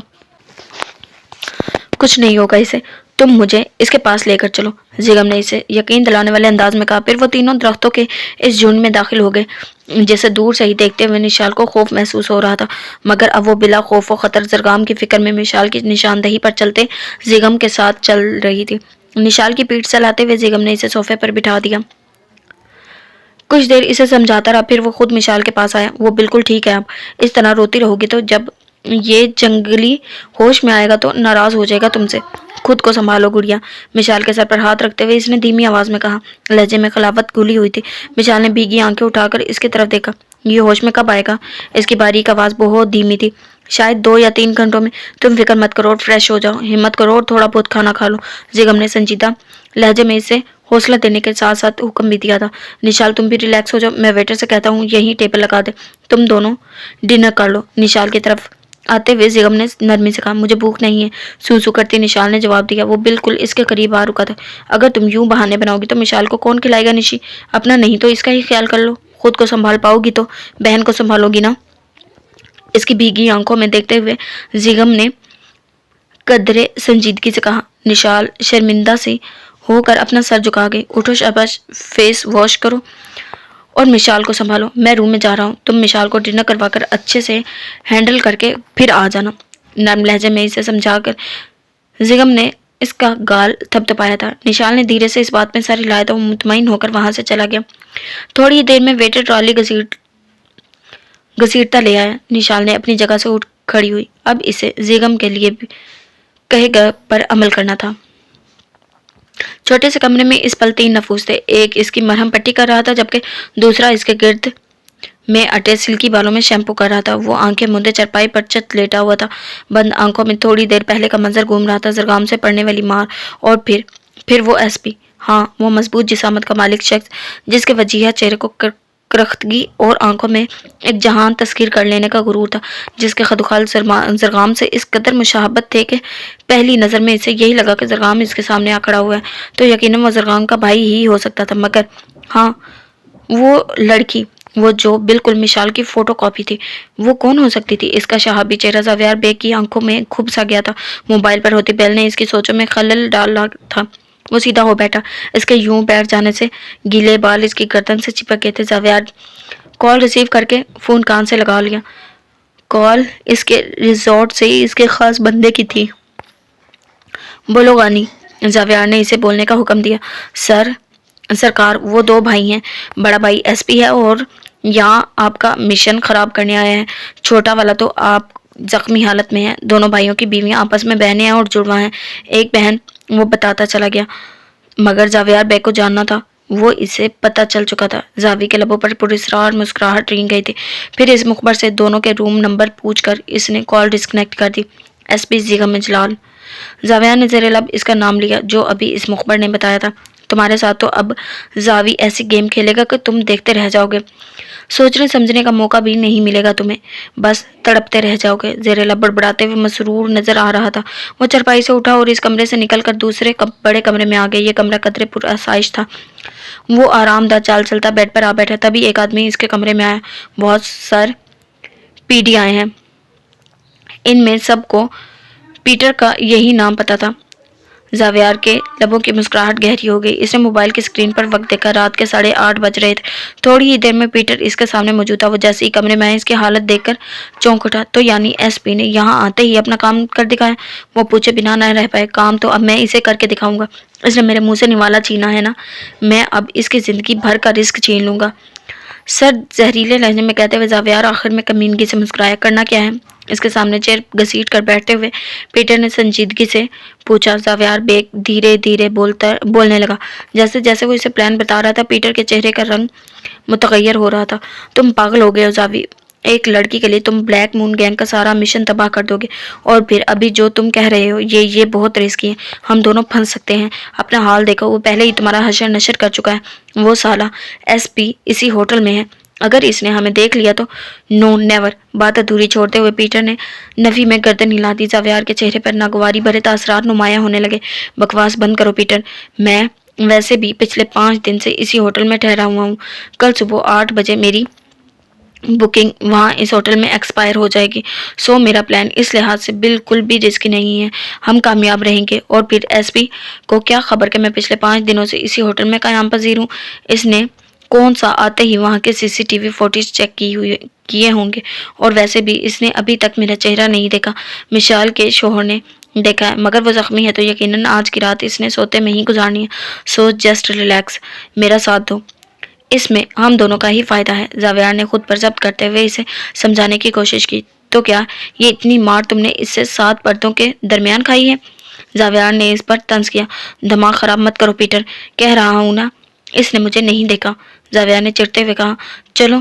کچھ نہیں ہوگا اسے، تم مجھے اس کے پاس لے کر چلو، زیغم نے اسے یقین دلانے والے انداز میں کہا۔ پھر وہ تینوں درختوں کے اس جھنڈ میں داخل ہو گئے، جسے دور سے ہی دیکھتے ہوئے نشال کو خوف محسوس ہو رہا تھا، مگر اب وہ بلا خوف و خطر زرگام کی فکر میں مشال کی نشاندہی پر چلتے زیغم کے ساتھ چل رہی تھی۔ نشال کی پیٹھ سلاتے ہوئے زیغم نے اسے صوفے پر بٹھا دیا۔ کچھ دیر اسے سمجھاتا رہا، پھر وہ خود مشال کے پاس آیا۔ وہ بالکل ٹھیک ہے، اب اس طرح روتی رہو گی تو جب یہ جنگلی ہوش میں آئے گا تو ناراض ہو جائے گا تم سے، خود کو سنبھالو گڑیا، مشال کے سر پر ہاتھ رکھتے ہوئے اس نے دھیمی آواز میں کہا۔ لہجے میں خلافت گھلی ہوئی تھی۔ مشال نے بھیگی آنکھیں اٹھا کر اس کی طرف دیکھا۔ یہ ہوش میں کب آئے گا؟ اس کی باریک آواز بہت دھیمی تھی۔ شاید 2 یا 3 گھنٹوں میں، تم فکر مت کرو اور فریش ہو جاؤ، ہمت کرو اور تھوڑا بہت کھانا کھا لو، زیغم نے سنجیدہ لہجے میں اسے حوصلہ دینے کے ساتھ ساتھ حکم بھی دیا تھا۔ نشال تم بھی ریلیکس ہو جاؤ، میں ویٹر سے کہتا ہوں یہیں ٹیبل لگا دے، تم دونوں ڈنر کر لو۔ نشال کی طرف آتے ہوئے زیغم نے نرمی سے کہا۔ مجھے بھوک نہیں ہے، سو کرتی نشال نے جواب دیا۔ وہ بالکل اس کے قریب آ رکا تھا۔ اگر تم یوں بہانے بناؤ گی تو مشال کو کون کھلائے گا نشی؟ اپنا نہیں تو اس کا ہی خیال کر لو، خود کو سنبھال پاؤ گی تو بہن کو سنبھالو گی نا؟ اس کی بھیگی آنکھوں میں دیکھتے ہوئے زیغم نے قدرے سنجیدگی سے کہا۔ نشال شرمندہ سی ہو کر اپنا سر جھکا گئی۔ اٹھو شاباش، فیس واش کرو اور مشال کو سنبھالو، میں روم میں جا رہا ہوں، تم مشال کو ڈنر کروا کر اچھے سے ہینڈل کر کے پھر آ جانا، نرم لہجے میں اسے سمجھا کر زیغم نے اس کا گال تھپتھپایا تھا۔ نشال نے دھیرے سے اس بات میں سر ہلایا تھا، وہ مطمئن ہو کر وہاں سے چلا گیا۔ تھوڑی دیر میں ویٹر ٹرالی گھسیٹتا لے آیا۔ نشال نے اپنی جگہ سے اٹھ کھڑی ہوئی۔ اب اسے زیغم کے لیے بھی کہے گئے پر عمل کرنا تھا۔ چھوٹے سے کمرے میں اس پل 3 نفوس تھے۔ ایک اس کی مرہم پٹی کر رہا تھا، جبکہ دوسرا اس کے گرد میں اٹے سلکی بالوں میں شیمپو کر رہا تھا۔ وہ آنکھیں مندے چرپائی پر چت لیٹا ہوا تھا، بند آنکھوں میں تھوڑی دیر پہلے کا منظر گھوم رہا تھا، زرگام سے پڑنے والی مار، اور پھر وہ ایس پی، ہاں وہ مضبوط جسامت کا مالک شخص جس کے وجیہہ چہرے کو کرختگی اور آنکھوں میں ایک جہان تسخیر کر لینے کا غرور تھا، جس کے خدوخال زرگام سے اس قدر مشابہت تھے کہ پہلی نظر میں اسے یہی لگا کہ زرگام اس کے سامنے آ کھڑا ہوا ہے تو یقیناً وہ زرگام کا بھائی ہی ہو سکتا تھا، مگر ہاں وہ لڑکی، وہ جو بالکل مشال کی فوٹو کاپی تھی، وہ کون ہو سکتی تھی؟ اس کا شہابی چہرہ زاویار بیگ کی آنکھوں میں گھب سا گیا تھا۔ موبائل پر ہوتی بیل نے اس کی سوچوں میں خلل ڈالا تھا۔ وہ سیدھا ہو بیٹھا، اس کے یوں بیٹھ جانے سے گیلے بال اس کی گردن سے چپک گئے تھے۔ زاویار کال ریسیو کر کے فون کان سے لگا لیا۔ کال اس کے ریزورٹ سے اس کے خاص بندے کی تھی۔ بولو غانی، زاویار نے اسے بولنے کا حکم دیا۔ سرکار، وہ 2 بھائی ہیں، بڑا بھائی ایس پی ہے اور یہاں آپ کا مشن خراب کرنے آیا ہے، چھوٹا والا تو آپ زخمی حالت میں ہے۔ دونوں بھائیوں کی بیویاں آپس میں بہنیں ہیں اور جڑواں ہیں۔ ایک بہن، وہ بتاتا چلا گیا، مگر زاویار بیگ کو جاننا تھا، وہ اسے پتہ چل چکا تھا۔ زاوی کے لبوں پر پراسرار مسکراہٹ رنگ گئی تھی۔ پھر اس مخبر سے دونوں کے روم نمبر پوچھ کر اس نے کال ڈسکنیکٹ کر دی۔ S P زیغم اجلال۔ زاویار نے زیر لب اس کا نام لیا جو ابھی اس مخبر نے بتایا تھا۔ تمہارے ساتھ تو اب زاوی ایسی گیم کھیلے گا کہ تم دیکھتے رہ جاؤ گے، سوچنے سمجھنے کا موقع بھی نہیں ملے گا تمہیں، بس تڑپتے رہ جاؤ گے۔ زیر لب بڑبڑاتے ہوئے مسرور نظر آ رہا تھا۔ وہ چرپائی سے اٹھا اور اس کمرے سے نکل کر دوسرے بڑے کمرے میں آ گیا۔ یہ کمرہ قدرے پر آسائش تھا۔ وہ آرام دہ چال چلتا بیڈ پر آ بیٹھا، تبھی ایک آدمی اس کے کمرے میں آیا۔ بہت سر پی ڈی آئے ہیں، ان میں سب کو پیٹر کا یہی نام پتا تھا۔ زاویار کے لبوں کی مسکراہٹ گہری ہو گئی۔ اس نے موبائل کی اسکرین پر وقت دیکھا، رات کے 8:30 بج رہے تھے۔ تھوڑی ہی دیر میں پیٹر اس کے سامنے موجود تھا۔ وہ جیسے ہی کمرے میں آئے اس کی حالت دیکھ کر چونک اٹھا۔ تو یعنی ایس پی نے یہاں آتے ہی اپنا کام کر دکھایا؟ وہ پوچھے بنا نہ رہ پائے۔ کام تو اب میں اسے کر کے دکھاؤں گا۔ اس نے میرے منہ سے نوالا چھینا ہے نا، میں اب اس کی زندگی بھر کا رسک چھین لوں گا، سر زہریلے لہجے میں کہتے ہوئے زاویار آخر میں کمینگی سے مسکرایا۔ کرنا کیا ہے؟ اس کے سامنے چیئر گھسیٹ کر بیٹھتے ہوئے پیٹر نے سنجیدگی سے پوچھا۔ زاویار بیگ دھیرے دھیرے بولنے لگا۔ جیسے جیسے وہ اسے پلان بتا رہا تھا پیٹر کے چہرے کا رنگ متغیر ہو رہا تھا۔ تم پاگل ہو گئے ہو زاوی، ایک لڑکی کے لیے تم بلیک مون گینگ کا سارا مشن تباہ کر دو گے، اور پھر ابھی جو تم کہہ رہے ہو یہ بہت رسکی ہے، ہم دونوں پھنس سکتے ہیں۔ اپنا حال دیکھو، وہ پہلے ہی تمہارا حشر نشر کر چکا ہے۔ وہ سالہ ایس پی اسی ہوٹل میں ہے، اگر اس نے ہمیں دیکھ لیا تو نو نیور۔ بات ادھوری چھوڑتے ہوئے پیٹر نے نفی میں گردن ہلا دی۔ زاویار کے چہرے پر ناگواری بھرے تاثرات نمایاں ہونے لگے۔ بکواس بند کرو پیٹر، میں ویسے بھی پچھلے 5 دن سے اسی ہوٹل میں ٹھہرا ہوا ہوں۔ کل صبح 8 بجے میری بکنگ وہاں اس ہوٹل میں ایکسپائر ہو جائے گی، سو میرا پلان اس لحاظ سے بالکل بھی رسکی نہیں ہے، ہم کامیاب رہیں گے۔ اور پھر ایس پی کو کیا خبر کہ میں پچھلے 5 دنوں سے اسی ہوٹل میں قیام پذیر ہوں؟ اس نے کون سا آتے ہی وہاں کے CCTV فوٹیج چیک کیے ہوں گے، اور ویسے بھی اس نے ابھی تک میرا چہرہ نہیں دیکھا۔ مشال کے شوہر نے دیکھا ہے، مگر وہ زخمی ہے تو یقیناً آج کی رات اس نے سوتے میں ہی گزارنی ہے، سو جسٹ ریلیکس، میرا ساتھ دو، اس میں ہم دونوں کا ہی فائدہ ہے۔ زاویار نے خود پر ضبط کرتے ہوئے اسے سمجھانے کی کوشش کی۔ تو کیا یہ اتنی مار تم نے اس سے 7 پردوں کے درمیان کھائی ہے؟ زاویار نے اس پر طنز کیا۔ دماغ خراب مت کرو پیٹر، کہہ رہا ہوں نا اس نے مجھے نہیں دیکھا۔ زاویار نے چڑھتے ہوئے کہا۔ چلو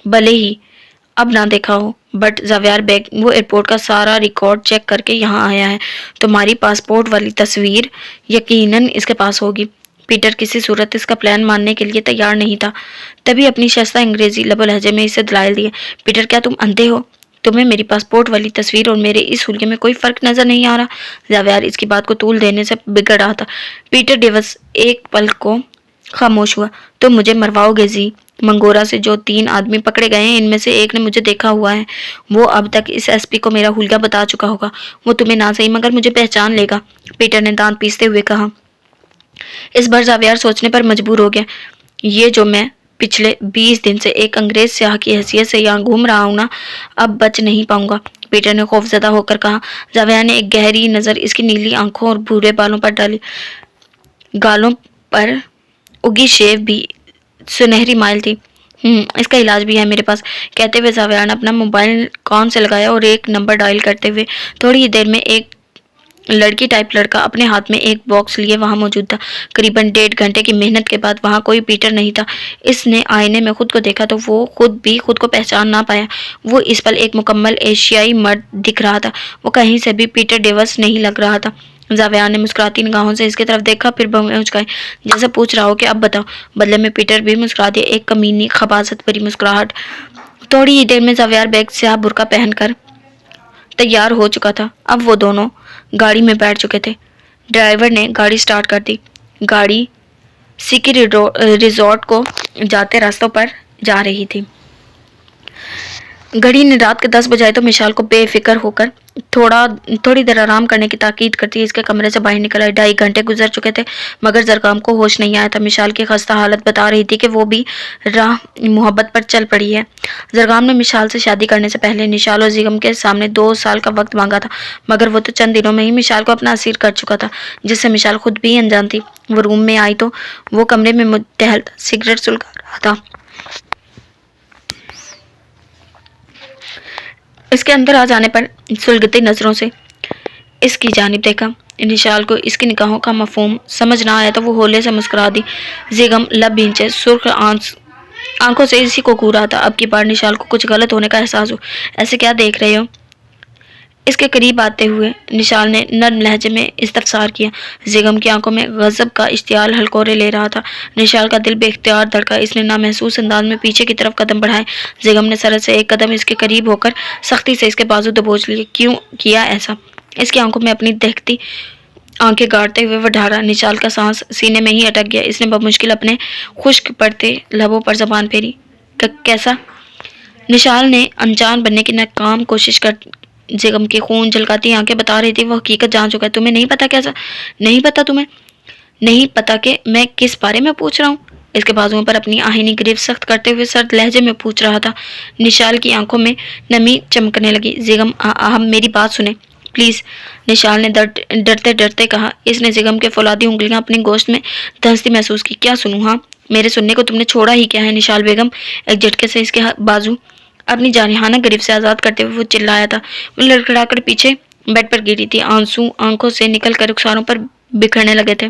بھلے ہی اب نہ دیکھا ہو، بٹ زاویار بیگ وہ ایئرپورٹ کا سارا ریکارڈ چیک کر کے یہاں آیا ہے، تمہاری پاسپورٹ والی تصویر یقیناً اس کے پاس ہوگی۔ پیٹر کسی صورت اس کا پلان ماننے کے لیے تیار نہیں تھا، تبھی اپنی شائستہ انگریزی لب و لہجے میں اسے دلائل دیے۔ پیٹر کیا تم اندھے ہو؟ تمہیں میری پاسپورٹ والی تصویر اور میرے اس حلیے میں کوئی فرق نظر نہیں آ رہا؟ زاویار اس کی بات کو طول دینے سے بگڑ رہا تھا۔ پیٹر ڈیوس ایک پل کو خاموش ہوا۔ تم مجھے مرواؤ گے زی؟ منگورا سے جو 3 آدمی پکڑے گئے ہیں ان میں سے ایک نے مجھے دیکھا ہوا ہے، وہ اب تک اس ایس پی کو میرا حلیہ بتا چکا ہوگا، وہ تمہیں نہ صحیح مگر مجھے پہچان لے گا، پیٹر نے دانت پیستے ہوئے کہا۔ اس بار زاویار سوچنے پر مجبور ہو گیا۔ یہ جو میں پچھلے 20 دن سے ایک انگریز سیاح کی حیثیت سے یہاں گھوم رہا ہوں نا، اب بچ نہیں پاؤں گا، پیٹر نے خوفزدہ ہو کر کہا۔ زاویار نے ایک گہری نظر اس کی نیلی آنکھوں اور بھورے بالوں پر ڈالی، گالوں پر اگی شیو بھی سنہری مائل تھی۔ اس کا علاج بھی ہے میرے پاس، کہتے ہوئے زاویار نے اپنا موبائل کان سے لگایا اور ایک نمبر ڈائل کرتے ہوئے تھوڑی ہی دیر میں ایک لڑکی ٹائپ لڑکا اپنے ہاتھ میں ایک باکس لیے وہاں موجود تھا۔ قریباً 1.5 گھنٹے کی محنت کے بعد وہاں کوئی پیٹر نہیں تھا۔ اس نے آئینے میں خود کو دیکھا تو وہ خود بھی خود کو پہچان نہ پایا۔ وہ اس پل ایک مکمل ایشیائی مرد دکھ رہا تھا، وہ کہیں سے بھی پیٹر ڈیوس نہیں لگ رہا تھا۔ زاویار نے مسکراتی نگاہوں سے اس کی طرف دیکھا، پھر بھویں اچکائی جیسے پوچھ رہا ہو کہ اب بتاؤ۔ بدلے میں پیٹر بھی مسکرا دیا، ایک کمینی خباثت بھری مسکراہٹ۔ تھوڑی ہی دیر میں زاویار بیگ سیاہ برقع پہن کر تیار ہو چکا تھا۔ اب وہ دونوں گاڑی میں بیٹھ چکے تھے۔ ڈرائیور نے گاڑی سٹارٹ کر دی۔ گاڑی سکی ریزورٹ کو جاتے راستوں پر جا رہی تھی۔ گھڑی نے رات کے 10 بجائے تو مشال کو بے فکر ہو کر تھوڑی دیر آرام کرنے کی تاکید کرتی اس کے کمرے سے باہر نکل آئی۔ 2.5 گھنٹے گزر چکے تھے مگر زرگام کو ہوش نہیں آیا تھا۔ مشال کی خستہ حالت بتا رہی تھی کہ وہ بھی راہ محبت پر چل پڑی ہے۔ زرگام نے مشال سے شادی کرنے سے پہلے نشال اور زیگم کے سامنے 2 سال کا وقت مانگا تھا، مگر وہ تو چند دنوں میں ہی مشال کو اپنا اسیر کر چکا تھا، جس سے مشال خود بھی انجان تھی۔ وہ روم میں آئی تو وہ کمرے میں ٹہلتا سگریٹ سلگا رہا تھا۔ اس کے اندر آ جانے پر سلگتی نظروں سے اس کی جانب دیکھا۔ نشال کو اس کی نگاہوں کا مفہوم سمجھ نہ آیا تو وہ ہولے سے مسکرا دی۔ زیگم لب بھینچے سرخ آنکھوں سے اسی کو گھورا تھا۔ اب کی بار نشال کو کچھ غلط ہونے کا احساس ہو۔ ایسے کیا دیکھ رہے ہو؟ اس کے قریب آتے ہوئے نشال نے نرم لہجے میں استفسار کیا۔ زیگم کی آنکھوں میں غضب کا اشتعال ہلکورے لے رہا تھا۔ نشال کا دل بے اختیار دھڑکا۔ اس نے نامحسوس انداز میں پیچھے کی طرف قدم بڑھائے۔ زیگم نے سرعت سے ایک قدم اس کے قریب ہو کر سختی سے اس کے بازو دبوچ لیے۔ کیوں کیا ایسا؟ اس کی آنکھوں میں اپنی دہکتی آنکھیں گاڑتے ہوئے وہ ڈھارا۔ نشال کا سانس سینے میں ہی اٹک گیا۔ اس نے بمشکل اپنے خشک پڑتے لبوں پر زبان پھیری۔ کیسا؟ نشال نے انجان بننے کی ناکام کوشش کر زیگم کی خون جھلکاتی آنکھیں بتا رہی تھی وہ حقیقت جان چکا ہے۔ تمہیں نہیں پتا کیسا؟ نہیں پتا تمہیں؟ نہیں پتا کہ میں کس بارے میں پوچھ رہا ہوں؟ اس کے بازوؤں پر اپنی آہنی گریف سخت کرتے ہوئے سرد لہجے میں پوچھ رہا تھا۔ نشال کی آنکھوں میں نمی چمکنے لگی۔ زیگم میری بات سنیں پلیز، نشال نے ڈرتے ڈرتے کہا۔ اس نے زیگم کے فولادی انگلیاں اپنی گوشت میں دھنستی محسوس کی۔ کیا سنوں؟ ہاں میرے سننے کو تم نے چھوڑا ہی کیا ہے؟ نشال بیگم ایک جھٹکے سے اس کے بازو اپنی جارحانہ گریف سے آزاد کرتے ہوئے وہ چلایا تھا۔ وہ لڑکھڑا کر پیچھے بیڈ پر گری تھی۔ آنسو آنکھوں سے نکل کر رخساروں پر بکھرنے لگے تھے۔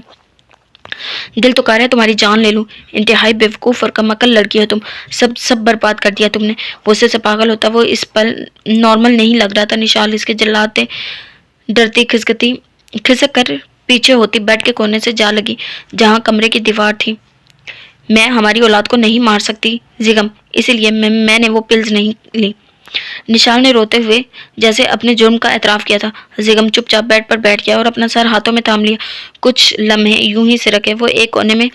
دل تو کہہ رہا ہے تمہاری جان لے لوں۔ انتہائی بیوقوف اور کم عقل لڑکی ہو تم۔ سب برباد کر دیا تم نے۔ غصے سے پاگل ہوتا وہ اس پل نارمل نہیں لگ رہا تھا۔ نشال اس کے جلاتے ڈرتی کھسک کر پیچھے ہوتی بیڈ کے کونے سے جا لگی جہاں کمرے کی دیوار تھی۔ میں ہماری اولاد کو نہیں مار سکتی زیگم، اسی لیے میں نے وہ پلز نہیں لی۔ نشال نے روتے ہوئے جیسے اپنے جرم کا اعتراف کیا تھا۔ زیگم چپ چاپ بیڈ پر بیٹھ گیا اور اپنا سر ہاتھوں میں تھام لیا۔ کچھ لمحے یوں ہی سے رکھے وہ ایک کونے میں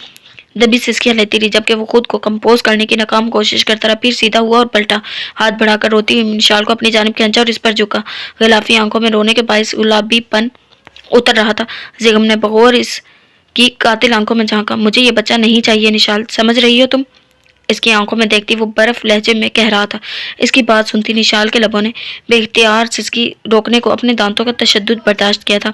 دبی سسکیاں لیتی رہی جبکہ وہ خود کو کمپوز کرنے کی ناکام کوشش کرتا رہا۔ پھر سیدھا ہوا اور پلٹا، ہاتھ بڑھا کر روتی ہوئی نشال کو اپنی جانب کھینچا اور اس پر جھکا۔ غلافی آنکھوں میں رونے کے باعث گلابی پن اتر رہا تھا۔ زیگم نے بغور اس کی قاتل آنکھوں میں جھانکا۔ مجھے یہ بچہ نہیں چاہیے نشال، سمجھ رہی ہو تم؟ اس کی آنکھوں میں دیکھتی وہ برف لہجے میں کہہ رہا تھا۔ اس کی بات سنتی نشال کے لبوں نے بے اختیار سسکی روکنے کو اپنے دانتوں کا تشدد برداشت کیا تھا۔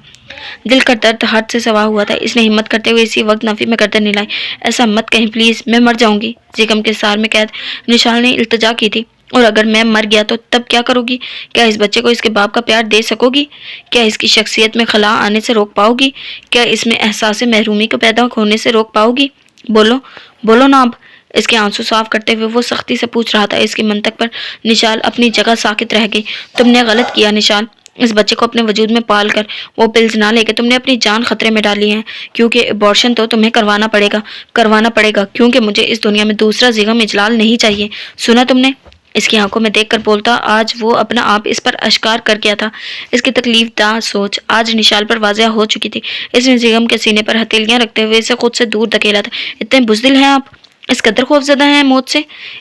دل کا درد ہاتھ سے سوا ہوا تھا۔ اس نے ہمت کرتے ہوئے اسی وقت نافی میں گردن ہلائی۔ ایسا مت کہیں پلیز، میں مر جاؤں گی۔ زیگم کے سار میں قید نشال نے التجا کی تھی۔ اور اگر میں مر گیا تو تب کیا کرو گی؟ کیا اس بچے کو اس کے باپ کا پیار دے سکو گی؟ کیا اس کی شخصیت میں خلا آنے سے روک پاؤ گی؟ کیا اس میں احساس محرومی کو پیدا ہونے سے روک پاؤ گی؟ بولو نا اب۔ اس کے آنسو صاف کرتے ہوئے وہ سختی سے پوچھ رہا تھا۔ اس کی منطق پر نشال اپنی جگہ ساکت رہ گئی۔ تم نے غلط کیا نشال، اس بچے کو اپنے وجود میں پال کر وہ پلز نہ لے کے تم نے اپنی جان خطرے میں ڈالی ہے، کیونکہ ابارشن تو تمہیں کروانا پڑے گا کیونکہ مجھے اس دنیا میں دوسرا زیگم اجلال نہیں چاہیے، سنا تم نے؟ اس کی آنکھوں میں دیکھ کر بولتا آج وہ اپنا آپ اس پر اشکار کر گیا تھا۔ اس کی تکلیف دہ سوچ آج نشال پر واضح ہو چکی تھی۔ اس نے زیگم کے سینے پر ہتھیلیاں رکھتے ہوئے اسے خود سے دور دھکیلا تھا۔ اتنے بزدل ہیں آپ، اس قدر خوفزدہ ہیں موت سے؟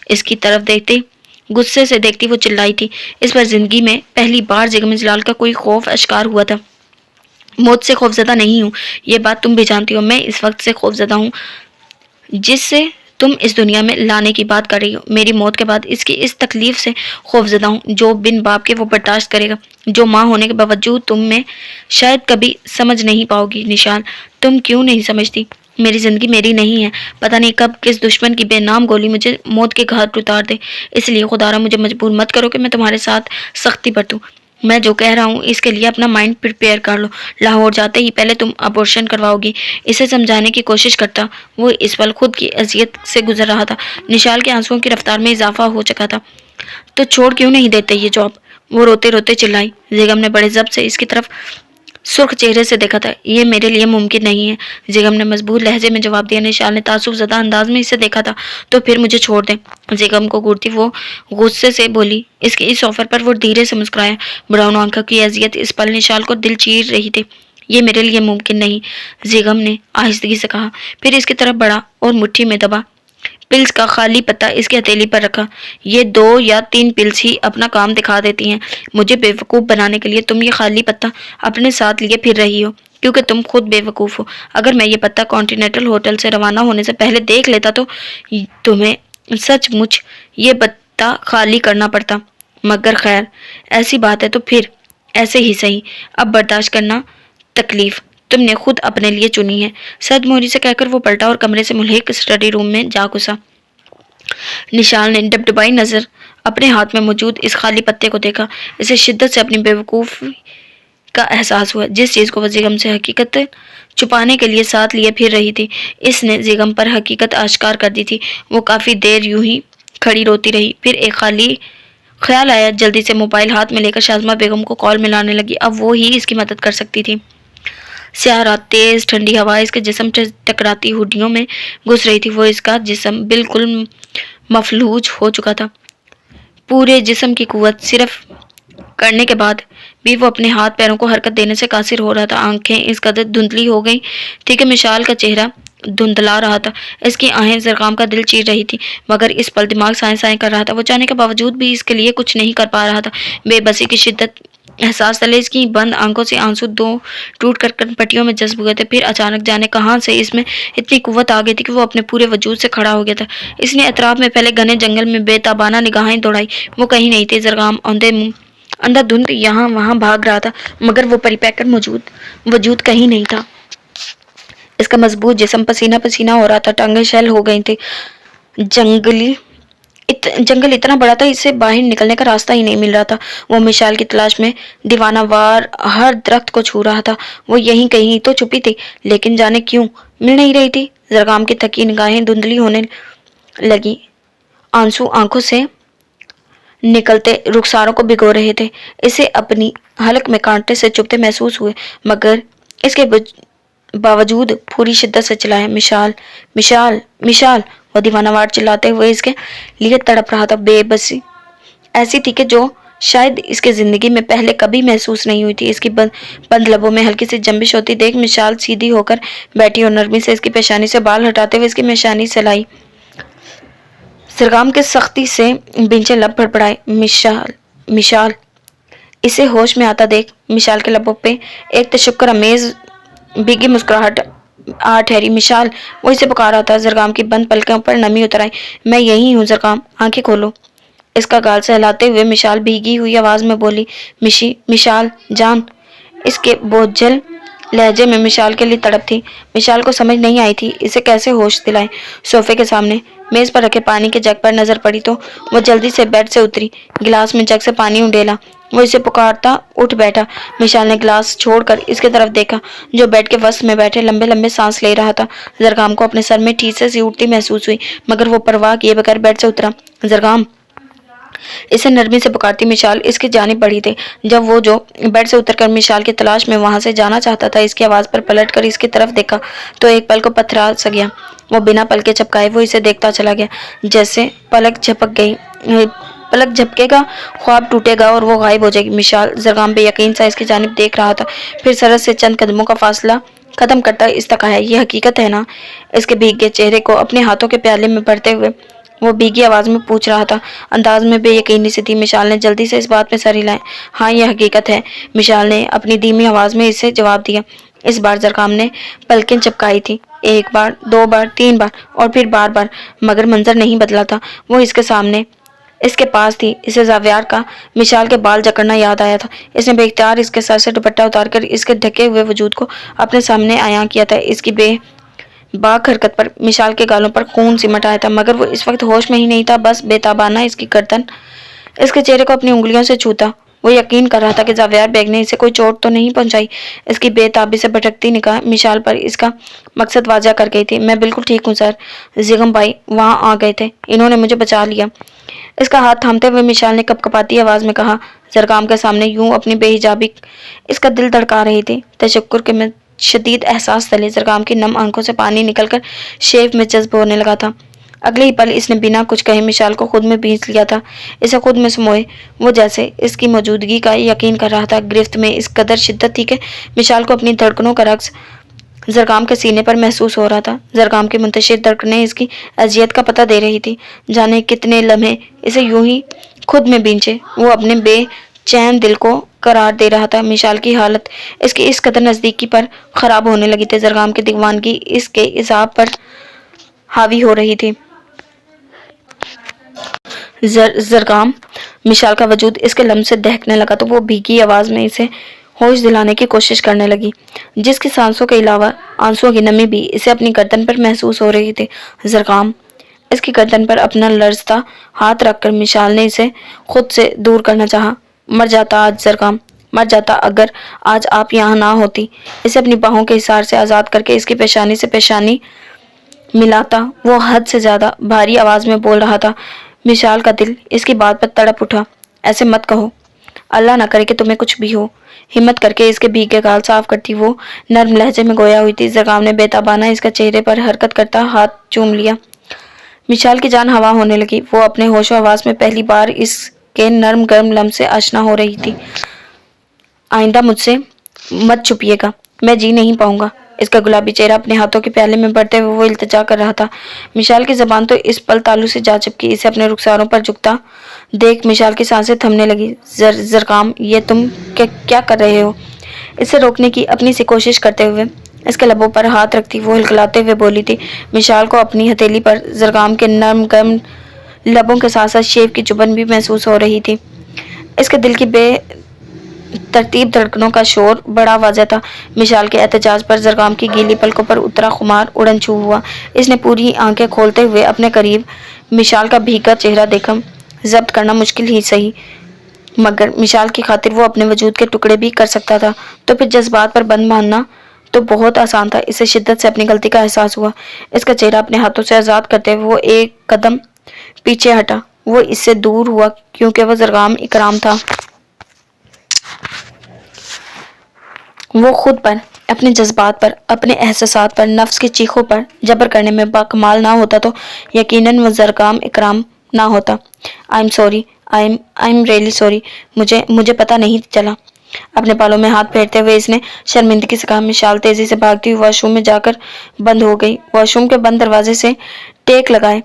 اس کی طرف دیکھتے غصے سے دیکھتی وہ چلائی تھی۔ اس پر زندگی میں پہلی بار زیگم اجلال کا کوئی خوف اشکار ہوا تھا۔ موت سے خوفزدہ نہیں ہوں، یہ بات تم بھی جانتی ہو۔ میں اس وقت سے خوفزدہ ہوں جس سے تم اس دنیا میں لانے کی بات کر رہی ہو۔ میری موت کے بعد اس کی اس تکلیف سے خوفزدہ ہوں جو بن باپ کے وہ برداشت کرے گا، جو ماں ہونے کے باوجود تم میں شاید کبھی سمجھ نہیں پاؤ گی نشال۔ تم کیوں نہیں سمجھتی؟ میری زندگی میری نہیں ہے، پتہ نہیں کب کس دشمن کی بے نام گولی مجھے موت کے گھاٹ اتار دے۔ اس لیے خدارا مجھے مجبور مت کرو کہ میں تمہارے ساتھ سختی برتوں۔ میں جو کہہ رہا ہوں اس کے لیے اپنا مائنڈ پریپیئر کر لو۔ لاہور جاتے ہی پہلے تم ابورشن کرواؤ گی۔ اسے سمجھانے کی کوشش کرتا وہ اس پل خود کی اذیت سے گزر رہا تھا۔ نشال کے آنسوؤں کی رفتار میں اضافہ ہو چکا تھا۔ تو چھوڑ کیوں نہیں دیتے یہ جاب؟ وہ روتے روتے چلائی۔ زیگم نے بڑے ضبط سے اس کی طرف سرخ چہرے سے دیکھا تھا۔ یہ میرے لیے ممکن نہیں ہے، زیگم نے مضبوط لہجے میں جواب دیا۔ نشال نے تعصب زدہ انداز میں اسے دیکھا تھا۔ تو پھر مجھے چھوڑ دیں، زیگم کو گھورتی وہ غصے سے بولی۔ اس کے اس آفر پر وہ دھیرے سے مسکرایا۔ براؤن آنکھوں کی اذیت اس پل نشال کو دل چیر رہی تھی۔ یہ میرے لیے ممکن نہیں، زیگم نے آہستگی سے کہا، پھر اس کی طرف بڑھا اور مٹھی میں دبا پلز کا خالی پتہ اس کی ہتھیلی پر رکھا۔ یہ 2 یا 3 پلز ہی اپنا کام دکھا دیتی ہیں۔ مجھے بے وقوف بنانے کے لیے تم یہ خالی پتہ اپنے ساتھ لیے پھر رہی ہو کیونکہ تم خود بے وقوف ہو۔ اگر میں یہ پتہ کانٹیننٹل ہوٹل سے روانہ ہونے سے پہلے دیکھ لیتا تو تمہیں سچ مچ یہ پتہ خالی کرنا پڑتا، مگر خیر ایسی بات ہے تو پھر ایسے ہی صحیح، اب برداشت کرنا تکلیف تم نے خود اپنے لیے چنی ہے، سرد مہری سے کہہ کر وہ پلٹا اور کمرے سے ملحق اسٹڈی روم میں جا گھسا۔ نشال نے ڈبڈبائی نظر اپنے ہاتھ میں موجود اس خالی پتے کو دیکھا۔ اسے شدت سے اپنی بے وقوفی کا احساس ہوا۔ جس چیز کو وہ زیگم سے حقیقت چھپانے کے لیے ساتھ لیے پھر رہی تھی، اس نے زیگم پر حقیقت آشکار کر دی تھی۔ وہ کافی دیر یوں ہی کھڑی روتی رہی، پھر ایک خالی خیال آیا، جلدی سے موبائل ہاتھ میں لے کر شازمہ بیگم کو کال ملانے لگی۔ اب وہ ہی اس کی مدد کر سکتی تھی۔ سیاہ رات، تیز ٹھنڈی ہوا اس کے جسم سے ٹکراتی ہڈیوں میں گھس رہی تھی۔ وہ اس کا جسم بالکل مفلوج ہو چکا تھا۔ پورے جسم کی قوت صرف کرنے کے بعد بھی وہ اپنے ہاتھ پیروں کو حرکت دینے سے قاصر ہو رہا تھا۔ آنکھیں اس قدر دھندلی ہو گئی تھی کہ مشال کا چہرہ دھندلا رہا تھا۔ اس کی آہیں زرقام کا دل چیر رہی تھی، مگر اس پل دماغ سائیں سائیں کر رہا تھا۔ وہ چاہنے کے باوجود بھی اس کے لیے کچھ نہیں کر پا رہا تھا۔ بے بسی کی شدت احساس تلے اس کی بند آنکھوں سے آنسو ٹوٹ کر پٹیوں میں جذب ہوئے تھے۔ پھر اچانک جانے کہاں سے اس میں اتنی قوت آ گئی تھی کہ وہ اپنے پورے وجود سے کھڑا ہو گیا تھا۔ اس نے اطراف میں پھیلے گھنے جنگل میں بے تابانہ نگاہیں دوڑائی۔ وہ کہیں نہیں تھے۔ زرقام اندھا دھند یہاں وہاں بھاگ رہا تھا، مگر وہ پری پیکر وجود کہیں نہیں تھا۔ اس کا مضبوط جسم پسینہ پسینہ ہو رہا تھا، ٹانگیں شل ہو گئی تھیں۔ جنگل اتنا بڑا تھا، اس سے باہر نکلنے کا راستہ ہی نہیں مل رہا تھا۔ وہ مشال کی تلاش میں دیوانہ وار ہر درخت کو چھو رہا تھا۔ وہ یہیں کہیں تو چھپی تھی، لیکن جانے کیوں مل نہیں رہی تھی۔ زرقام کی تھکی نگاہیں دھندلی ہونے لگی، آنسو آنکھوں سے نکلتے رخساروں کو بھگو رہے تھے۔ اسے اپنی حلق میں کانٹے سے چبھتے محسوس ہوئے، مگر اس کے باوجود پوری شدت سے چلایا، مشال مشال مشال۔ وہ دیوانہ وار چلاتے ہوئے اس کے لیے تڑپ رہا تھا۔ بے بسی ایسی تھی کہ جو شاید اس کے زندگی میں پہلے کبھی محسوس نہیں ہوئی تھی۔ اس کی بند لبوں میں ہلکی سی جنبش ہوتی دیکھ مشال سیدھی ہو کر بیٹھی اور نرمی سے اس کی پیشانی سے بال ہٹاتے ہوئے اس کی پیشانی سلائی۔ زرقام کے سختی سے بینچے لب بڑبڑائے۔ مشال مشال۔ اسے ہوش میں آتا دیکھ مشال کے لبوں پہ ایک تشکر آمیز بھیگی مسکراہٹ آ ٹھہری۔ مشال، وہ اسے پکار رہا تھا۔ زرقام کی بند پلکوں پر نمی اتر آئی۔ میں یہی ہوں زرقام، آنکھیں کھولو۔ اس کا گال سہلاتے ہوئے مشال بھیگی ہوئی آواز میں بولی۔ مشال جان۔ اس کے بوجھل لہجے میں مشال کے لیے تڑپ تھی۔ مشال کو سمجھ نہیں آئی تھی اسے کیسے ہوش دلائے۔ صوفے کے سامنے میز پر رکھے پانی کے جگ پر نظر پڑی تو وہ جلدی سے بیڈ سے اتری، گلاس میں جگ سے پانی انڈیلا۔ وہ اسے پکارتا اٹھ بیٹھا۔ مشال نے گلاس چھوڑ کر اس کی طرف دیکھا جو بیڈ کے وسط میں بیٹھے لمبے لمبے سانس لے رہا تھا۔ زرقام کو اپنے سر میں ٹھیسے سی اٹھتی محسوس ہوئی، مگر وہ پرواہ کیے بغیر بیڈ سے اترا۔ زرقام، اسے نرمی سے پکارتی مشال اس کی جانب بڑھی تھی۔ جب وہ جو بیڈ سے اتر کر مشال کی تلاش میں وہاں سے جانا چاہتا تھا، اس کی آواز پر پلٹ کر اس کی طرف دیکھا تو ایک پل کو پتھرا سا گیا۔ وہ بنا پلکیں جھپکائے وہ اسے دیکھتا چلا گیا، جیسے پلک جھپکے گا، خواب ٹوٹے گا اور وہ غائب ہو جائے گی۔ مشال، زرقام بے یقین سا اس کی جانب دیکھ رہا تھا، پھر سرحد سے چند قدموں کا فاصلہ ختم کرتا استقایا۔ یہ حقیقت ہے نا؟ اس کے بھیگے چہرے کو اپنے ہاتھوں کے پیالے میں بھرتے ہوئے وہ بھیگی آواز میں پوچھ رہا تھا، انداز میں بے یقینی سی تھی۔ مشال نے جلدی سے اس بات میں سر ہلایا۔ ہاں، یہ حقیقت ہے، مشال نے اپنی دھیمی آواز میں اسے جواب دیا۔ اس بار زرقام نے پلکیں چپکائی تھی، ایک بار، دو بار، تین بار اور پھر بار بار، مگر منظر نہیں بدلا تھا۔ وہ اس کے سامنے، اس کے پاس تھی۔ اسے زاویار کا مشال کے بال جکڑنا یاد آیا تھا۔ اس نے بے اختیار اس کے سر سے دوپٹہ اتار کر اس کے ڈھکے ہوئے وجود کو اپنے سامنے عیاں کیا تھا۔ اس کی بے باک حرکت پر مشال کے گالوں پر خون سمٹ آیا تھا، مگر وہ اس وقت ہوش میں ہی نہیں تھا۔ بس بے تابانہ اس کی گردن اس کے چہرے کو اپنی انگلیوں سے چھوتا وہ یقین کر رہا تھا کہ زاویار بیگ نے اسے کوئی چوٹ تو نہیں پہنچائی۔ اس کی بے تابی سے بھٹکتی نگاہ مشال پر اس کا مقصد واضح کر گئی تھی۔ میں بالکل ٹھیک ہوں سر، زیغم بھائی وہاں آ گئے تھے، انہوں نے مجھے بچا لیا۔ اس کا ہاتھ تھامتے ہوئے مشال نے کپکپاتی آواز میں کہا۔ زرقام کے سامنے یوں اپنی بے حجابی اس کا دل دھڑکا رہی تھی۔ تشکر کے شدید احساس تلے زرقام کی نم آنکھوں سے پانی نکل کر شیف میں جذب ہونے لگا تھا۔ اگلے ہی پل اس نے بنا کچھ کہے مشال کو خود میں بھینچ لیا تھا، اسے خود میں سموئے۔ وہ جیسے اس کی موجودگی کا یقین کر رہا تھا۔ گرفت میں اس قدر شدت تھی کہ مشال کو اپنی دھڑکنوں کا رقص زرقام کے سینے پر محسوس ہو رہا تھا۔ زرقام کی منتشر دھڑکنیں اس کی اذیت کا پتہ دے رہی تھی۔ جانے کتنے لمحے اسے یوں ہی خود میں بھینچے وہ اپنے بے چین دل کو قرار دے رہا تھا۔ مشال کی حالت اس کی اس قدر نزدیکی پر خراب ہونے لگی تھی، زرقام کی دیوانگی اس کے عذاب پر حاوی ہو رہی تھی۔ زرقام، مشال کا وجود اس کے لمس سے دہکنے لگا تو وہ بھیگی آواز میں اسے ہوش دلانے کی کوشش کرنے لگی، جس کی سانسوں کے علاوہ آنسوؤں کی نمی بھی اسے اپنی گردن پر محسوس ہو رہی تھی۔ زرقام، اس کی گردن پر اپنا لرزتا ہاتھ رکھ کر مشال نے اسے خود سے دور کرنا چاہا۔ مر جاتا آج زرقام، مر جاتا اگر آج آپ یہاں نہ ہوتی۔ اسے اپنی باہوں کے حصار سے آزاد کر کے اس کی پیشانی سے پیشانی ملاتا وہ حد سے زیادہ بھاری آواز میں بول رہا تھا۔ مشال کا دل اس کی بات پر تڑپ اٹھا۔ ایسے مت کہو، اللہ نہ کرے کہ تمہیں کچھ بھی ہو۔ ہمت کر کے اس کے بھیگے گال صاف کرتی وہ نرم لہجے میں گویا ہوئی تھی۔ زرگام نے بے تابانہ اس کا چہرے پر حرکت کرتا ہاتھ چوم لیا۔ مشال کی جان ہوا ہونے لگی۔ وہ اپنے ہوش و حواس میں پہلی بار اس کے نرم گرم لمس سے آشنا ہو رہی تھی۔ آئندہ مجھ سے مت چھپیے گا، میں جی نہیں پاؤں گا۔ اس کا گلابی چہرہ اپنے ہاتھوں کے پیالے میں بڑھتے ہوئے وہ التجا کر رہا تھا۔ مشال کی زبان تو اس پل تالو سے جا چپکی۔ اسے اپنے رخساروں پر جھکتا دیکھ مشال کی سانسیں تھمنے لگی۔ زرگام، یہ تم کیا کر رہے ہو؟ اسے روکنے کی اپنی سی کوشش کرتے ہوئے اس کے لبوں پر ہاتھ رکھتی وہ ہلکلاتے ہوئے بولی تھی۔ مشال کو اپنی ہتھیلی پر زرگام کے نرم گرم لبوں کے ساتھ ساتھ شیو کی چبھن بھی محسوس ہو رہی تھی۔ اس کے دل کی بے ترتیب دھڑکنوں کا شور بڑا واضح تھا۔ مشال کے احتجاج پر زرگام کی گیلی پلکوں پر اترا خمار اڑن چھو ہوا۔ اس نے پوری آنکھیں کھولتے ہوئے اپنے قریب مشال کا بھیگا چہرہ دیکھا۔ ضبط کرنا مشکل ہی سہی، مگر مشال کی خاطر وہ اپنے وجود کے ٹکڑے بھی کر سکتا تھا، تو پھر جذبات پر بند باندھنا تو بہت آسان تھا۔ اسے شدت سے اپنی غلطی کا احساس ہوا۔ اس کا چہرہ اپنے ہاتھوں سے آزاد کرتے ہوئے وہ ایک قدم پیچھے ہٹا۔ وہ اس سے دور ہوا کیونکہ وہ زرگام اکرام تھا۔ وہ خود پر، اپنے جذبات پر، اپنے احساسات پر، نفس کی چیخوں پر جبر کرنے میں باکمال نہ ہوتا تو یقیناً وہ زرگام اکرام نہ ہوتا۔ I'm sorry, I'm really sorry. مجھے پتہ نہیں چلا۔ اپنے بالوں میں ہاتھ پھیرتے ہوئے اس نے شرمندگی سے کہا۔ مشال تیزی سے بھاگتی ہوئی واش روم میں جا کر بند ہو گئی۔ واش روم کے بند دروازے سے ٹیک لگائے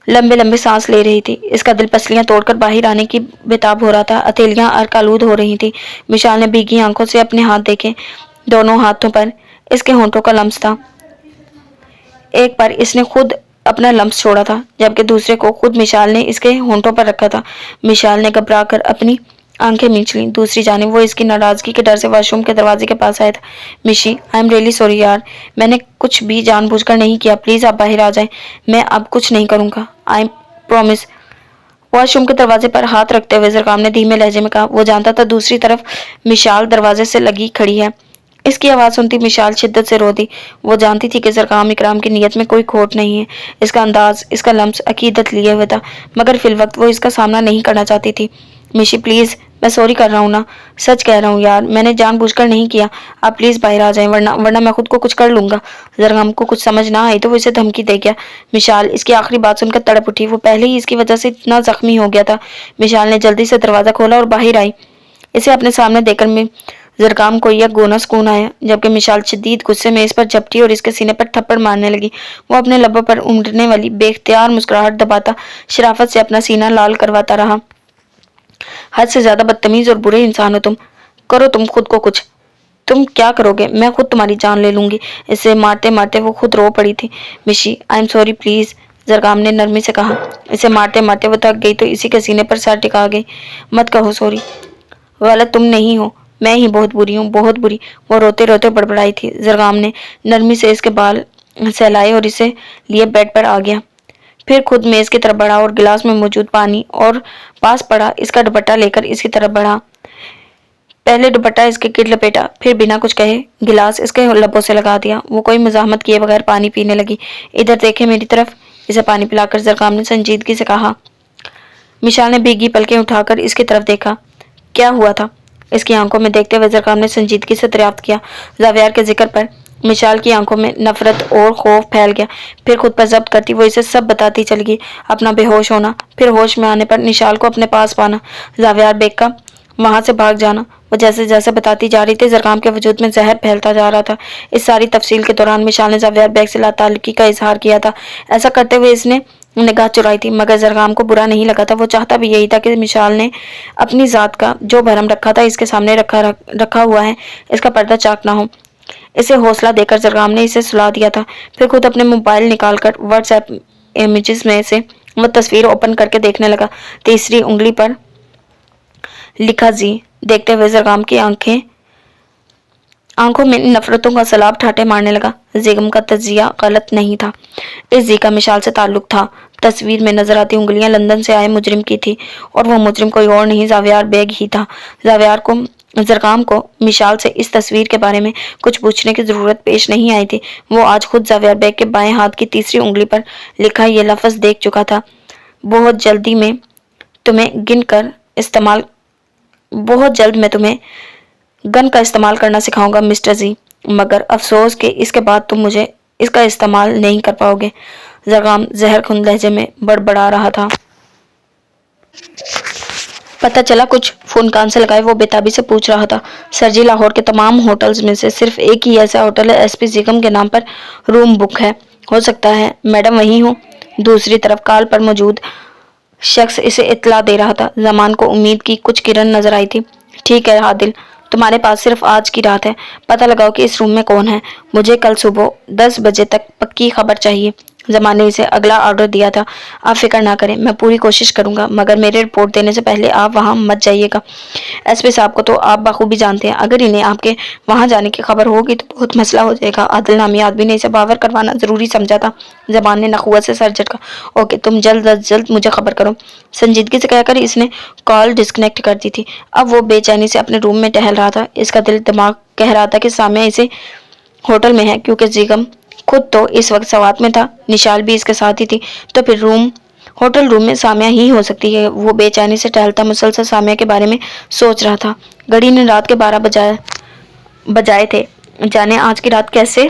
لمبے لمبے سانس لے رہی تھی۔ اس کا دل پسلیاں توڑ کر باہر آنے کی بےتاب ہو رہا تھا۔ ہتھیلیاں عرق آلود ہو رہی تھیں۔ مشال نے بھیگی آنکھوں سے اپنے ہاتھ دیکھے۔ دونوں ہاتھوں پر اس کے ہونٹوں کا لمس تھا۔ ایک پر اس نے خود اپنا لمس چھوڑا تھا، جبکہ دوسرے کو خود مشال نے اس کے ہونٹوں پر رکھا تھا۔ مشال نے گھبرا کر اپنی آنکھیں مینچ لیں۔ دوسری جانب وہ اس کی ناراضگی کے ڈر سے واش روم کے دروازے کے پاس آیا تھا۔ مشی، I'm really sorry یار، میں نے کچھ بھی جان بوجھ کر نہیں کیا، پلیز آپ باہر آ جائیں، میں اب کچھ نہیں کروں گا، I promise۔ واش روم کے دروازے پر ہاتھ رکھتے ہوئے زرگام نے دھیمے لہجے میں کہا۔ وہ جانتا تھا دوسری طرف مشال دروازے سے لگی کھڑی ہے۔ اس کی آواز سنتی مشال شدت سے رو دی۔ وہ جانتی تھی کہ زرگام اکرام کی نیت میں کوئی کھوٹ نہیں ہے۔ اس کا انداز، اس کا لمس عقیدت لیے ہوئے تھا، مگر فی الوقت وہ اس کا سامنا نہیں کرنا چاہتی تھی۔ مشی پلیز، میں سوری کر رہا ہوں نا، سچ کہہ رہا ہوں یار، میں نے جان بوجھ کر نہیں کیا، آپ پلیز باہر آ جائیں ورنہ میں خود کو کچھ کر لوں گا۔ زرگام کو کچھ سمجھ نہ آئی تو وہ اسے دھمکی دے گیا۔ مشال اس کی آخری بات سن کر تڑپ اٹھی۔ وہ پہلے ہی اس کی وجہ سے اتنا زخمی ہو گیا تھا۔ مشال نے جلدی سے دروازہ کھولا اور باہر آئی۔ اسے اپنے سامنے دیکھ کر زرگام کو یک گونا سکون آیا، جبکہ مشال شدید غصے میں اس پر جھپٹی اور اس کے سینے پر تھپڑ مارنے لگی۔ وہ اپنے لبوں پر امڑنے والی بے اختیار مسکراہٹ دباتا شرافت سے اپنا سینہ لال کرواتا رہا۔ حد سے زیادہ بدتمیز اور برے انسان ہو تم، کرو تم خود کو کچھ، تم کیا کرو گے؟ میں خود تمہاری جان لے لوں گی۔ اسے مارتے مارتے وہ خود رو پڑی تھی۔ مشی، I'm sorry پلیز، زرگام نے نرمی سے کہا۔ اسے مارتے مارتے وہ تھک گئی تو اسی کے سینے پر سر ٹکا گئی۔ مت کہو سوری، غلط تم نہیں ہو، میں ہی بہت بری ہوں، بہت بری، وہ روتے روتے بڑبڑائی تھی۔ زرگام نے نرمی سے اس کے بال سہلائے اور اسے لیے بیڈ پر آ گیا۔ پھر خود میز کی طرف بڑھا اور گلاس میں موجود پانی اور پاس پڑا اس کا دوپٹہ لے کر اس کی طرف بڑھا۔ پہلے دوپٹہ اس کے گرد لپیٹا، پھر بنا کچھ کہے گلاس اس کے لبوں سے لگا دیا۔ وہ کوئی مزاحمت کیے بغیر پانی پینے لگی۔ ادھر دیکھیں میری طرف، اسے پانی پلا کر زرگام نے سنجیدگی سے کہا۔ مشال نے بھیگی پلکیں اٹھا کر اس کی طرف دیکھا۔ کیا ہوا تھا؟ اس کی آنکھوں میں دیکھتے ہوئے زرگام نے سنجیدگی سے دریافت کیا۔ زاویار کے ذکر پر مشال کی آنکھوں میں نفرت اور خوف پھیل گیا۔ پھر خود پر ضبط کرتی وہ اسے سب بتاتی چلی گئی، اپنا بے ہوش ہونا، پھر ہوش میں آنے پر نشال کو اپنے پاس پانا، زاویار بیگ کا وہاں سے بھاگ جانا۔ وہ جیسے جیسے بتاتی جا رہی تھی زرگام کے وجود میں زہر پھیلتا جا رہا تھا۔ اس ساری تفصیل کے دوران مشال نے زاویار بیگ سے لاتعلقی کا اظہار کیا تھا۔ ایسا کرتے ہوئے اس نے نگاہ چرائی تھی، مگر زرگام کو برا نہیں لگا تھا۔ وہ چاہتا بھی یہی تھا کہ مشال نے اپنی ذات کا جو بھرم رکھا تھا اس کے سامنے رکھا ہوا ہے، اس کا پردہ چاک نہ ہو۔ اسے حوصلہ دے کر زرگام نے اسے سلا دیا تھا۔ پھر خود اپنے موبائل نکال کر واٹس ایپ امیجز میں سے وہ تصویر اوپن کر کے دیکھنے لگا۔ تیسری انگلی پر لکھا زی دیکھتے ہوئے زرگام کی آنکھوں میں نفرتوں کا سیلاب ٹھاٹے مارنے لگا۔ زیگم کا تجزیہ غلط نہیں تھا، اس زی کا مشال سے تعلق تھا۔ تصویر میں نظر آتی انگلیاں لندن سے آئے مجرم کی تھی، اور وہ مجرم کوئی اور نہیں زاویار بیگ ہی تھا۔ زرگام کو مشال سے اس تصویر کے بارے میں کچھ پوچھنے کی ضرورت پیش نہیں آئی تھی۔ وہ آج خود زاویار بیگ کے بائیں ہاتھ کی تیسری انگلی پر لکھا یہ لفظ دیکھ چکا تھا۔ بہت جلدی میں तुम्हें गिन कर इस्तेमाल बहुत जल्द मैं तुम्हें गन का इस्तेमाल करना सिखाऊंगा मिस्टर जी, मगर अफसोस कि इसके बाद तुम मुझे इसका इस्तेमाल नहीं कर पाओगे। जगाम जहरखुंद लहजे में बड़बड़ा रहा था। पता चला कुछ? फोन कान से लगाए वो बेताबी से पूछ रहा था। सर जी, लाहौर के तमाम होटल्स में से सिर्फ एक ही ऐसा होटल है एसपी जिगम के नाम पर रूम बुक है। हो सकता है मैडम वही हो। दूसरी तरफ कॉल पर मौजूद शख्स इसे इत्तला दे रहा था। जमान को उम्मीद की कुछ किरण नजर आई थी। ठीक है आदिल, तुम्हारे पास सिर्फ आज की रात है। पता लगाओ कि इस रूम में कौन है। मुझे कल सुबह 10 बजे तक पक्की खबर चाहिए। जमान ने इसे अगला ऑर्डर दिया था। आप फिक्र ना करें, मैं पूरी कोशिश करूंगा, मगर मेरे रिपोर्ट देने से पहले आप वहां मत जाइएगा। एसपी साहब को तो आप बखूबी जानते हैं, अगर इन्हें आपके वहां जाने की खबर होगी तो बहुत मसला हो जाएगा। आदिल नामी आदमी ने इसे बावर करवाना जरूरी समझा था। जबान ने नखुवत से सर झटका। ओके, तुम जल्द अज जल्द मुझे खबर करो। संजीदगी से कहकर इसने कॉल डिस्कनेक्ट कर दी थी। अब वो बेचैनी से अपने रूम में टहल रहा था। इसका दिल दिमाग कह रहा था कि सामने इसे होटल में है, क्योंकि जिगम खुद तो इस वक्त सवात में था, निशाल भी इसके साथ ही थी, तो फिर होटल रूम में सामिया ही हो सकती है। वो बेचैनी से टहलता मुसलसल सामिया के बारे में सोच रहा था। घड़ी ने रात के 12 बजाए थे। जाने आज की रात कैसे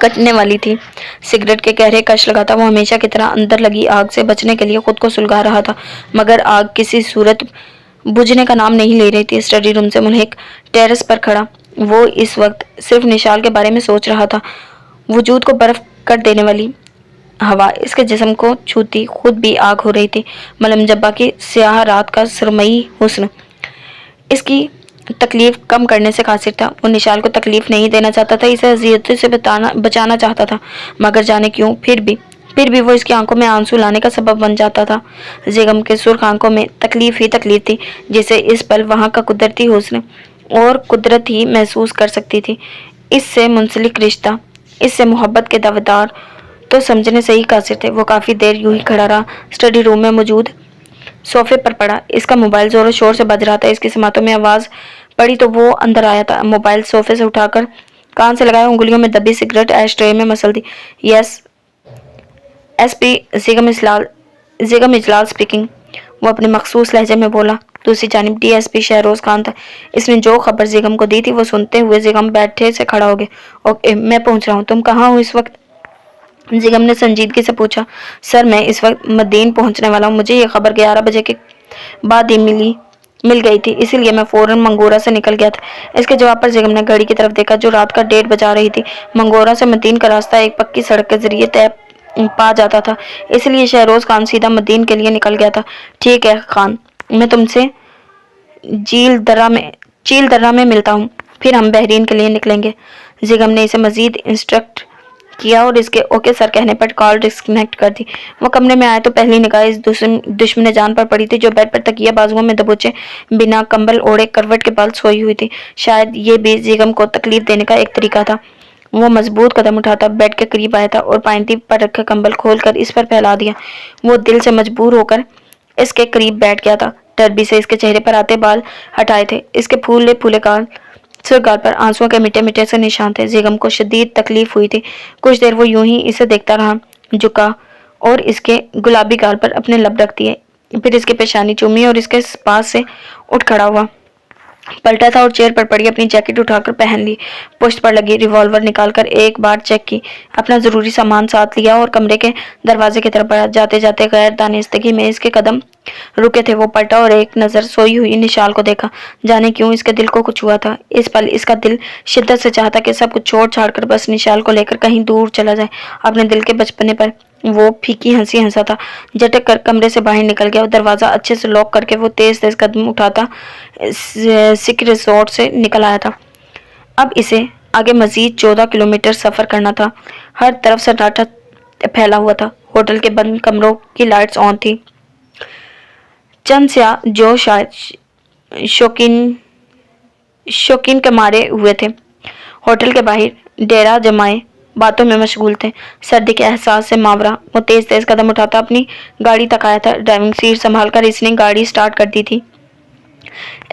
कटने वाली थी। सिगरेट के गहरे कश लगाता वो हमेशा की तरह अंदर लगी आग से बचने के लिए खुद को सुलगा रहा था, मगर आग किसी सूरत बुझने का नाम नहीं ले रही थी। स्टडी रूम से मुल्हिक टेरेस पर खड़ा वो इस वक्त सिर्फ निशाल के बारे में सोच रहा था। वजूद को बर्फ कर देने वाली हवा इसके जिस्म को छूती खुद भी आग हो रही थी। मलम जब्बा की स्याह रात का सुरमई हुस्न इसकी तकलीफ कम करने से कासिर था। वो निशाल को तकलीफ नहीं देना चाहता था, इसे अजियतों से बचाना चाहता था, मगर जाने क्यों फिर भी वो इसकी आंखों में आंसू लाने का सबब बन जाता था। जिगम के सुर्ख आंखों में तकलीफ ही तकलीफ थी, जिसे इस पल वहाँ का कुदरती हुस्न और कुदरत ही महसूस कर सकती थी। इससे मुंसलिक रिश्ता, इससे मोहब्बत के दावेदार तो समझने से ही कासिर थे। वो काफ़ी देर यूं ही खड़ा रहा। स्टडी रूम में मौजूद सोफे पर पड़ा इसका मोबाइल जोरों शोर से बज रहा था। इसकी समातों में आवाज़ पड़ी तो वो अंदर आया था। मोबाइल सोफे से उठाकर कान से लगाया, उंगलियों में दबी सिगरेट एश ट्रे में मसल दी। यस, एसपी जिगम इजलाल स्पीकिंग, वो अपने मखसूस लहजे में बोला। दूसरी जानिब डीएसपी शहरोज खान था। इसने जो खबर जिगम को दी थी वो सुनते हुए जिगम बैठे से खड़ा हो गया। ओके, मैं पहुंच रहा हूँ। तुम कहाँ हो इस वक्त? जिगम ने संजीदगी से पूछा। सर, मैं इस वक्त मदीन पहुंचने वाला हूँ। मुझे ये खबर 11 बजे के बाद ही मिल गई थी, इसीलिए मैं फौरन मंगोरा से निकल गया था। इसके जवाब पर जिगम ने घड़ी की तरफ देखा जो रात का 1:30 बजा रही थी। मंगोरा से मदीन का रास्ता एक पक्की सड़क के जरिए तय पा जाता था, इसलिए शहरोज खान सीधा मदीन के लिए निकल गया था। ठीक है खान, मैं तुमसे चील दर्रा में मिलता हूँ, फिर हम बहरीन के लिए निकलेंगे। जिगम ने इसे मजीद इंस्ट्रक्ट किया और इसके ओके सर कहने पर कॉल डिस्कनेक्ट कर दी। वो कमरे में आए तो पहली निगाह इस दुश्मन जान पर पड़ी थी जो बेड पर तकिया बाजुओं में दबोचे बिना कंबल ओढ़े करवट के बल सोई हुई थी। शायद ये भी जिगम को तकलीफ देने का एक तरीका था। वो मजबूत कदम उठाता बेड के करीब आया था और पाइंती पर रखे कंबल खोलकर इस पर फैला दिया। वो दिल से मजबूर होकर इसके करीब बैठ गया था। डरबी से इसके चेहरे पर आते बाल हटाए थे। इसके फूले फूले गाल पर आंसुओं के मिटे मिटे से निशान थे। जिगम को शदीद तकलीफ हुई थी। कुछ देर वो यूं ही इसे देखता रहा, झुका और इसके गुलाबी गाल पर अपने लब रख दिए। फिर इसके पेशानी चूमी और इसके पास से उठ खड़ा हुआ, पलटा था और चेयर पर पड़ी अपनी जैकेट उठाकर पहन ली। पुश्त पर लगी रिवॉल्वर निकालकर एक बार चेक की, अपना जरूरी सामान साथ लिया और कमरे के दरवाजे की तरफ बढ़ा। जाते जाते गैर दानिस्तगी में इसके कदम रुके थे। वो पलटा और एक नजर सोई हुई निशाल को देखा। जाने क्यों इसके दिल को कुछ हुआ था। इस पल इसका दिल शिद्दत से चाहता कि सब कुछ छोड़ छाड़ कर बस निशाल को लेकर कहीं दूर चला जाए। अपने दिल के बचपने पर वो फीकी हंसी हंसा था। झटक कर कमरे से बाहर निकल गया और दरवाजा अच्छे से लॉक करके वो तेज तेज कदम उठाता सिक रिसोर्ट से निकल आया था। अब इसे आगे मजीद 14 किलोमीटर सफर करना था। हर तरफ सन्नाटा फैला हुआ था। होटल के बंद कमरों की लाइट्स ऑन थी। चंद स्या जो शायद शौकीन के मारे हुए थे होटल के बाहर डेरा जमाए बातों में मशगूल थे। सर्दी के एहसास से मावरा वो तेज तेज कदम उठाता अपनी गाड़ी तक आया था। ड्राइविंग सीट संभालकर इसने गाड़ी स्टार्ट कर दी थी।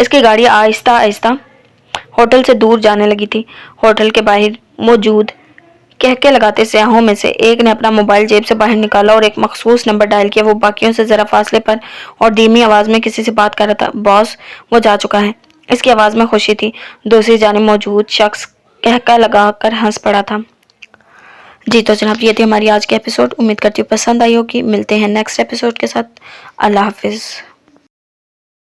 इसकी गाड़ी आहिस्ता आहिस्ता होटल से दूर जाने लगी थी। होटल के बाहर मौजूद کہکے لگاتے سیاحوں میں سے ایک نے اپنا موبائل جیب سے باہر نکالا اور ایک مخصوص نمبر ڈائل کیا۔ وہ باقیوں سے ذرا فاصلے پر اور دھیمی آواز میں کسی سے بات کر رہا تھا۔ باس، وہ جا چکا ہے۔ اس کی آواز میں خوشی تھی۔ دوسری جانب موجود شخص کہکا لگا کر ہنس پڑا تھا۔ جی تو جناب، یہ تھی ہماری آج کی ایپیسوڈ۔ امید کرتی ہوں پسند آئی ہوگی۔ ملتے ہیں نیکسٹ ایپیسوڈ کے ساتھ۔ اللہ حافظ۔